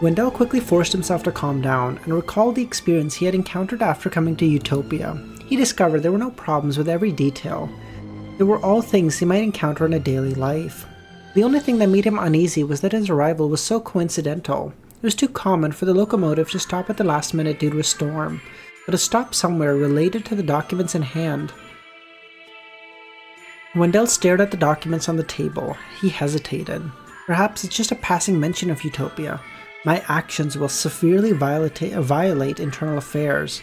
Wendell quickly forced himself to calm down and recalled the experience he had encountered after coming to Utopia. He discovered there were no problems with every detail. They were all things he might encounter in a daily life. The only thing that made him uneasy was that his arrival was so coincidental. It was too common for the locomotive to stop at the last minute due to a storm, but to stop somewhere related to the documents in hand. Wendell stared at the documents on the table. He hesitated. Perhaps it's just a passing mention of Utopia. My actions will severely violate internal affairs.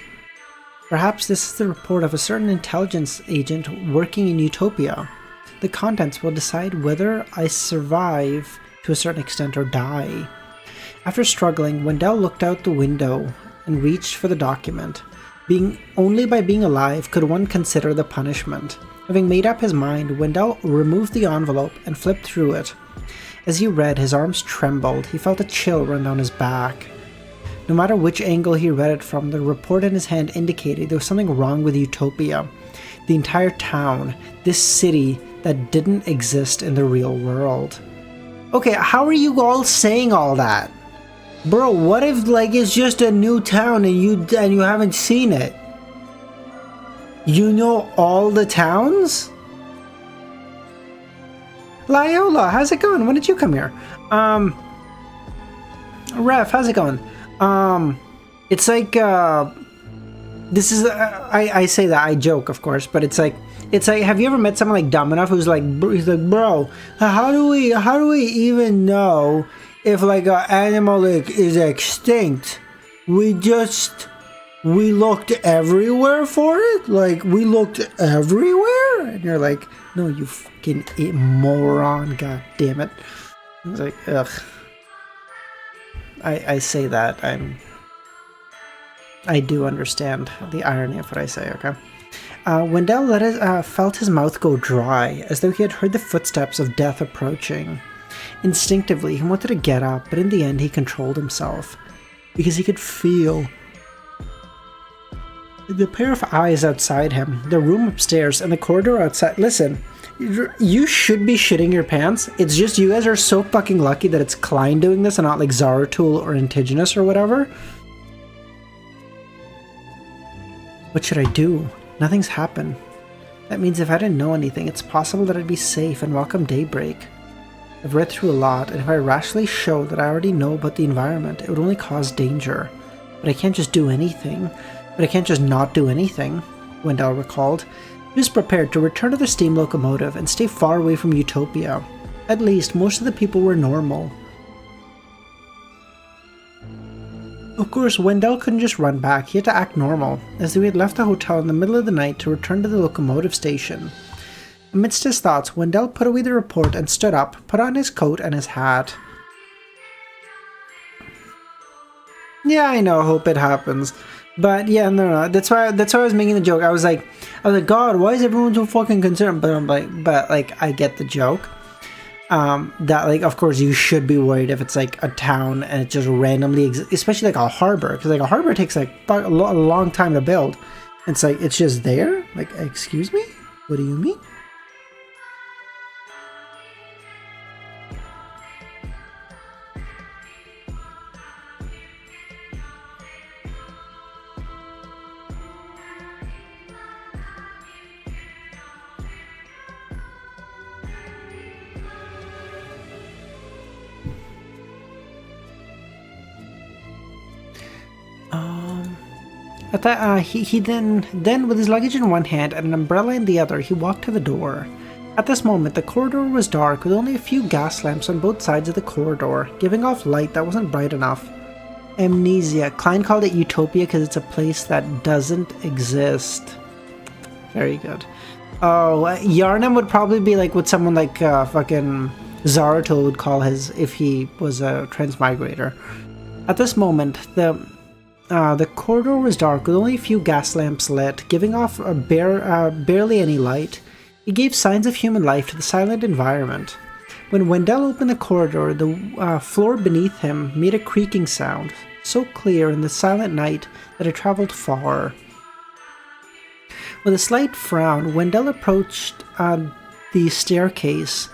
Perhaps this is the report of a certain intelligence agent working in Utopia. The contents will decide whether I survive to a certain extent or die. After struggling, Wendell looked out the window and reached for the document. Only by being alive could one consider the punishment. Having made up his mind, Wendell removed the envelope and flipped through it. As he read, his arms trembled. He felt a chill run down his back. No matter which angle he read it from, the report in his hand indicated there was something wrong with Utopia. The entire town, this city that didn't exist in the real world. Okay, how are you all saying all that? Bro, what if like it's just a new town and you haven't seen it? You know all the towns? Laiola, how's it going? When did you come here? Ref, how's it going? It's like this is I say that, I joke of course, but it's like have you ever met someone like dumb enough who's like, he's like, bro, how do we even know if like an animal like is extinct? We looked everywhere for it. Like we looked everywhere, and you're like, no, you fucking moron! God damn it! I was like, ugh. I say that I do understand the irony of what I say, okay? Wendell felt his mouth go dry, as though he had heard the footsteps of death approaching. Instinctively, he wanted to get up, but in the end he controlled himself, because he could feel the pair of eyes outside him, the room upstairs, and the corridor outside. Listen, you should be shitting your pants. It's just you guys are so fucking lucky that it's Klein doing this and not like Zaratul or Indigenous or whatever. What should I do? Nothing's happened. That means if I didn't know anything, it's possible that I'd be safe and welcome daybreak. I've read through a lot, and if I rashly show that I already know about the environment, it would only cause danger. But I can't just do anything. But I can't just not do anything, Wendell recalled. He was prepared to return to the steam locomotive and stay far away from Utopia. At least, most of the people were normal. Of course, Wendell couldn't just run back. He had to act normal, as though he had left the hotel in the middle of the night to return to the locomotive station. Amidst his thoughts, Wendell put away the report and stood up, put on his coat and his hat. Yeah, I know, hope it happens. But yeah, no, that's why I was making the joke. I was like, God, why is everyone so fucking concerned? But I'm like, I get the joke. That like, of course, you should be worried if it's like a town and it just randomly exists, especially like a harbor, because like a harbor takes like a long time to build. It's like it's just there. Like, excuse me, what do you mean? At that, he then with his luggage in one hand and an umbrella in the other, he walked to the door. At this moment, the corridor was dark with only a few gas lamps on both sides of the corridor, giving off light that wasn't bright enough. Amnesia. Klein called it Utopia because it's a place that doesn't exist. Very good. Oh, Yarnum would probably be like what someone like fucking Zaratul would call his if he was a transmigrator. At this moment, the corridor was dark with only a few gas lamps lit, giving off barely any light. It gave signs of human life to the silent environment. When Wendell opened the corridor, the floor beneath him made a creaking sound, so clear in the silent night that it traveled far. With a slight frown, Wendell approached the staircase.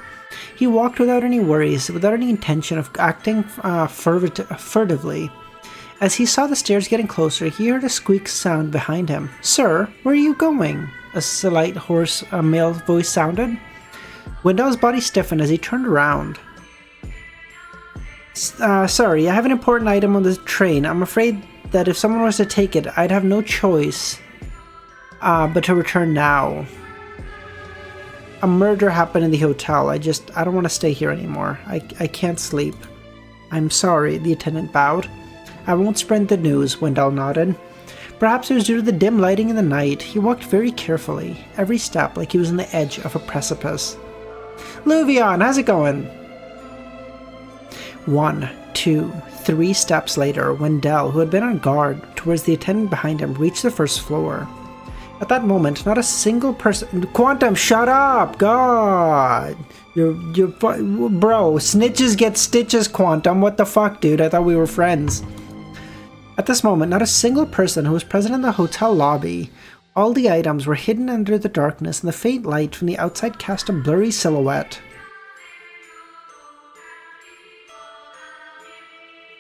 He walked without any worries, without any intention of acting furtively. As he saw the stairs getting closer, he heard a squeak sound behind him. "Sir, where are you going?" a slight, hoarse male voice sounded. Wendell's body stiffened as he turned around. Sorry, I have an important item on the train. I'm afraid that if someone was to take it, I'd have no choice but to return now. A murder happened in the hotel. I don't want to stay here anymore. I can't sleep. I'm sorry, the attendant bowed. I won't spread the news, Wendell nodded. Perhaps it was due to the dim lighting in the night. He walked very carefully, every step like he was on the edge of a precipice. Luvion, how's it going? 1, 2, 3 steps later, Wendell, who had been on guard towards the attendant behind him, reached the first floor. At that moment, not a single person— Quantum, shut up! God! Bro, snitches get stitches, Quantum. What the fuck, dude? I thought we were friends. At this moment, not a single person who was present in the hotel lobby. All the items were hidden under the darkness, and the faint light from the outside cast a blurry silhouette.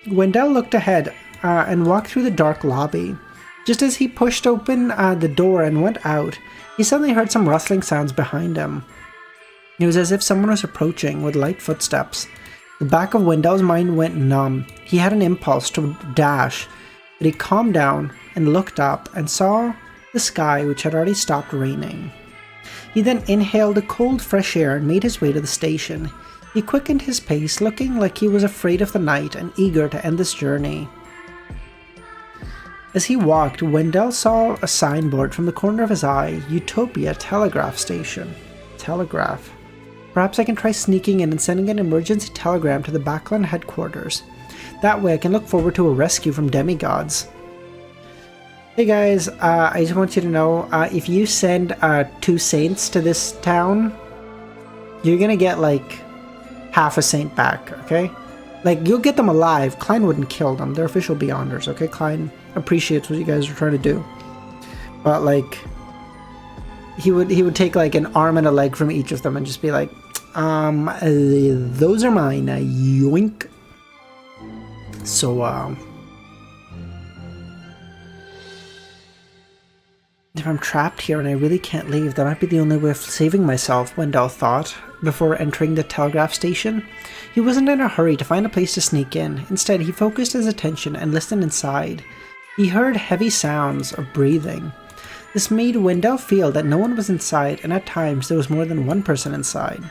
Wendell looked ahead and walked through the dark lobby. Just as he pushed open the door and went out, he suddenly heard some rustling sounds behind him. It was as if someone was approaching with light footsteps. The back of Wendell's mind went numb. He had an impulse to dash, but he calmed down and looked up and saw the sky, which had already stopped raining. He then inhaled the cold, fresh air and made his way to the station. He quickened his pace, looking like he was afraid of the night and eager to end this journey. As he walked, Wendell saw a signboard from the corner of his eye, Utopia Telegraph Station. Telegraph. Perhaps I can try sneaking in and sending an emergency telegram to the Backland headquarters. That way I can look forward to a rescue from demigods. Hey guys, I just want you to know, if you send 2 saints to this town, you're gonna get like half a saint back, okay? Like, you'll get them alive. Klein wouldn't kill them. They're official Beyonders, okay? Klein appreciates what you guys are trying to do. But like, he would take like an arm and a leg from each of them and just be like, those are mine, yoink. So, if I'm trapped here and I really can't leave, that might be the only way of saving myself, Wendell thought, before entering the telegraph station. He wasn't in a hurry to find a place to sneak in. Instead, he focused his attention and listened inside. He heard heavy sounds of breathing. This made Wendell feel that no one was inside, and at times there was more than one person inside.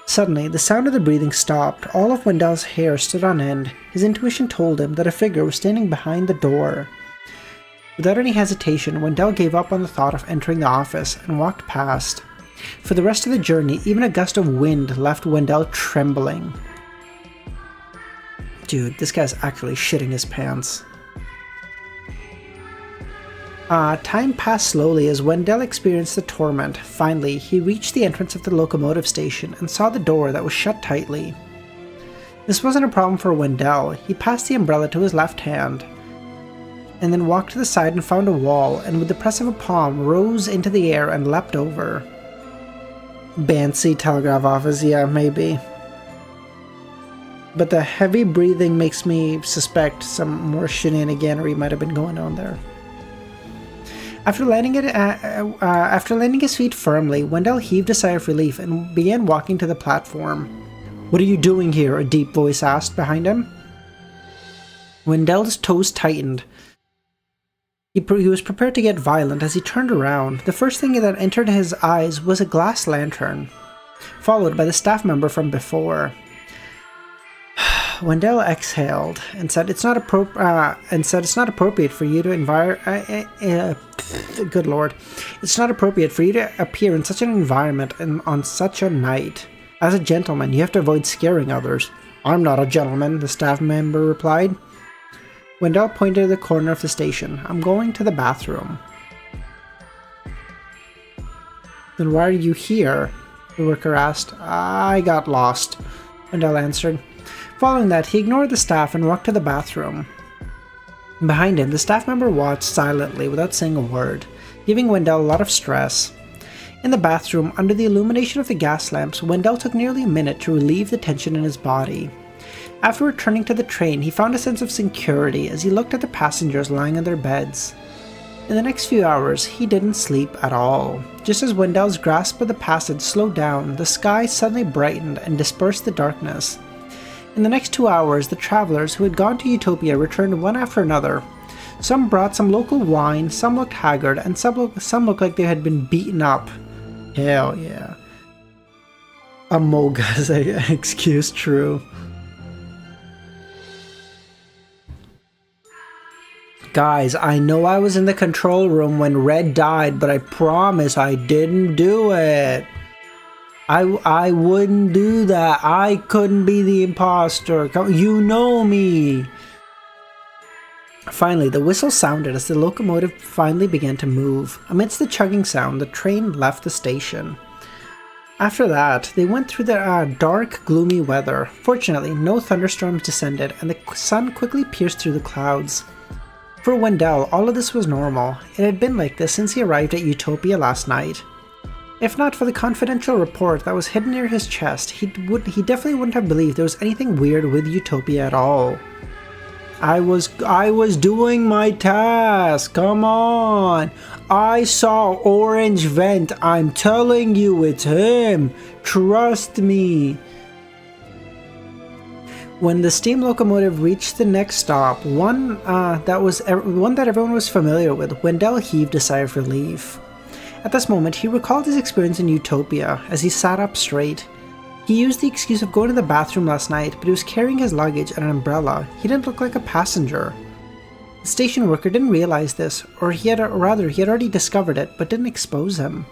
Suddenly, the sound of the breathing stopped. All of Wendell's hair stood on end. His intuition told him that a figure was standing behind the door. Without any hesitation, Wendell gave up on the thought of entering the office and walked past. For the rest of the journey, even a gust of wind left Wendell trembling. Dude, this guy's actually shitting his pants. Time passed slowly as Wendell experienced the torment. Finally, he reached the entrance of the locomotive station and saw the door that was shut tightly. This wasn't a problem for Wendell. He passed the umbrella to his left hand, and then walked to the side and found a wall, and with the press of a palm, rose into the air and leapt over. Bancy telegraph office, yeah, maybe. But the heavy breathing makes me suspect some more shenaniganery might have been going on there. After landing his feet firmly, Wendell heaved a sigh of relief and began walking to the platform. "What are you doing here?" a deep voice asked behind him. Wendell's toes tightened. He was prepared to get violent as he turned around. The first thing that entered his eyes was a glass lantern, followed by the staff member from before. Wendell exhaled and said, "It's not appropriate for you to good lord. It's not appropriate for you to appear in such an environment and on such a night. As a gentleman, you have to avoid scaring others." "I'm not a gentleman," the staff member replied. Wendell pointed to the corner of the station. "I'm going to the bathroom." "Then why are you here?" the worker asked. "I got lost," Wendell answered. Following that, he ignored the staff and walked to the bathroom. Behind him, the staff member watched silently without saying a word, giving Wendell a lot of stress. In the bathroom, under the illumination of the gas lamps, Wendell took nearly a minute to relieve the tension in his body. After returning to the train, he found a sense of security as he looked at the passengers lying on their beds. In the next few hours, he didn't sleep at all. Just as Wendell's grasp of the passage slowed down, the sky suddenly brightened and dispersed the darkness. In the next 2 hours, the travelers who had gone to Utopia returned one after another. Some brought some local wine, some looked haggard, and some looked like they had been beaten up. Hell yeah. A Moga's excuse true. Guys, I know I was in the control room when Red died, but I promise I didn't do it. I wouldn't do that. I couldn't be the imposter. You know me. Finally, the whistle sounded as the locomotive finally began to move. Amidst the chugging sound, the train left the station. After that, they went through the dark, gloomy weather. Fortunately, no thunderstorms descended, and the sun quickly pierced through the clouds. For Wendell, all of this was normal. It had been like this since he arrived at Utopia last night. If not for the confidential report that was hidden near his chest, he definitely wouldn't have believed there was anything weird with Utopia at all. I was doing my task, come on! I saw Orange Vent, I'm telling you it's him! Trust me! When the steam locomotive reached the next stop, one that everyone was familiar with, Wendell heaved a sigh of relief. At this moment, he recalled his experience in Utopia as he sat up straight. He used the excuse of going to the bathroom last night, but he was carrying his luggage and an umbrella. He didn't look like a passenger. The station worker didn't realize this, or he had already discovered it, but didn't expose him.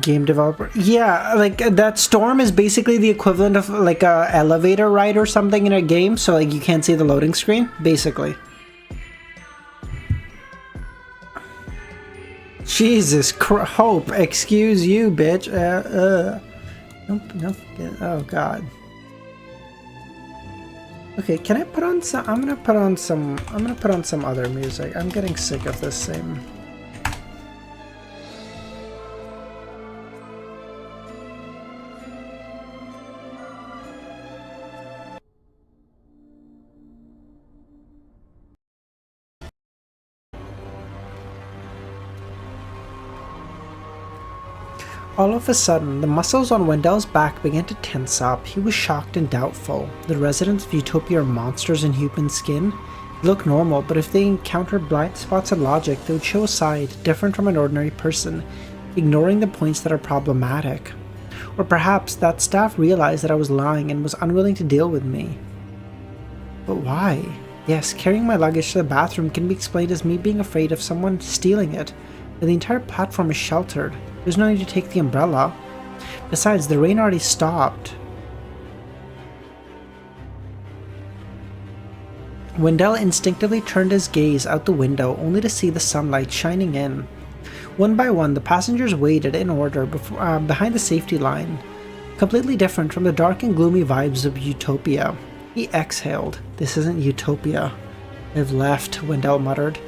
Game developer. Yeah, like that storm is basically the equivalent of like a elevator ride or something in a game, so like you can't see the loading screen, basically. Jesus Christ, Hope, excuse you, bitch. Nope, oh god. Okay, can I put on some? I'm gonna put on some other music. I'm getting sick of this same. All of a sudden, the muscles on Wendell's back began to tense up. He was shocked and doubtful. The residents of Utopia are monsters in human skin. They look normal, but if they encountered blind spots in logic, they would show a side different from an ordinary person, ignoring the points that are problematic. Or perhaps that staff realized that I was lying and was unwilling to deal with me. But why? Yes, carrying my luggage to the bathroom can be explained as me being afraid of someone stealing it, but the entire platform is sheltered. There's no need to take the umbrella. Besides, the rain already stopped. Wendell instinctively turned his gaze out the window, only to see the sunlight shining in. One by one, the passengers waited in order behind the safety line, completely different from the dark and gloomy vibes of Utopia. He exhaled. This isn't Utopia. I've left, Wendell muttered.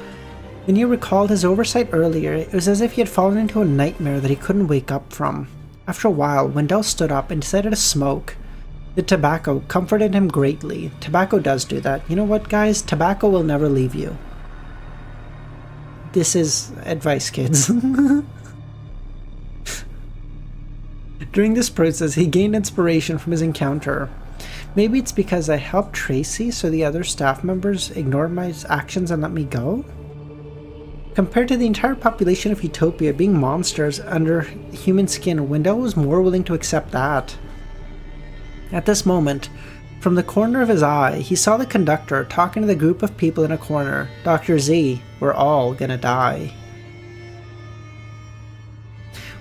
When he recalled his oversight earlier, it was as if he had fallen into a nightmare that he couldn't wake up from. After a while, Wendell stood up and decided to smoke. The tobacco comforted him greatly. Tobacco does do that. You know what, guys? Tobacco will never leave you. This is advice, kids. During this process, he gained inspiration from his encounter. Maybe it's because I helped Tracy, so the other staff members ignored my actions and let me go? Compared to the entire population of Utopia being monsters under human skin, Wendell was more willing to accept that. At this moment, from the corner of his eye, he saw the conductor talking to the group of people in a corner. Dr. Z, we're all gonna die.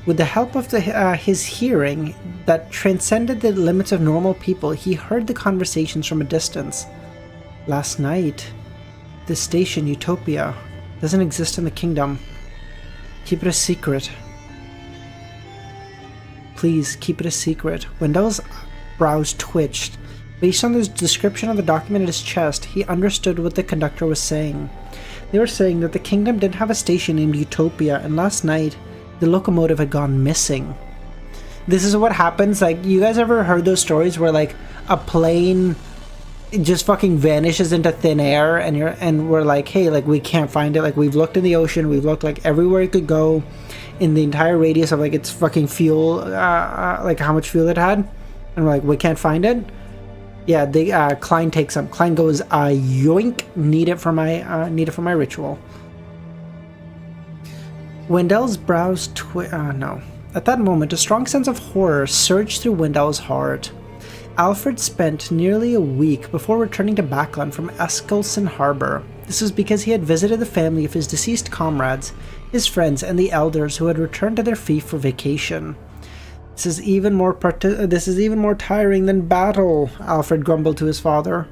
With the help of his hearing that transcended the limits of normal people, he heard the conversations from a distance. Last night, the station Utopia doesn't exist in the kingdom. Keep it a secret. Please, keep it a secret. Wendell's brows twitched. Based on the description of the document at his chest, he understood what the conductor was saying. They were saying that the kingdom didn't have a station named Utopia, and last night, the locomotive had gone missing. This is what happens, like, you guys ever heard those stories where, like, a plane just fucking vanishes into thin air, and we're like, hey, like, we can't find it, like, we've looked in the ocean, we've looked, like, everywhere it could go in the entire radius of, like, its fucking fuel, like, how much fuel it had, and we're like, we can't find it? Yeah, the, Klein takes them. Klein goes, yoink, need it for my ritual. Wendell's brows no. At that moment, a strong sense of horror surged through Wendell's heart. Alfred spent nearly a week before returning to Backland from Eskelson Harbor. This was because he had visited the family of his deceased comrades, his friends, and the elders who had returned to their fief for vacation. This is even more tiring than battle, Alfred grumbled to his father.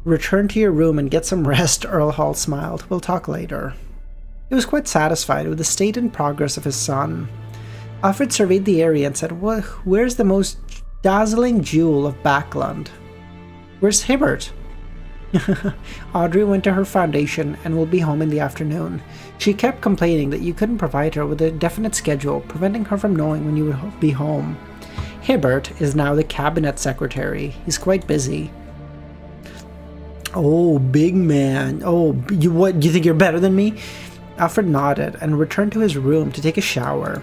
Return to your room and get some rest, Earl Hall smiled. We'll talk later. He was quite satisfied with the state and progress of his son. Alfred surveyed the area and said, where's the most dazzling jewel of Backland? Where's Hibbert? Audrey went to her foundation and will be home in the afternoon. She kept complaining that you couldn't provide her with a definite schedule, preventing her from knowing when you would be home. Hibbert is now the cabinet secretary. He's quite busy. Oh, big man. Oh, you think you're better than me? Alfred nodded and returned to his room to take a shower.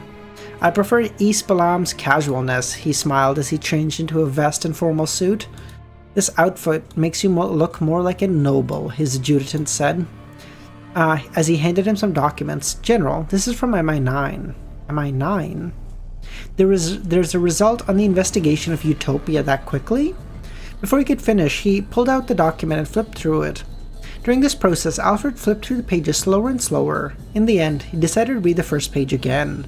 I prefer East Balam's casualness, he smiled as he changed into a vest and formal suit. This outfit makes you look more like a noble, his adjutant said, as he handed him some documents. General, this is from MI9. MI9? There's a result on the investigation of Utopia that quickly? Before he could finish, he pulled out the document and flipped through it. During this process, Alfred flipped through the pages slower and slower. In the end, he decided to read the first page again.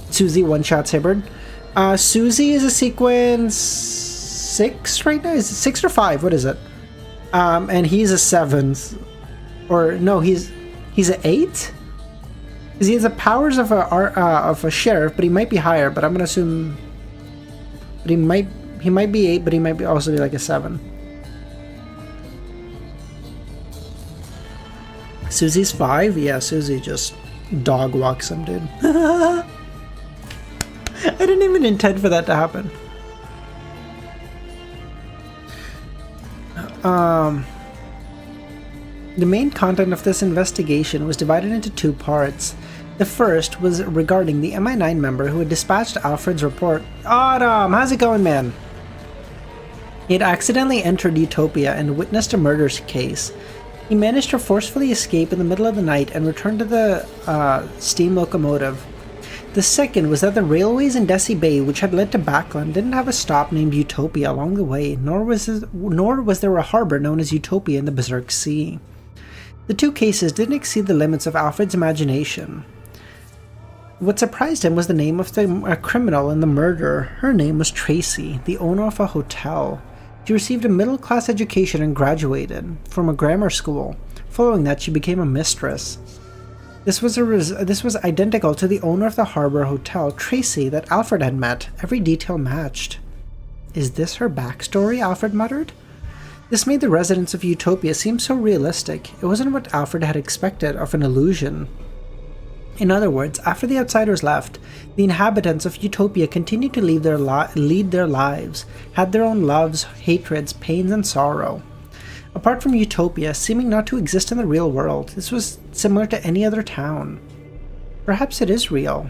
Susie one-shots Hibbard. Susie is a sequence 6 right now? Is it 6 or 5? What is it? And he's a 7th. Or, no, he's an 8? Because he has the powers of a sheriff, but he might be higher, but I'm going to assume... But he might be 8, but he might also be like a 7. Susie's 5? Yeah, Susie just dog walks him, dude. I didn't even intend for that to happen. The main content of this investigation was divided into 2 parts. The first was regarding the MI9 member who had dispatched Alfred's report. Autumn, how's it going, man? He had accidentally entered Utopia and witnessed a murder case. He managed to forcefully escape in the middle of the night and return to the steam locomotive. The second was that the railways in Deity Bay, which had led to Backland, didn't have a stop named Utopia along the way, nor was there a harbor known as Utopia in the Berserk Sea. The 2 cases didn't exceed the limits of Alfred's imagination. What surprised him was the name of the criminal in the murder. Her name was Tracy, the owner of a hotel. She received a middle-class education and graduated from a grammar school. Following that, she became a mistress. This was identical to the owner of the Harbor Hotel, Tracy, that Alfred had met. Every detail matched. Is this her backstory? Alfred muttered. This made the residents of Utopia seem so realistic. It wasn't what Alfred had expected of an illusion. In other words, after the outsiders left, the inhabitants of Utopia continued to lead their lives, had their own loves, hatreds, pains, and sorrow. Apart from Utopia, seeming not to exist in the real world, this was similar to any other town. Perhaps it is real.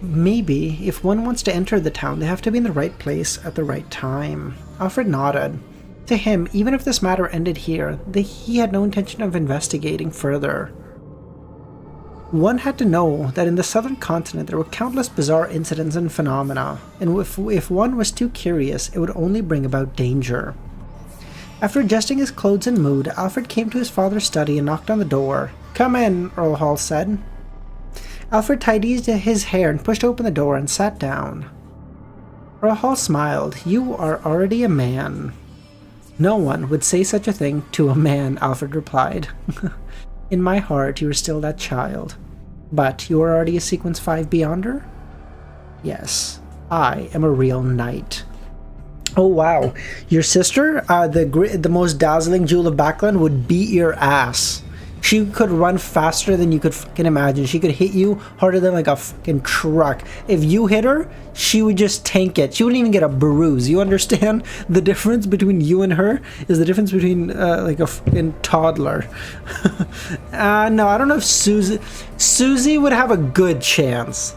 Maybe, if one wants to enter the town, they have to be in the right place at the right time. Alfred nodded. To him, even if this matter ended here, he had no intention of investigating further. One had to know that in the southern continent there were countless bizarre incidents and phenomena, and if one was too curious, it would only bring about danger. After adjusting his clothes and mood, Alfred came to his father's study and knocked on the door. "Come in," Earl Hall said. Alfred tidied his hair and pushed open the door and sat down. Earl Hall smiled. "You are already a man." "No one would say such a thing to a man," Alfred replied. "In my heart, you are still that child. But you are already a Sequence 5 Beyonder?" "Yes, I am a real knight." "Oh wow, your sister, the most dazzling jewel of Backland, would beat your ass. She could run faster than you could fucking imagine. She could hit you harder than like a fucking truck. If you hit her, she would just tank it. She wouldn't even get a bruise. You understand? The difference between you and her is the difference between like a fucking toddler." No, I don't know if Susie would have a good chance.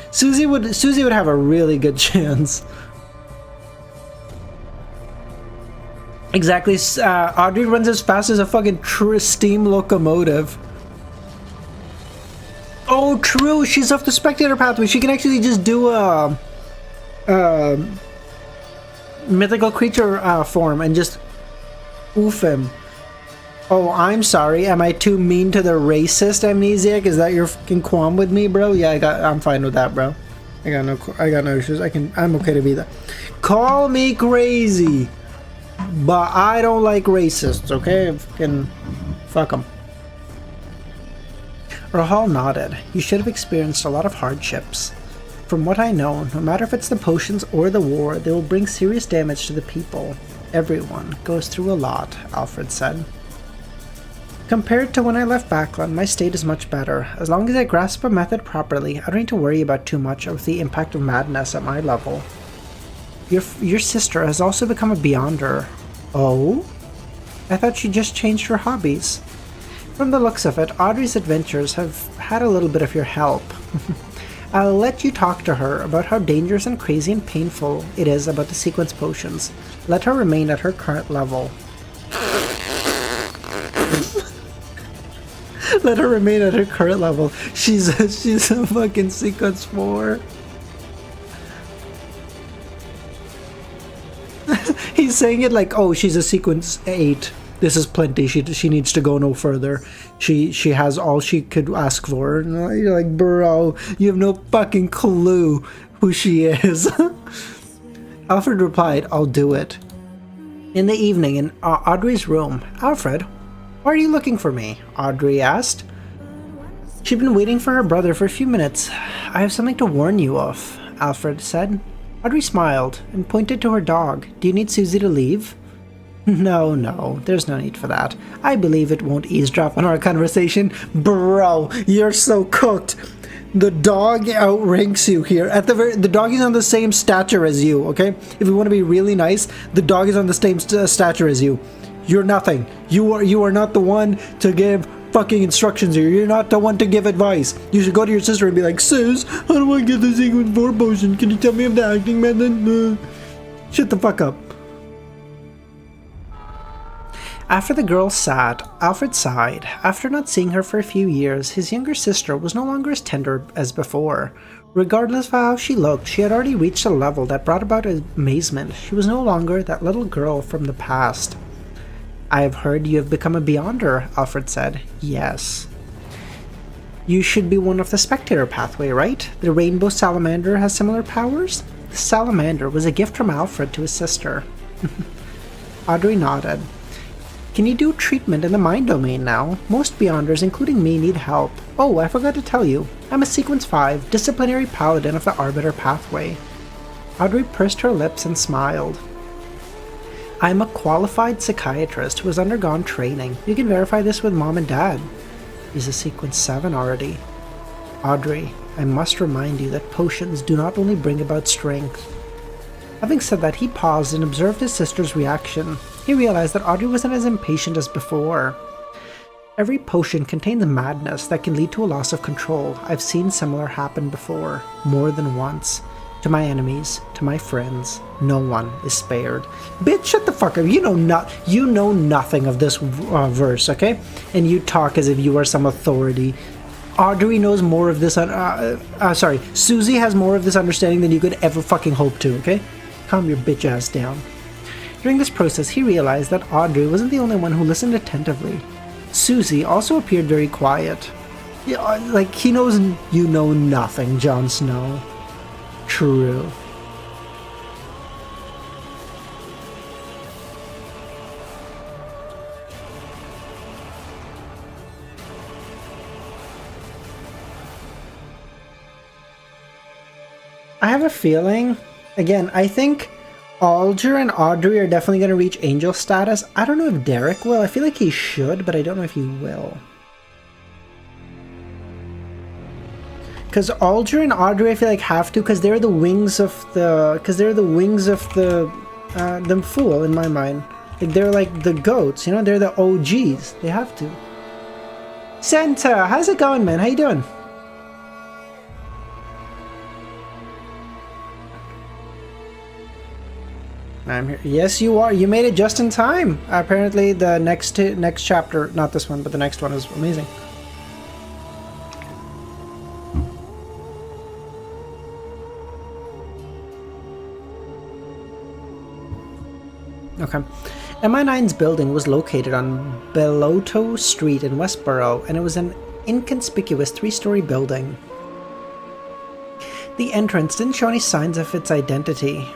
Susie would have a really good chance. Exactly. Audrey runs as fast as a fucking steam locomotive. Oh, true. She's off the spectator pathway. She can actually just do a mythical creature form and just oof him. Oh, I'm sorry. Am I too mean to the racist amnesiac? Is that your fucking qualm with me, bro? Yeah, I'm fine with that, bro. I got no issues. I'm okay to be that. Call me crazy. But I don't like racists, okay? Fuck them. Rahal nodded. "You should have experienced a lot of hardships. From what I know, no matter if it's the potions or the war, they will bring serious damage to the people. Everyone goes through a lot," Alfred said. "Compared to when I left Backland, my state is much better. As long as I grasp a method properly, I don't need to worry about too much of the impact of madness at my level." Your sister has also become a Beyonder." "Oh? I thought she just changed her hobbies." "From the looks of it, Audrey's adventures have had a little bit of your help." "I'll let you talk to her about how dangerous and crazy and painful it is about the sequence potions. Let her remain at her current level." Let her remain at her current level. She's a fucking Sequence 4. He's saying it like, oh, she's a Sequence 8. this is plenty. She needs to go no further. She has all she could ask for. And you're like, bro, you have no fucking clue who she is. Alfred replied, I'll do it. In the evening, in Audrey's room, Alfred, why are you looking for me? Audrey asked. She'd been waiting for her brother for a few minutes. I have something to warn you of, Alfred said. Audrey smiled and pointed to her dog. Do you need Susie to leave? No, there's no need for that. I believe it won't eavesdrop on our conversation. Bro, you're so cooked. The dog outranks you here. The dog is on the same stature as you, okay? If you want to be really nice, the dog is on the same stature as you. You're nothing. You are not the one to give fucking instructions here. You're not the one to give advice. You should go to your sister and be like, Sis, how do I get the sequence 4 potion? Can you tell me of the acting method? Shut the fuck up. After the girls sat, Alfred sighed. After not seeing her for a few years, his younger sister was no longer as tender as before. Regardless of how she looked, she had already reached a level that brought about amazement. She was no longer that little girl from the past. I have heard you have become a Beyonder, Alfred said. Yes. You should be one of the Spectator pathway, right? The Rainbow Salamander has similar powers? The salamander was a gift from Alfred to his sister. Audrey nodded. Can you do treatment in the mind domain now? Most Beyonders, including me, need help. Oh, I forgot to tell you. I'm a Sequence 5, Disciplinary Paladin of the Arbiter Pathway. Audrey pursed her lips and smiled. I am a qualified psychiatrist who has undergone training. You can verify this with Mom and Dad. He's a Sequence 7 already. Audrey, I must remind you that potions do not only bring about strength. Having said that, he paused and observed his sister's reaction. He realized that Audrey wasn't as impatient as before. Every potion contains madness that can lead to a loss of control. I've seen similar happen before, more than once. To my enemies, to my friends, no one is spared. Bitch, shut the fuck up. You know nothing of this verse, okay? And you talk as if you are some authority. Audrey knows more of this. Susie has more of this understanding than you could ever fucking hope to, okay? Calm your bitch ass down. During this process, he realized that Audrey wasn't the only one who listened attentively. Susie also appeared very quiet. Yeah, like he knows you know nothing, Jon Snow. True. I have a feeling, again, I think Alger and Audrey are definitely going to reach angel status. I don't know if Derek will. I feel like he should, but I don't know if he will. Because Alger and Audrey, I feel like have to, because they're the wings of the, the fool in my mind. Like they're like the goats, you know. They're the OGs. They have to. Santa, how's it going, man? How you doing? I'm here. Yes, you are. You made it just in time. Apparently, the next chapter, not this one, but the next one is amazing. Okay. MI9's building was located on Beloto Street in Westboro, and it was an inconspicuous 3-story building. The entrance didn't show any signs of its identity.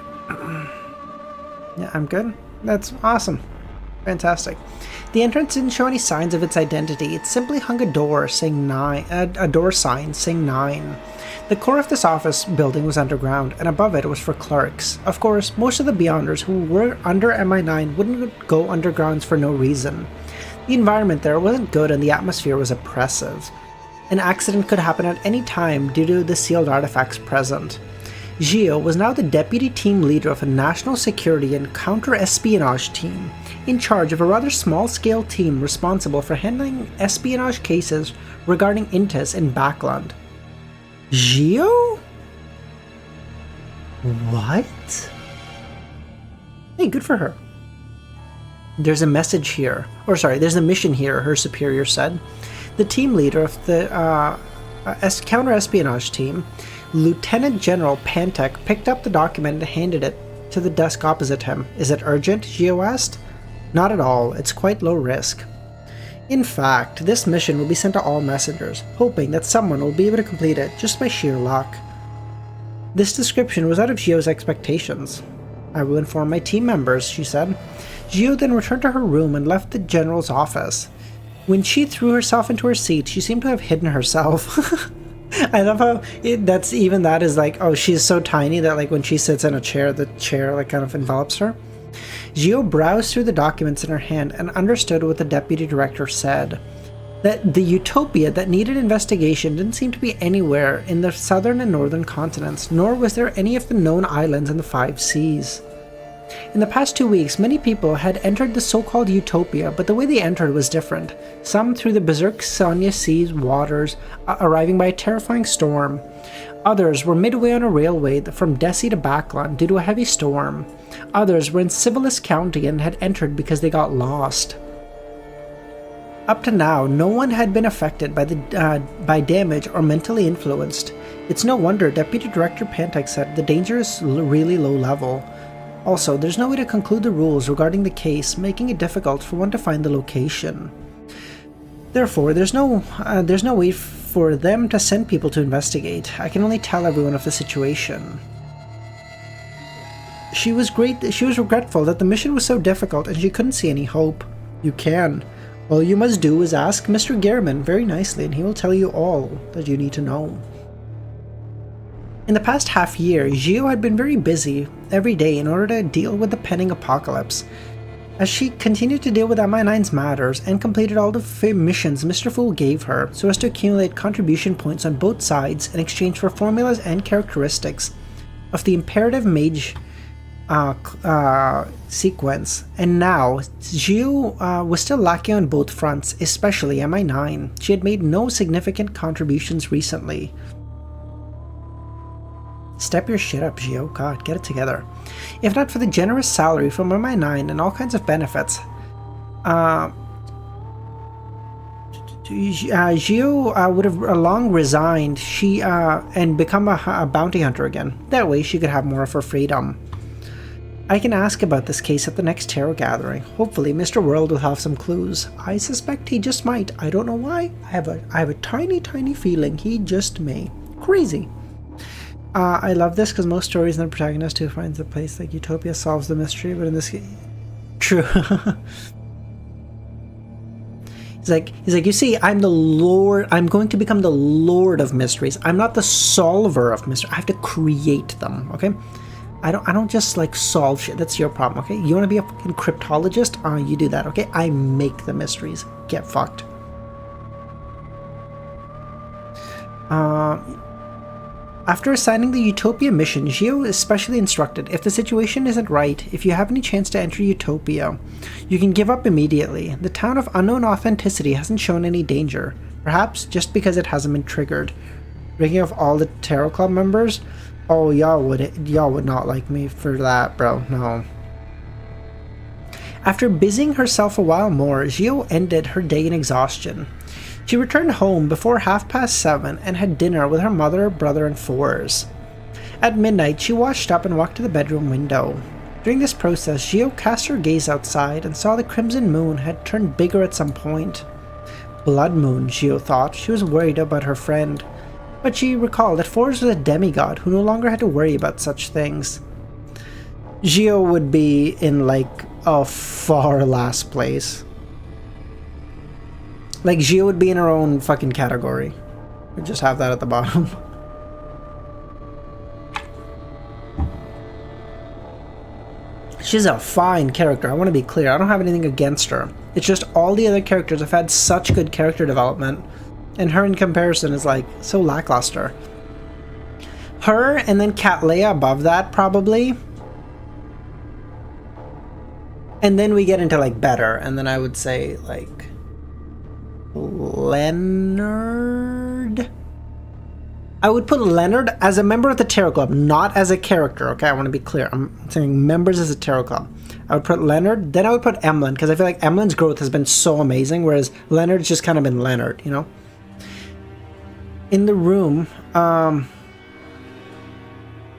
Yeah, I'm good. That's awesome. Fantastic. The entrance didn't show any signs of its identity. It simply hung a door saying 9, a door sign saying 9. The core of this office building was underground, and above it was for clerks. Of course, most of the Beyonders who were under MI9 wouldn't go undergrounds for no reason. The environment there wasn't good and the atmosphere was oppressive. An accident could happen at any time due to the sealed artifacts present. Gio was now the deputy team leader of a national security and counter-espionage team, in charge of a rather small-scale team responsible for handling espionage cases regarding Intis in Backland. Gio? What? Hey, good for her. There's a message here. There's a mission here, her superior said. The team leader of the counter-espionage team, Lieutenant General Pantek, picked up the document and handed it to the desk opposite him. Is it urgent? Gio asked. Not at all, it's quite low risk. In fact, this mission will be sent to all messengers, hoping that someone will be able to complete it just by sheer luck. This description was out of Gio's expectations. I will inform my team members, she said. Gio then returned to her room and left the general's office. When she threw herself into her seat, she seemed to have hidden herself. I love how that is like, oh, she's so tiny that like when she sits in a chair, the chair like kind of envelops her. Gio browsed through the documents in her hand and understood what the deputy director said. That the Utopia that needed investigation didn't seem to be anywhere in the southern and northern continents, nor was there any of the known islands in the 5 seas. In the past 2 weeks, many people had entered the so-called Utopia, but the way they entered was different. Some through the berserk Sonia Sea's waters, arriving by a terrifying storm. Others were midway on a railway from Desi to Backlund due to a heavy storm. Others were in Civilis County and had entered because they got lost. Up to now, no one had been affected by damage or mentally influenced. It's no wonder Deputy Director Pantek said the danger is really low level. Also, there's no way to conclude the rules regarding the case, making it difficult for one to find the location. Therefore, there's no way for them to send people to investigate. I can only tell everyone of the situation. She was regretful that the mission was so difficult and she couldn't see any hope. You can. All you must do is ask Mr. Gehrman very nicely and he will tell you all that you need to know. In the past half year, Gio had been very busy every day in order to deal with the pending apocalypse. As she continued to deal with MI9's matters and completed all the missions Mr. Fool gave her so as to accumulate contribution points on both sides in exchange for formulas and characteristics of the imperative mage sequence, and now Gio was still lacking on both fronts, especially MI9. She had made no significant contributions recently. Step your shit up, Gio. God, get it together. If not for the generous salary from MI9 and all kinds of benefits, Gio would have long resigned and become a bounty hunter again. That way she could have more of her freedom. I can ask about this case at the next tarot gathering. Hopefully Mr. World will have some clues. I suspect he just might. I don't know why. I have a tiny feeling he just may. Crazy. I love this because most stories and the protagonist who finds the place like Utopia solves the mystery, but in this case, true. He's like, you see, I'm the Lord. I'm going to become the Lord of mysteries. I'm not the solver of mysteries. I have to create them. Okay. I don't just like solve shit. That's your problem. Okay. You want to be a fucking cryptologist? You do that. Okay. I make the mysteries. Get fucked. After assigning the Utopia mission, Gio is specially instructed, if the situation isn't right, if you have any chance to enter Utopia, you can give up immediately. The town of unknown authenticity hasn't shown any danger, perhaps just because it hasn't been triggered. Breaking off all the Tarot Club members? Oh, y'all would not like me for that, bro, no. After busying herself a while more, Gio ended her day in exhaustion. She returned home before 7:30 and had dinner with her mother, brother, and fours. At midnight, she washed up and walked to the bedroom window. During this process, Gio cast her gaze outside and saw the crimson moon had turned bigger at some point. Blood moon, Gio thought. She was worried about her friend. But she recalled that Fours was a demigod who no longer had to worry about such things. Gio would be in like a far last place. Like, Gio would be in her own fucking category. We'd just have that at the bottom. She's a fine character, I want to be clear. I don't have anything against her. It's just all the other characters have had such good character development. And her in comparison is, like, so lackluster. Her, and then Cat Leia above that, probably. And then we get into, like, better. And then I would say, like... Leonard? I would put Leonard as a member of the Tarot Club, not as a character, okay? I want to be clear. I'm saying members as a Tarot Club. I would put Leonard, then I would put Emlyn, because I feel like Emlyn's growth has been so amazing, whereas Leonard's just kind of been Leonard, you know? In the room,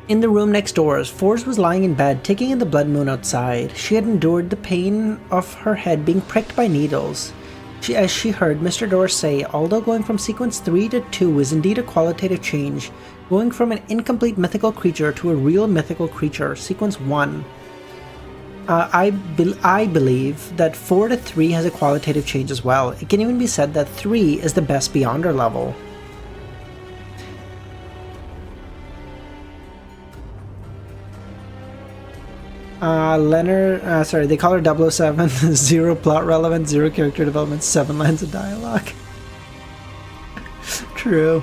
In the room next door, Forrest was lying in bed, taking in the blood moon outside. She had endured the pain of her head being pricked by needles. As she heard Mr. Dorr say, although going from sequence 3 to 2 is indeed a qualitative change, going from an incomplete mythical creature to a real mythical creature, sequence 1. I believe that 4 to 3 has a qualitative change as well. It can even be said that 3 is the best Beyonder level. They call her 007, 0 plot relevance, 0 character development, 7 lines of dialogue. True.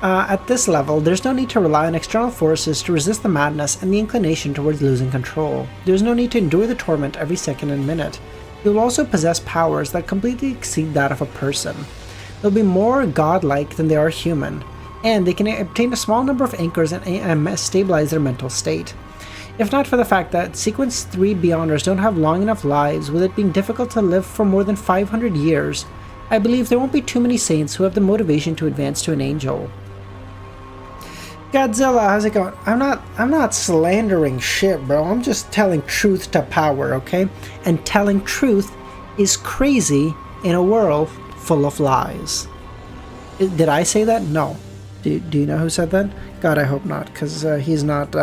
At this level, there's no need to rely on external forces to resist the madness and the inclination towards losing control. There's no need to endure the torment every second and minute. You'll also possess powers that completely exceed that of a person. They'll be more godlike than they are human, and they can obtain a small number of anchors and stabilize their mental state. If not for the fact that Sequence 3 Beyonders don't have long enough lives, with it being difficult to live for more than 500 years, I believe there won't be too many saints who have the motivation to advance to an angel. Godzilla, how's it going? I'm not slandering shit, bro. I'm just telling truth to power, okay? And telling truth is crazy in a world full of lies. Did I say that? No. Do you know who said that? God, I hope not, because he's not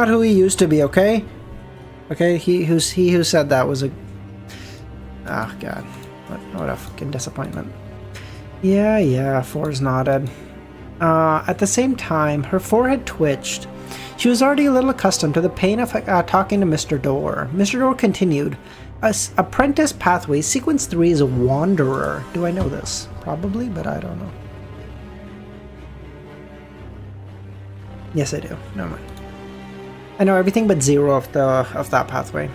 who he used to be, okay? Okay, he who said that was a... Oh, God. What a fucking disappointment. Yeah, Fours nodded. At the same time, her forehead twitched. She was already a little accustomed to the pain of talking to Mr. Dorr. Mr. Dorr continued, Apprentice Pathway, Sequence 3 is a wanderer. Do I know this? Probably, but I don't know. Yes, I do. Never mind. I know everything but 0 of that pathway.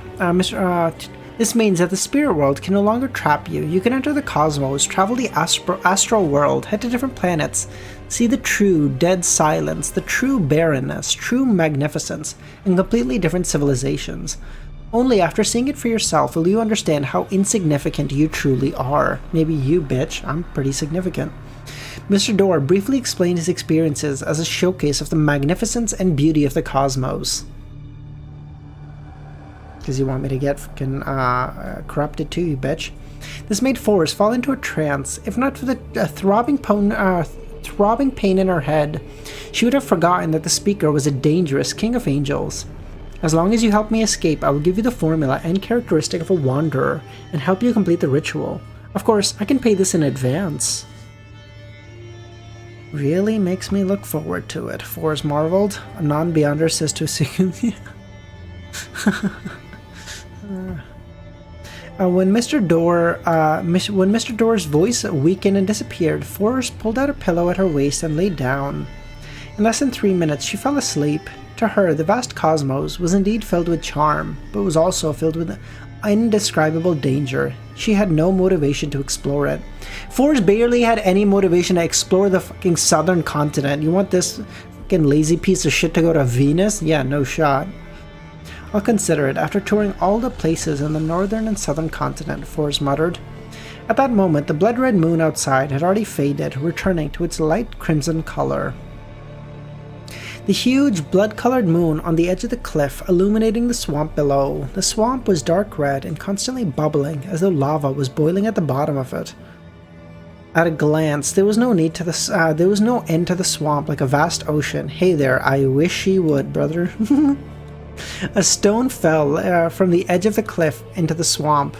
This means that the spirit world can no longer trap you. You can enter the cosmos, travel the astral world, head to different planets, see the true dead silence, the true barrenness, true magnificence, and completely different civilizations. Only after seeing it for yourself will you understand how insignificant you truly are. Maybe you, bitch. I'm pretty significant. Mr. Dorr briefly explained his experiences as a showcase of the magnificence and beauty of the cosmos. Because you want me to get fucking corrupted too, you bitch. This made Forrest fall into a trance. If not for the throbbing pain in her head, she would have forgotten that the speaker was a dangerous king of angels. As long as you help me escape, I will give you the formula and characteristic of a wanderer and help you complete the ritual. Of course, I can pay this in advance. Really makes me look forward to it, Forrest marveled. A non-Beyonder says to a When Mr. Dorr's voice weakened and disappeared, Forrest pulled out a pillow at her waist and lay down. In less than 3 minutes, she fell asleep. To her, the vast cosmos was indeed filled with charm, but was also filled with indescribable danger. She had no motivation to explore it. Forrest barely had any motivation to explore the fucking southern continent. You want this fucking lazy piece of shit to go to Venus? Yeah, no shot. I'll consider it after touring all the places in the northern and southern continent, Forrest muttered. At that moment, the blood-red moon outside had already faded, returning to its light crimson color. The huge, blood-colored moon on the edge of the cliff illuminating the swamp below. The swamp was dark red and constantly bubbling, as though lava was boiling at the bottom of it. At a glance, there was no end to the swamp, like a vast ocean. Hey there, I wish she would, brother. A stone fell from the edge of the cliff into the swamp.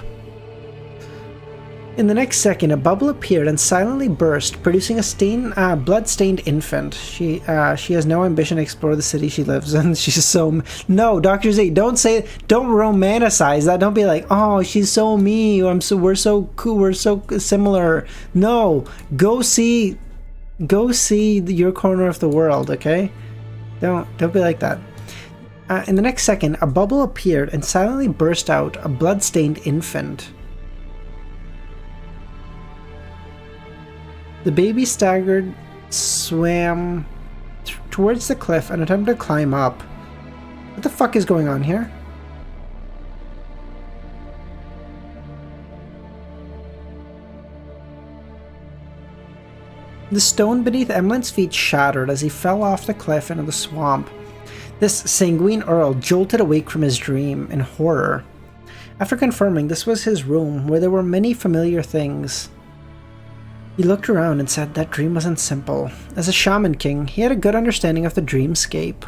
In the next second, a bubble appeared and silently burst, producing a blood-stained infant. She has no ambition to explore the city she lives in. She's so... No, Dr. Z, don't romanticize that. Don't be like, oh, she's so me, or we're so cool, we're so similar. No, go see your corner of the world, okay? Don't be like that. In the next second, a bubble appeared and silently burst out a blood-stained infant. The baby staggered, swam towards the cliff, and attempted to climb up. What the fuck is going on here? The stone beneath Emmeline's feet shattered as he fell off the cliff into the swamp. This sanguine Earl jolted awake from his dream in horror. After confirming this was his room, where there were many familiar things, he looked around and said that dream wasn't simple. As a shaman king, he had a good understanding of the dreamscape.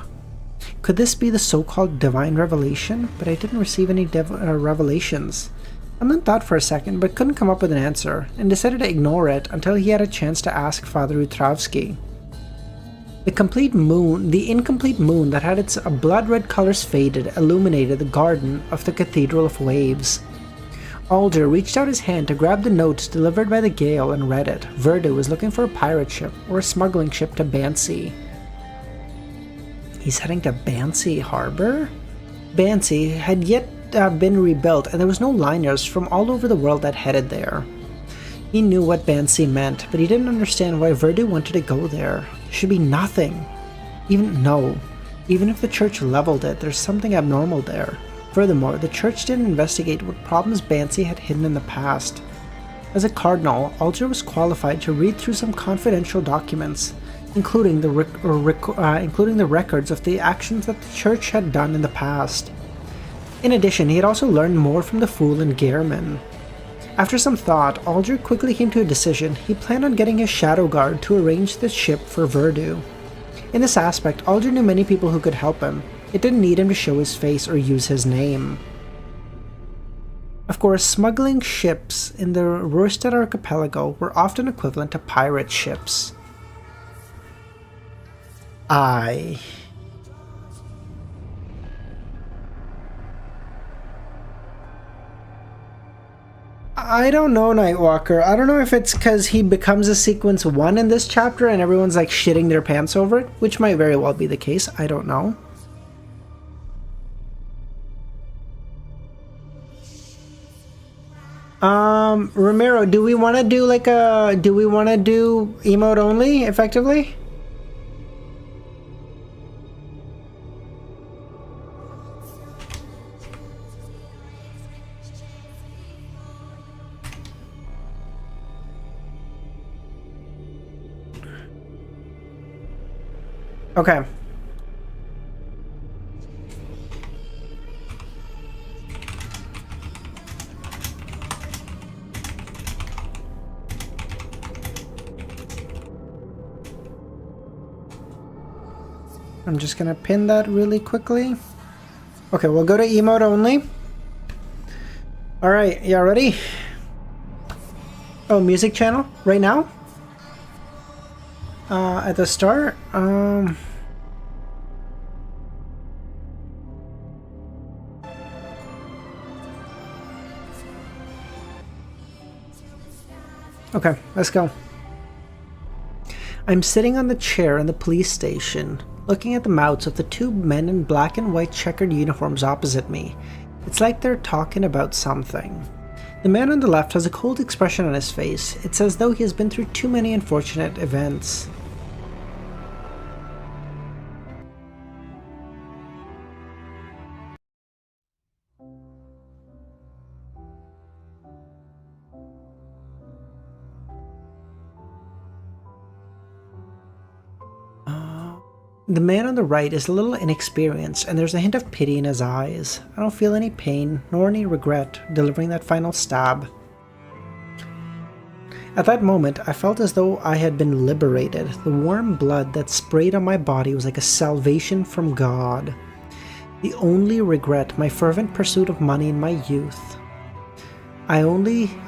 Could this be the so-called divine revelation? But I didn't receive any revelations. Alan thought for a second, but couldn't come up with an answer, and decided to ignore it until he had a chance to ask Father Utravsky. The incomplete moon that had its blood-red colors faded illuminated the garden of the Cathedral of Waves. Alder reached out his hand to grab the notes delivered by the gale and read it. Verdu was looking for a pirate ship or a smuggling ship to Bansi. He's heading to Bansi Harbor? Bansi had yet been rebuilt, and there was no liners from all over the world that headed there. He knew what Bansi meant, but he didn't understand why Verdu wanted to go there. There should be nothing. Even if the church leveled it, there's something abnormal there. Furthermore, the church didn't investigate what problems Bansi had hidden in the past. As a cardinal, Alger was qualified to read through some confidential documents, including the records of the actions that the church had done in the past. In addition, he had also learned more from the Fool and Gehrman. After some thought, Alger quickly came to a decision. He planned on getting his shadow guard to arrange the ship for Verdu. In this aspect, Alger knew many people who could help him. It didn't need him to show his face or use his name. Of course, smuggling ships in the Rorstad archipelago were often equivalent to pirate ships. I don't know, Nightwalker. I don't know if it's because he becomes a sequence 1 in this chapter and everyone's like shitting their pants over it, which might very well be the case. I don't know. Ramiro, do we want to do emote only, effectively? Okay. I'm just gonna pin that really quickly. Okay, we'll go to emote only. Alright, y'all ready? Oh, music channel? Right now? At the start? Okay, let's go. I'm sitting on the chair in the police station, looking at the mouths of the two men in black and white checkered uniforms opposite me. It's like they're talking about something. The man on the left has a cold expression on his face. It's as though he has been through too many unfortunate events. The man on the right is a little inexperienced, and there's a hint of pity in his eyes. I don't feel any pain, nor any regret, delivering that final stab. At that moment, I felt as though I had been liberated. The warm blood that sprayed on my body was like a salvation from God. The only regret, my fervent pursuit of money in my youth. I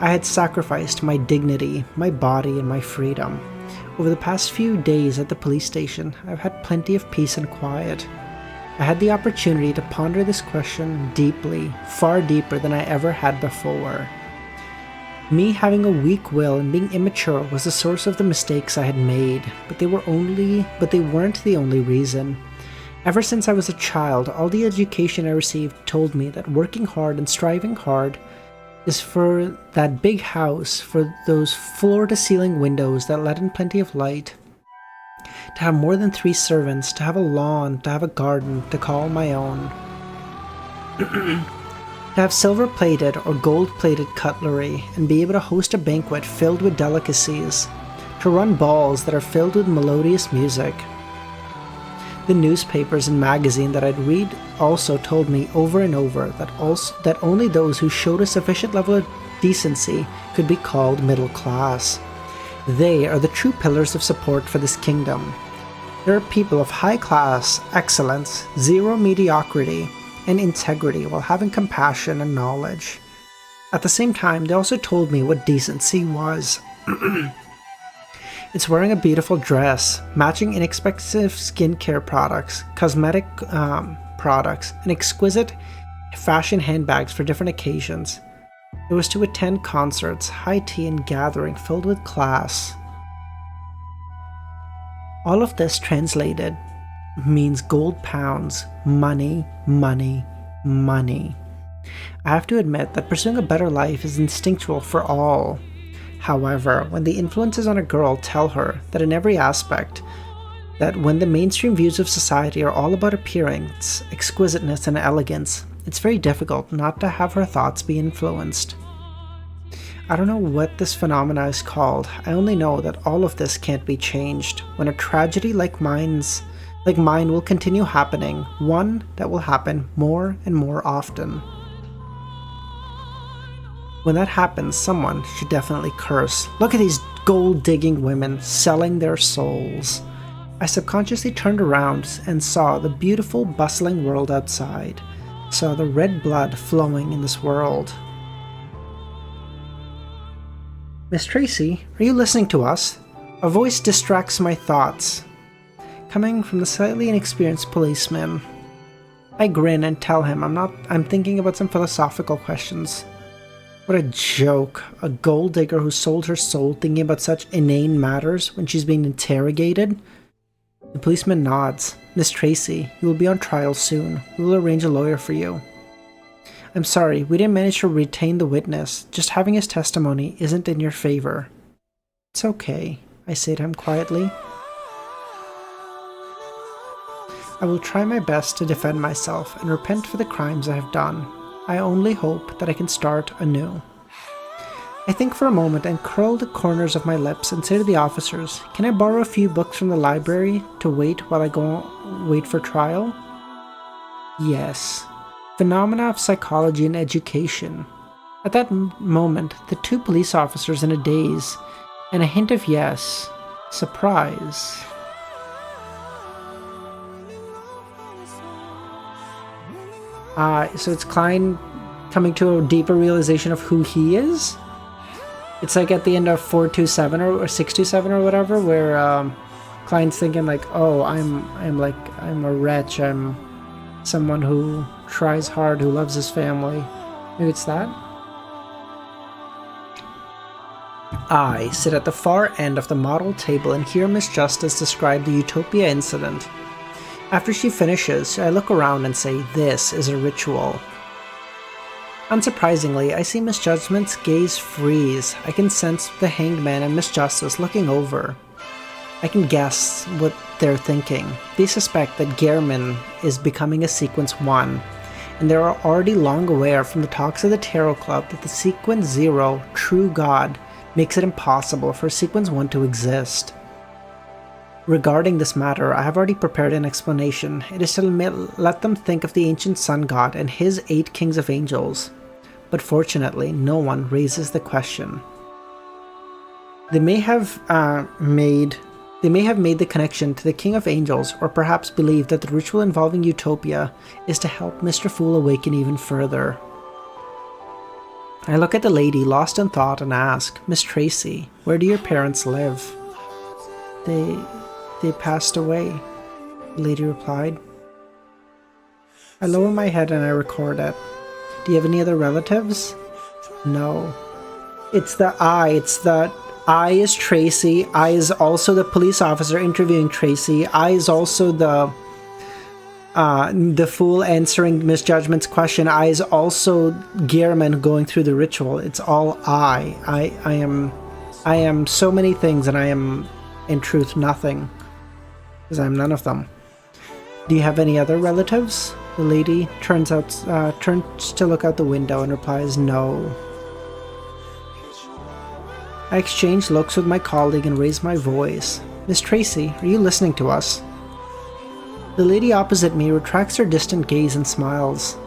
had sacrificed my dignity, my body, and my freedom. Over the past few days at the police station, I've had plenty of peace and quiet. I had the opportunity to ponder this question deeply, far deeper than I ever had before. Me having a weak will and being immature was the source of the mistakes I had made, but they weren't the only reason. Ever since I was a child, all the education I received told me that working hard and striving hard is for that big house, for those floor-to-ceiling windows that let in plenty of light, to have more than 3 servants, to have a lawn, to have a garden, to call my own, to have silver-plated or gold-plated cutlery, and be able to host a banquet filled with delicacies, to run balls that are filled with melodious music. The newspapers and magazine that I'd read also told me over and over that only those who showed a sufficient level of decency could be called middle class. They are the true pillars of support for this kingdom. There are people of high class, excellence, zero mediocrity, and integrity while having compassion and knowledge. At the same time, they also told me what decency was. It's wearing a beautiful dress, matching inexpensive skincare products, cosmetic products, and exquisite fashion handbags for different occasions. It was to attend concerts, high tea, and gathering filled with class. All of this translated means gold pounds, money, money, money. I have to admit that pursuing a better life is instinctual for all. However, when the influences on a girl tell her that in every aspect, that when the mainstream views of society are all about appearance, exquisiteness, and elegance, it's very difficult not to have her thoughts be influenced. I don't know what this phenomena is called. I only know that all of this can't be changed. When a tragedy like mine will continue happening, one that will happen more and more often. When that happens, someone should definitely curse. Look at these gold-digging women selling their souls. I subconsciously turned around and saw the beautiful, bustling world outside. Saw the red blood flowing in this world. Miss Tracy, are you listening to us? A voice distracts my thoughts, coming from the slightly inexperienced policeman. I grin and tell him I'm thinking about some philosophical questions. What a joke. A gold digger who sold her soul thinking about such inane matters when she's being interrogated? The policeman nods. Miss Tracy, you will be on trial soon. We will arrange a lawyer for you. I'm sorry, we didn't manage to retain the witness. Just having his testimony isn't in your favor. It's okay, I say to him quietly. I will try my best to defend myself and repent for the crimes I have done. I only hope that I can start anew. I think for a moment and curl the corners of my lips and say to the officers, can I borrow a few books from the library to wait while I wait for trial? Yes. Phenomena of psychology and education. At that moment, the two police officers in a daze, and a hint of yes. Surprise. So it's Klein coming to a deeper realization of who he is? It's like at the end of 427 or 627 or whatever, where Klein's thinking like, oh, I'm a wretch, I'm someone who tries hard, who loves his family. Maybe it's that? I sit at the far end of the model table and hear Miss Justice describe the Utopia incident. After she finishes, I look around and say, this is a ritual. Unsurprisingly, I see Miss Judgment's gaze freeze. I can sense the Hanged Man and Miss Justice looking over. I can guess what they're thinking. They suspect that Gehrman is becoming a Sequence 1, and they are already long aware from the talks of the Tarot Club that the Sequence 0, True God, makes it impossible for Sequence 1 to exist. Regarding this matter, I have already prepared an explanation. It is to let them think of the ancient sun god and his 8 kings of angels. But fortunately, no one raises the question. They may have made the connection to the King of Angels, or perhaps believe that the ritual involving Utopia is to help Mr. Fool awaken even further. I look at the lady, lost in thought, and ask, Miss Tracy, where do your parents live? They passed away, the lady replied. I lower my head and I record it. Do you have any other relatives? No. It's the I is Tracy. I is also the police officer interviewing Tracy. I is also the fool answering Miss Judgment's question. I is also Gehrman going through the ritual. It's all I. I am so many things, and I am in truth nothing, because I'm none of them. Do you have any other relatives? The lady turns to look out the window and replies, no. I exchange looks with my colleague and raise my voice. Miss Tracy, are you listening to us? The lady opposite me retracts her distant gaze and smiles.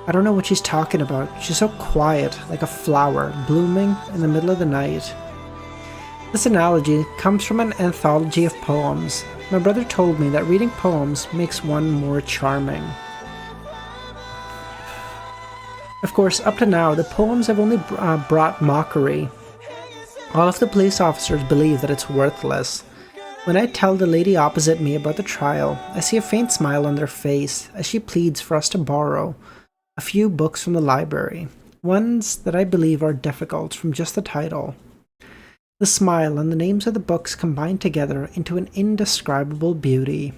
I don't know what she's talking about. She's so quiet, like a flower, blooming in the middle of the night. This analogy comes from an anthology of poems. My brother told me that reading poems makes one more charming. Of course, up to now, the poems have only brought mockery. All of the police officers believe that it's worthless. When I tell the lady opposite me about the trial, I see a faint smile on their face as she pleads for us to borrow a few books from the library, ones that I believe are difficult from just the title. The smile and the names of the books combine together into an indescribable beauty.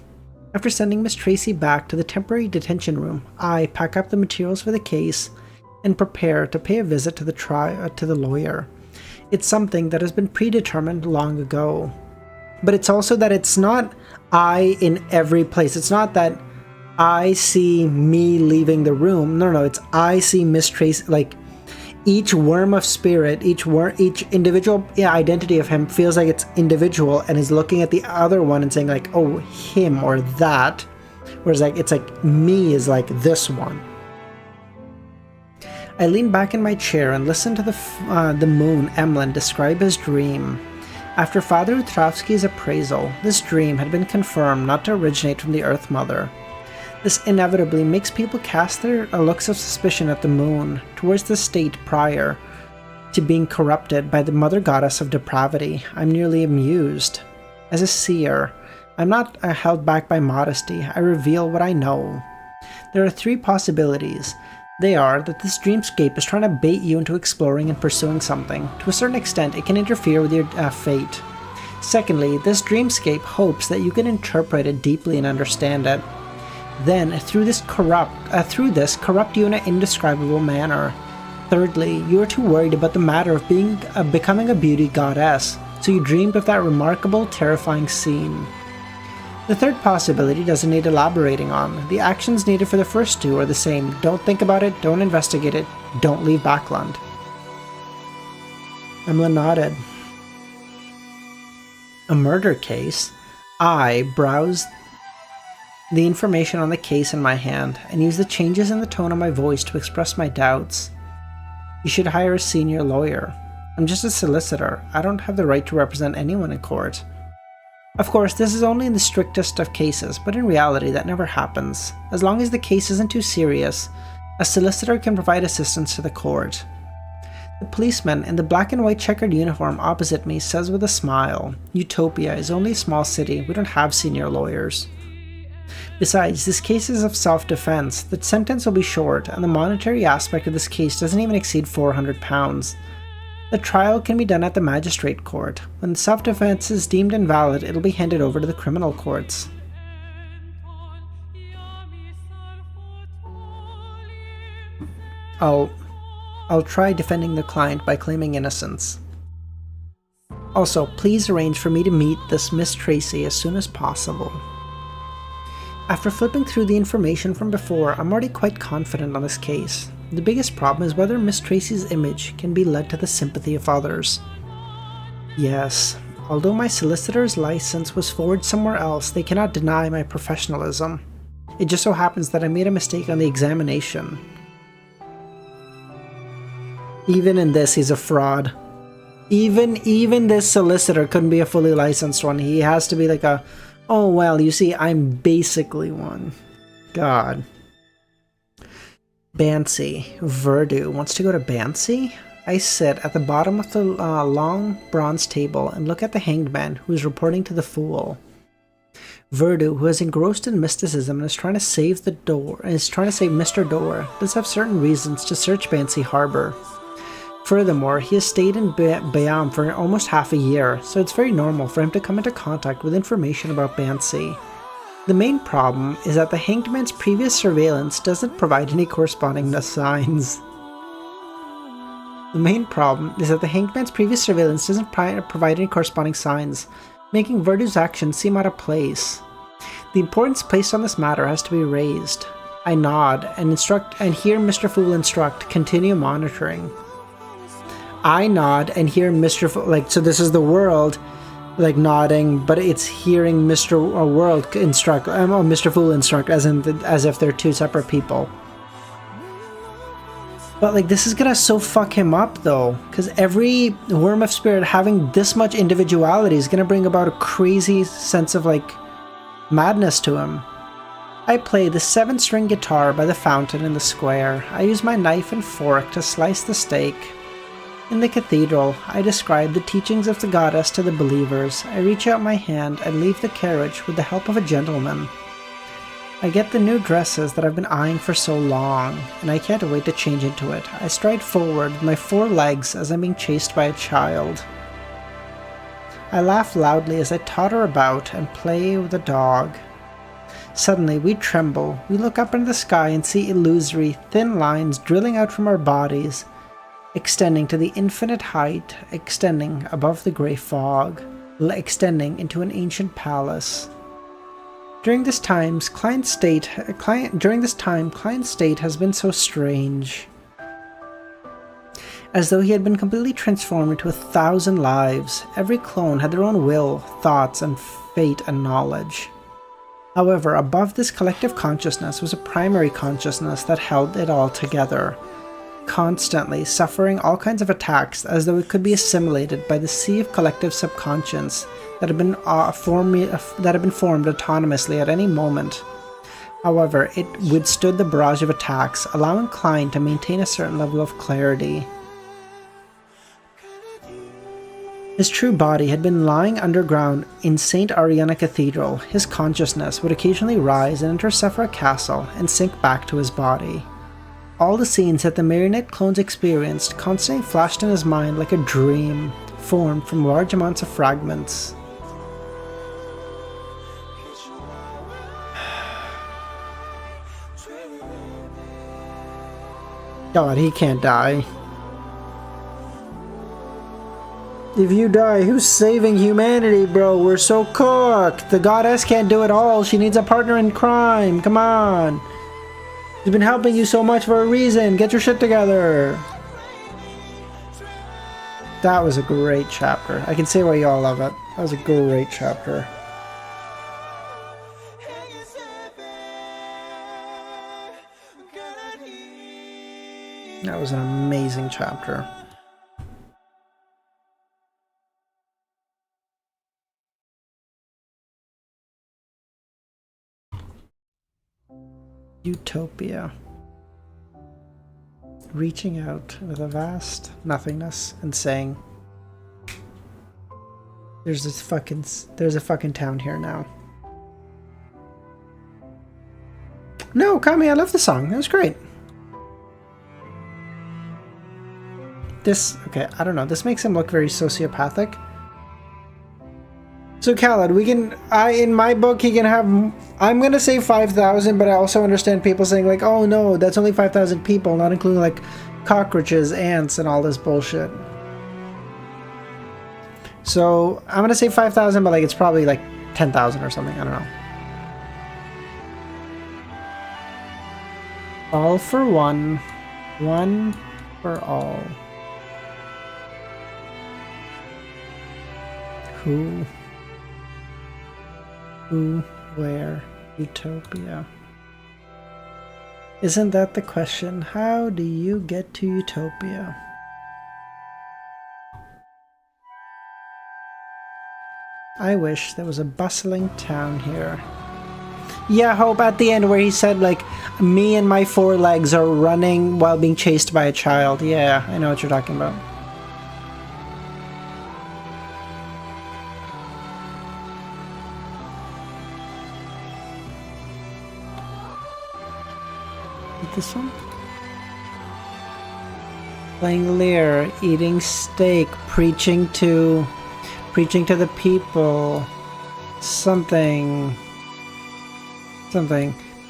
After sending Miss Tracy back to the temporary detention room, I pack up the materials for the case and prepare to pay a visit to the lawyer. It's something that has been predetermined long ago. But it's also that it's not I in every place. It's not that I see me leaving the room. No, it's I see Miss Tracy. Like each worm of spirit, each individual identity of him feels like it's individual and is looking at the other one and saying like, oh, him or that. Whereas like it's like me is like this one. I lean back in my chair and listen to the moon Emlyn describe his dream. After Father Utrovsky's appraisal, this dream had been confirmed not to originate from the Earth Mother. This inevitably makes people cast their looks of suspicion at the moon towards the state prior to being corrupted by the Mother Goddess of Depravity. I'm nearly amused. As a seer, I'm not held back by modesty. I reveal what I know. There are three possibilities. They are that this dreamscape is trying to bait you into exploring and pursuing something. To a certain extent, it can interfere with your fate. Secondly, this dreamscape hopes that you can interpret it deeply and understand it. Then, through this corrupt you in an indescribable manner. Thirdly, you are too worried about the matter of becoming a beauty goddess, so you dreamed of that remarkable, terrifying scene. The third possibility doesn't need elaborating on. The actions needed for the first two are the same. Don't think about it, don't investigate it, don't leave Backland. Emlyn nodded. A murder case? I browsed the information on the case in my hand and used the changes in the tone of my voice to express my doubts. You should hire a senior lawyer. I'm just a solicitor. I don't have the right to represent anyone in court. Of course, this is only in the strictest of cases, but in reality that never happens. As long as the case isn't too serious, a solicitor can provide assistance to the court. The policeman in the black and white checkered uniform opposite me says with a smile, Utopia is only a small city, we don't have senior lawyers. Besides, this case is of self-defense, the sentence will be short, and the monetary aspect of this case doesn't even exceed £400. The trial can be done at the magistrate court. When self-defense is deemed invalid, it'll be handed over to the criminal courts. I'll try defending the client by claiming innocence. Also, please arrange for me to meet this Miss Tracy as soon as possible. After flipping through the information from before, I'm already quite confident on this case. The biggest problem is whether Miss Tracy's image can be led to the sympathy of others. Yes, although my solicitor's license was forged somewhere else, they cannot deny my professionalism. It just so happens that I made a mistake on the examination. Even in this, he's a fraud. Even this solicitor couldn't be a fully licensed one. He has to be like a, oh well, you see, I'm basically one. God. Bancy. Verdu wants to go to Bancy? I sit at the bottom of the long bronze table and look at the hanged man who is reporting to the fool. Verdu, who is engrossed in mysticism and is trying to save Mr. Door, does have certain reasons to search Bancy Harbor. Furthermore, he has stayed in Bayam for almost half a year, so it's very normal for him to come into contact with information about Bancy. The main problem is that the hanged man's previous surveillance doesn't provide any corresponding signs. making Verdu's actions seem out of place. The importance placed on this matter has to be raised. I nod and hear Mr. Fool instruct, continue monitoring. I nod and hear Mr. Fool, so this is the world. like nodding, but it's hearing Mr. World instruct, Mr. Fool instruct, as if they're two separate people. But like this is gonna so fuck him up though, because every worm of spirit having this much individuality is gonna bring about a crazy sense of like madness to him. I play the 7-string guitar by the fountain in the square. I use my knife and fork to slice the steak. In the cathedral, I describe the teachings of the goddess to the believers. I reach out my hand and leave the carriage with the help of a gentleman. I get the new dresses that I've been eyeing for so long, and I can't wait to change into it. I stride forward with my 4 legs as I'm being chased by a child. I laugh loudly as I totter about and play with a dog. Suddenly, we tremble. We look up into the sky and see illusory, thin lines drilling out from our bodies, extending to the infinite height, extending above the grey fog, extending into an ancient palace. During this time, Klein's state has been so strange, as though he had been completely transformed into 1,000 lives. Every clone had their own will, thoughts, and fate and knowledge. However, above this collective consciousness was a primary consciousness that held it all together, constantly suffering all kinds of attacks as though it could be assimilated by the sea of collective subconscious that had been formed autonomously at any moment. However, it withstood the barrage of attacks, allowing Klein to maintain a certain level of clarity. His true body had been lying underground in St. Ariana Cathedral. His consciousness would occasionally rise and enter Sephra Castle and sink back to his body. All the scenes that the marionette clones experienced constantly flashed in his mind like a dream, formed from large amounts of fragments. God, he can't die. If you die, who's saving humanity, bro? We're so cooked. The goddess can't do it all. She needs a partner in crime. Come on. She's been helping you so much for a reason. Get your shit together. That was a great chapter. I can see why you all love it. That was a great chapter. That was an amazing chapter. Utopia. Reaching out with a vast nothingness and saying, there's a fucking town here now. No, Kami, I love the song. That was great. Okay, I don't know. This makes him look very sociopathic. So Khaled, in my book, he can have, I'm gonna say 5,000, but I also understand people saying like, oh no, that's only 5,000 people, not including like cockroaches, ants, and all this bullshit. So I'm gonna say 5,000, but like it's probably like 10,000 or something, I don't know. All for one, one for all. Who, where, Utopia? Isn't that the question? How do you get to Utopia? I wish there was a bustling town here. Yeah, Hope, at the end where he said like, me and my 4 legs are running while being chased by a child. Yeah, I know what you're talking about. This one? Playing lyre, eating steak, preaching to the people, something,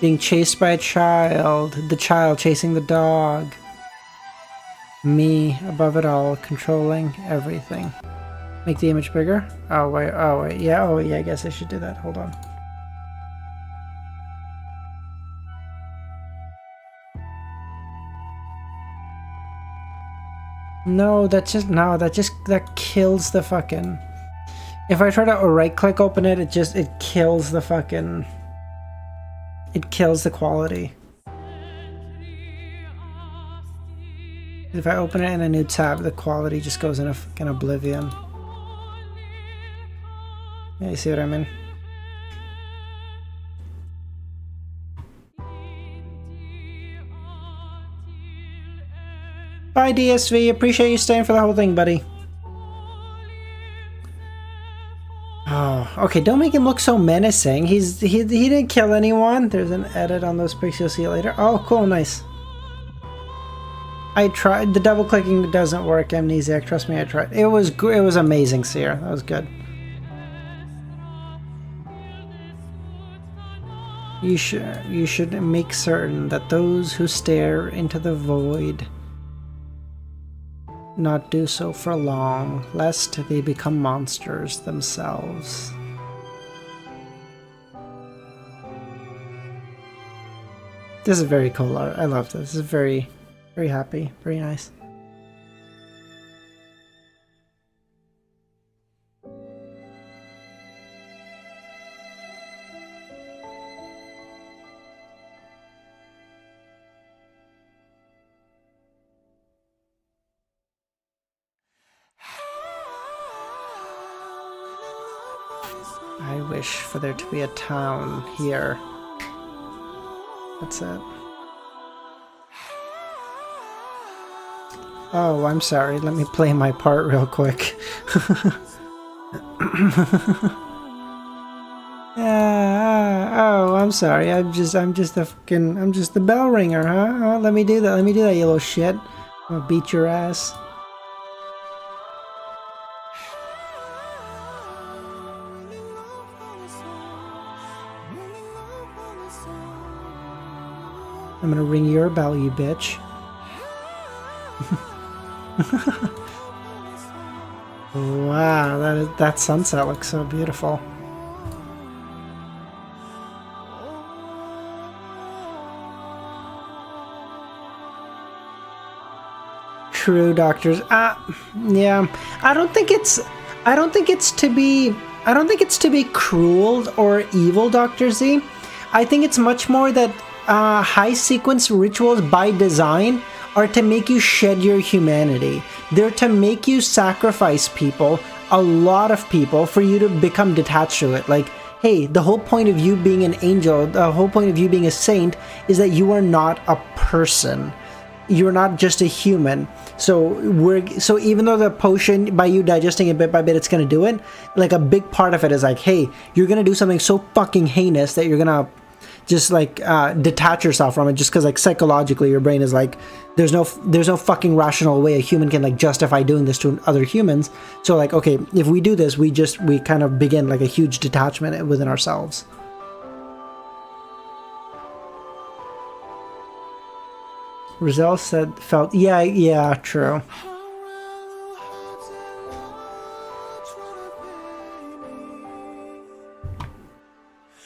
being chased by a child, the child chasing the dog, me above it all, controlling everything. Make the image bigger? Oh wait, yeah, I guess I should do that, hold on. No, that kills the fucking... If I try to right click open it, it kills the fucking... It kills the quality. If I open it in a new tab, the quality just goes in a fucking oblivion. Yeah, you see what I mean? Bye, DSV. Appreciate you staying for the whole thing, buddy. Oh, okay. Don't make him look so menacing. He didn't kill anyone. There's an edit on those pics. You'll see it later. Oh, cool. Nice. I tried. The double clicking doesn't work. Amnesiac. Trust me, I tried. It was amazing, Seer. That was good. You should make certain that those who stare into the void not do so for long, lest they become monsters themselves. This is very cool art. I love this. This is very, very happy. Very nice. I wish for there to be a town here. That's it. Oh, I'm sorry. Let me play my part real quick. Oh, I'm sorry. I'm just the bell ringer, huh? Oh, let me do that. Let me do that, you little shit. I'm gonna beat your ass. I'm gonna ring your bell, you bitch. Wow, that sunset looks so beautiful. True, doctors. Yeah. I don't think it's to be cruel or evil, Dr. Z. I think it's much more that high sequence rituals by design are to make you shed your humanity. They're to make you sacrifice people, a lot of people, for you to become detached to it. Like, hey, the whole point of you being an angel, the whole point of you being a saint is that you are not a person. You're not just a human. So even though the potion, by you digesting it bit by bit, it's gonna do it, like a big part of it is like, hey, you're gonna do something so fucking heinous that you're gonna just like detach yourself from it, just because like psychologically your brain is like, there's no fucking rational way a human can like justify doing this to other humans. So like, okay, if we do this, we kind of begin like a huge detachment within ourselves. Roselle felt, yeah, true.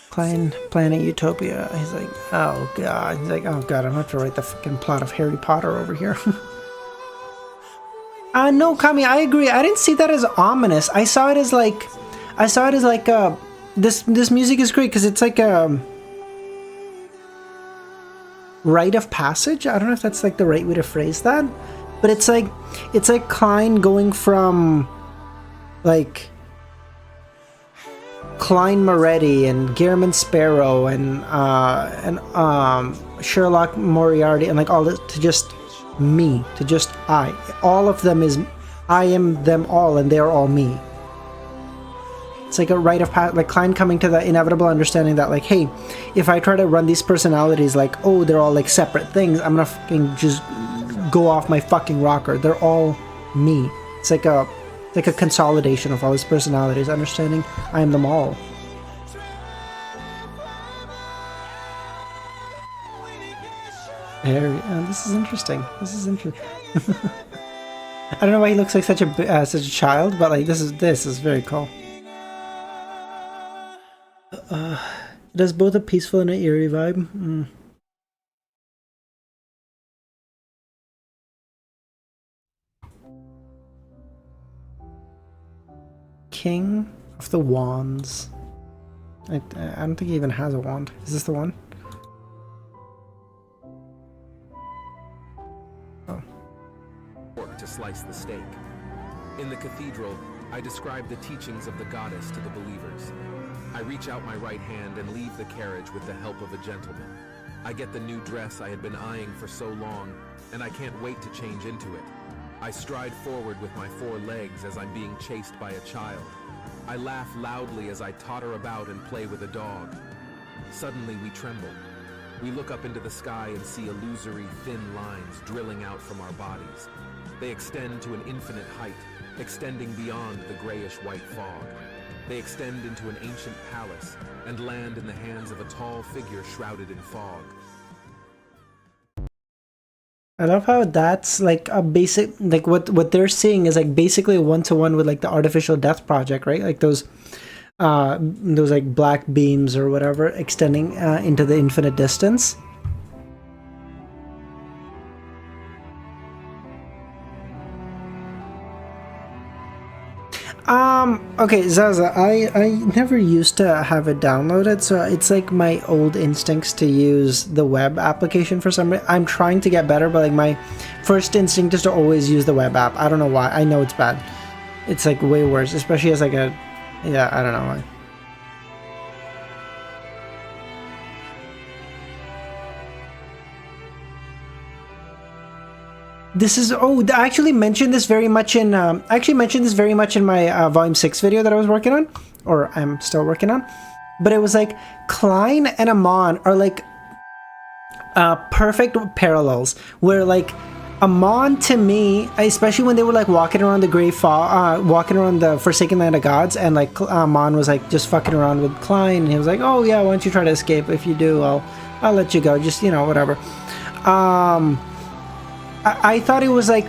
Planet Utopia. He's like, oh god. He's like, oh god, I'm gonna have to write the fucking plot of Harry Potter over here. No, Kami, I agree. I didn't see that as ominous. I saw it as like, this music is great because it's like a rite of passage. I don't know if that's like the right way to phrase that, but it's like Klein going from like Klein Moretti and Guillermin Sparrow and Sherlock Moriarty and like all this to just me, to just I. All of them is I am them all and they're all me. It's like a rite of passage, like Klein coming to the inevitable understanding that like, hey, if I try to run these personalities like, oh, they're all like separate things, I'm gonna fucking just go off my fucking rocker. They're all me. It's like a consolidation of all his personalities, understanding I am them all. This is interesting. This is interesting. I don't know why he looks like such a child, but like this is very cool. It has both a peaceful and an eerie vibe. King of the wands. I don't think he even has a wand. Is this the one? Oh. To slice the steak. In the cathedral, I describe the teachings of the goddess to the believers. I reach out my right hand and leave the carriage with the help of a gentleman. I get the new dress I had been eyeing for so long, and I can't wait to change into it. I stride forward with my 4 legs as I'm being chased by a child. I laugh loudly as I totter about and play with a dog. Suddenly we tremble. We look up into the sky and see illusory thin lines drilling out from our bodies. They extend to an infinite height, extending beyond the grayish-white fog. They extend into an ancient palace and land in the hands of a tall figure shrouded in fog. I love how that's like a basic, like what they're seeing is like basically a one-to-one with like the Artificial Death Project, right? Like those like black beams or whatever extending into the infinite distance. Okay, Zaza, I never used to have it downloaded, so it's like my old instincts to use the web application for some reason. I'm trying to get better, but like my first instinct is to always use the web app. I don't know why. I know it's bad. It's like way worse, especially as like a, yeah, I don't know why. This is, oh, I actually mentioned this very much in, my Volume 6 video that I was working on, or I'm still working on, but it was like, Klein and Amon are like, perfect parallels, where like, Amon to me, especially when they were like walking around the walking around the Forsaken Land of Gods, and like, Amon was like just fucking around with Klein, and he was like, oh yeah, why don't you try to escape? If you do, I'll let you go, just, you know, whatever. I thought it was like,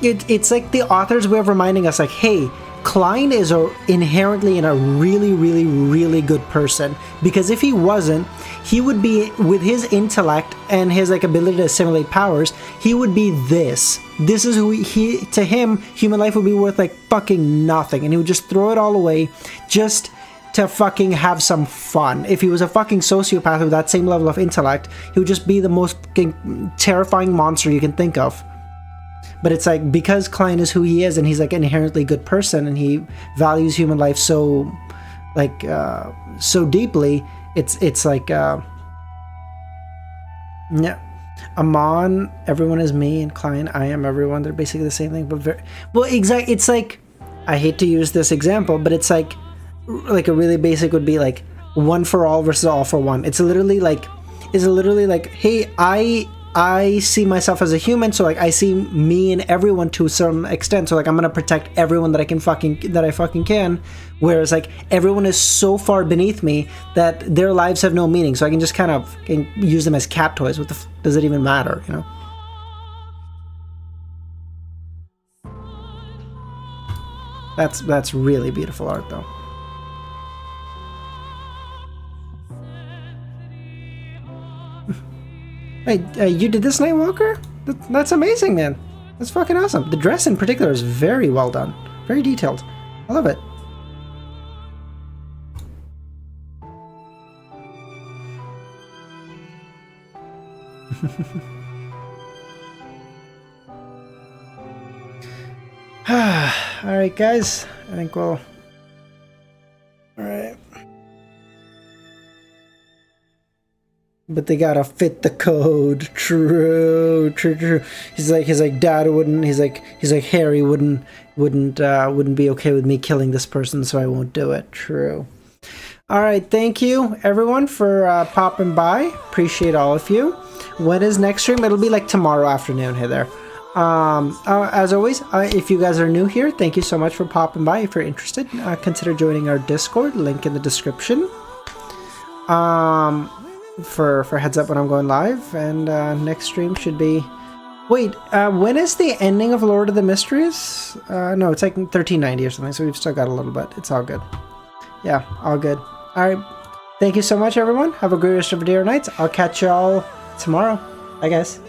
it's like the author's way of reminding us like, hey, Klein is inherently a really, really, really good person, because if he wasn't, he would be, with his intellect and his like ability to assimilate powers, he would be this. This is who to him, human life would be worth like fucking nothing, and he would just throw it all away just to fucking have some fun. If he was a fucking sociopath with that same level of intellect, he would just be the most terrifying monster you can think of. But it's like, because Klein is who he is, and he's like an inherently good person, and he values human life so, like, so deeply, it's like, yeah. Amon, everyone is me, and Klein, I am everyone. They're basically the same thing, but very, well, exactly. It's like, I hate to use this example, but it's like a really basic would be like one for all versus all for one. It's literally like, hey, I see myself as a human, so like I see me and everyone to some extent, so like I'm gonna protect everyone that I fucking can, whereas like everyone is so far beneath me that their lives have no meaning, so I can just kind of use them as cat toys. What the does it even matter, you know? That's really beautiful art though. Hey, you did this, Nightwalker? That's amazing, man. That's fucking awesome. The dress in particular is very well done. Very detailed. I love it. Alright, guys. I think we'll... Alright. But they gotta fit the code. True. He's like Dad wouldn't. He's like Harry wouldn't be okay with me killing this person, so I won't do it. True. All right, thank you everyone for popping by. Appreciate all of you. When is next stream? It'll be like tomorrow afternoon. Hey there. As always, if you guys are new here, thank you so much for popping by. If you're interested, consider joining our Discord. Link in the description. For heads up when I'm going live, and next stream should be, wait, when is the ending of Lord of the Mysteries? No, it's like 1390 or something, so we've still got a little bit. It's all good. Yeah, all good. All right, thank you so much everyone. Have a great rest of your day or nights. I'll catch y'all tomorrow, I guess.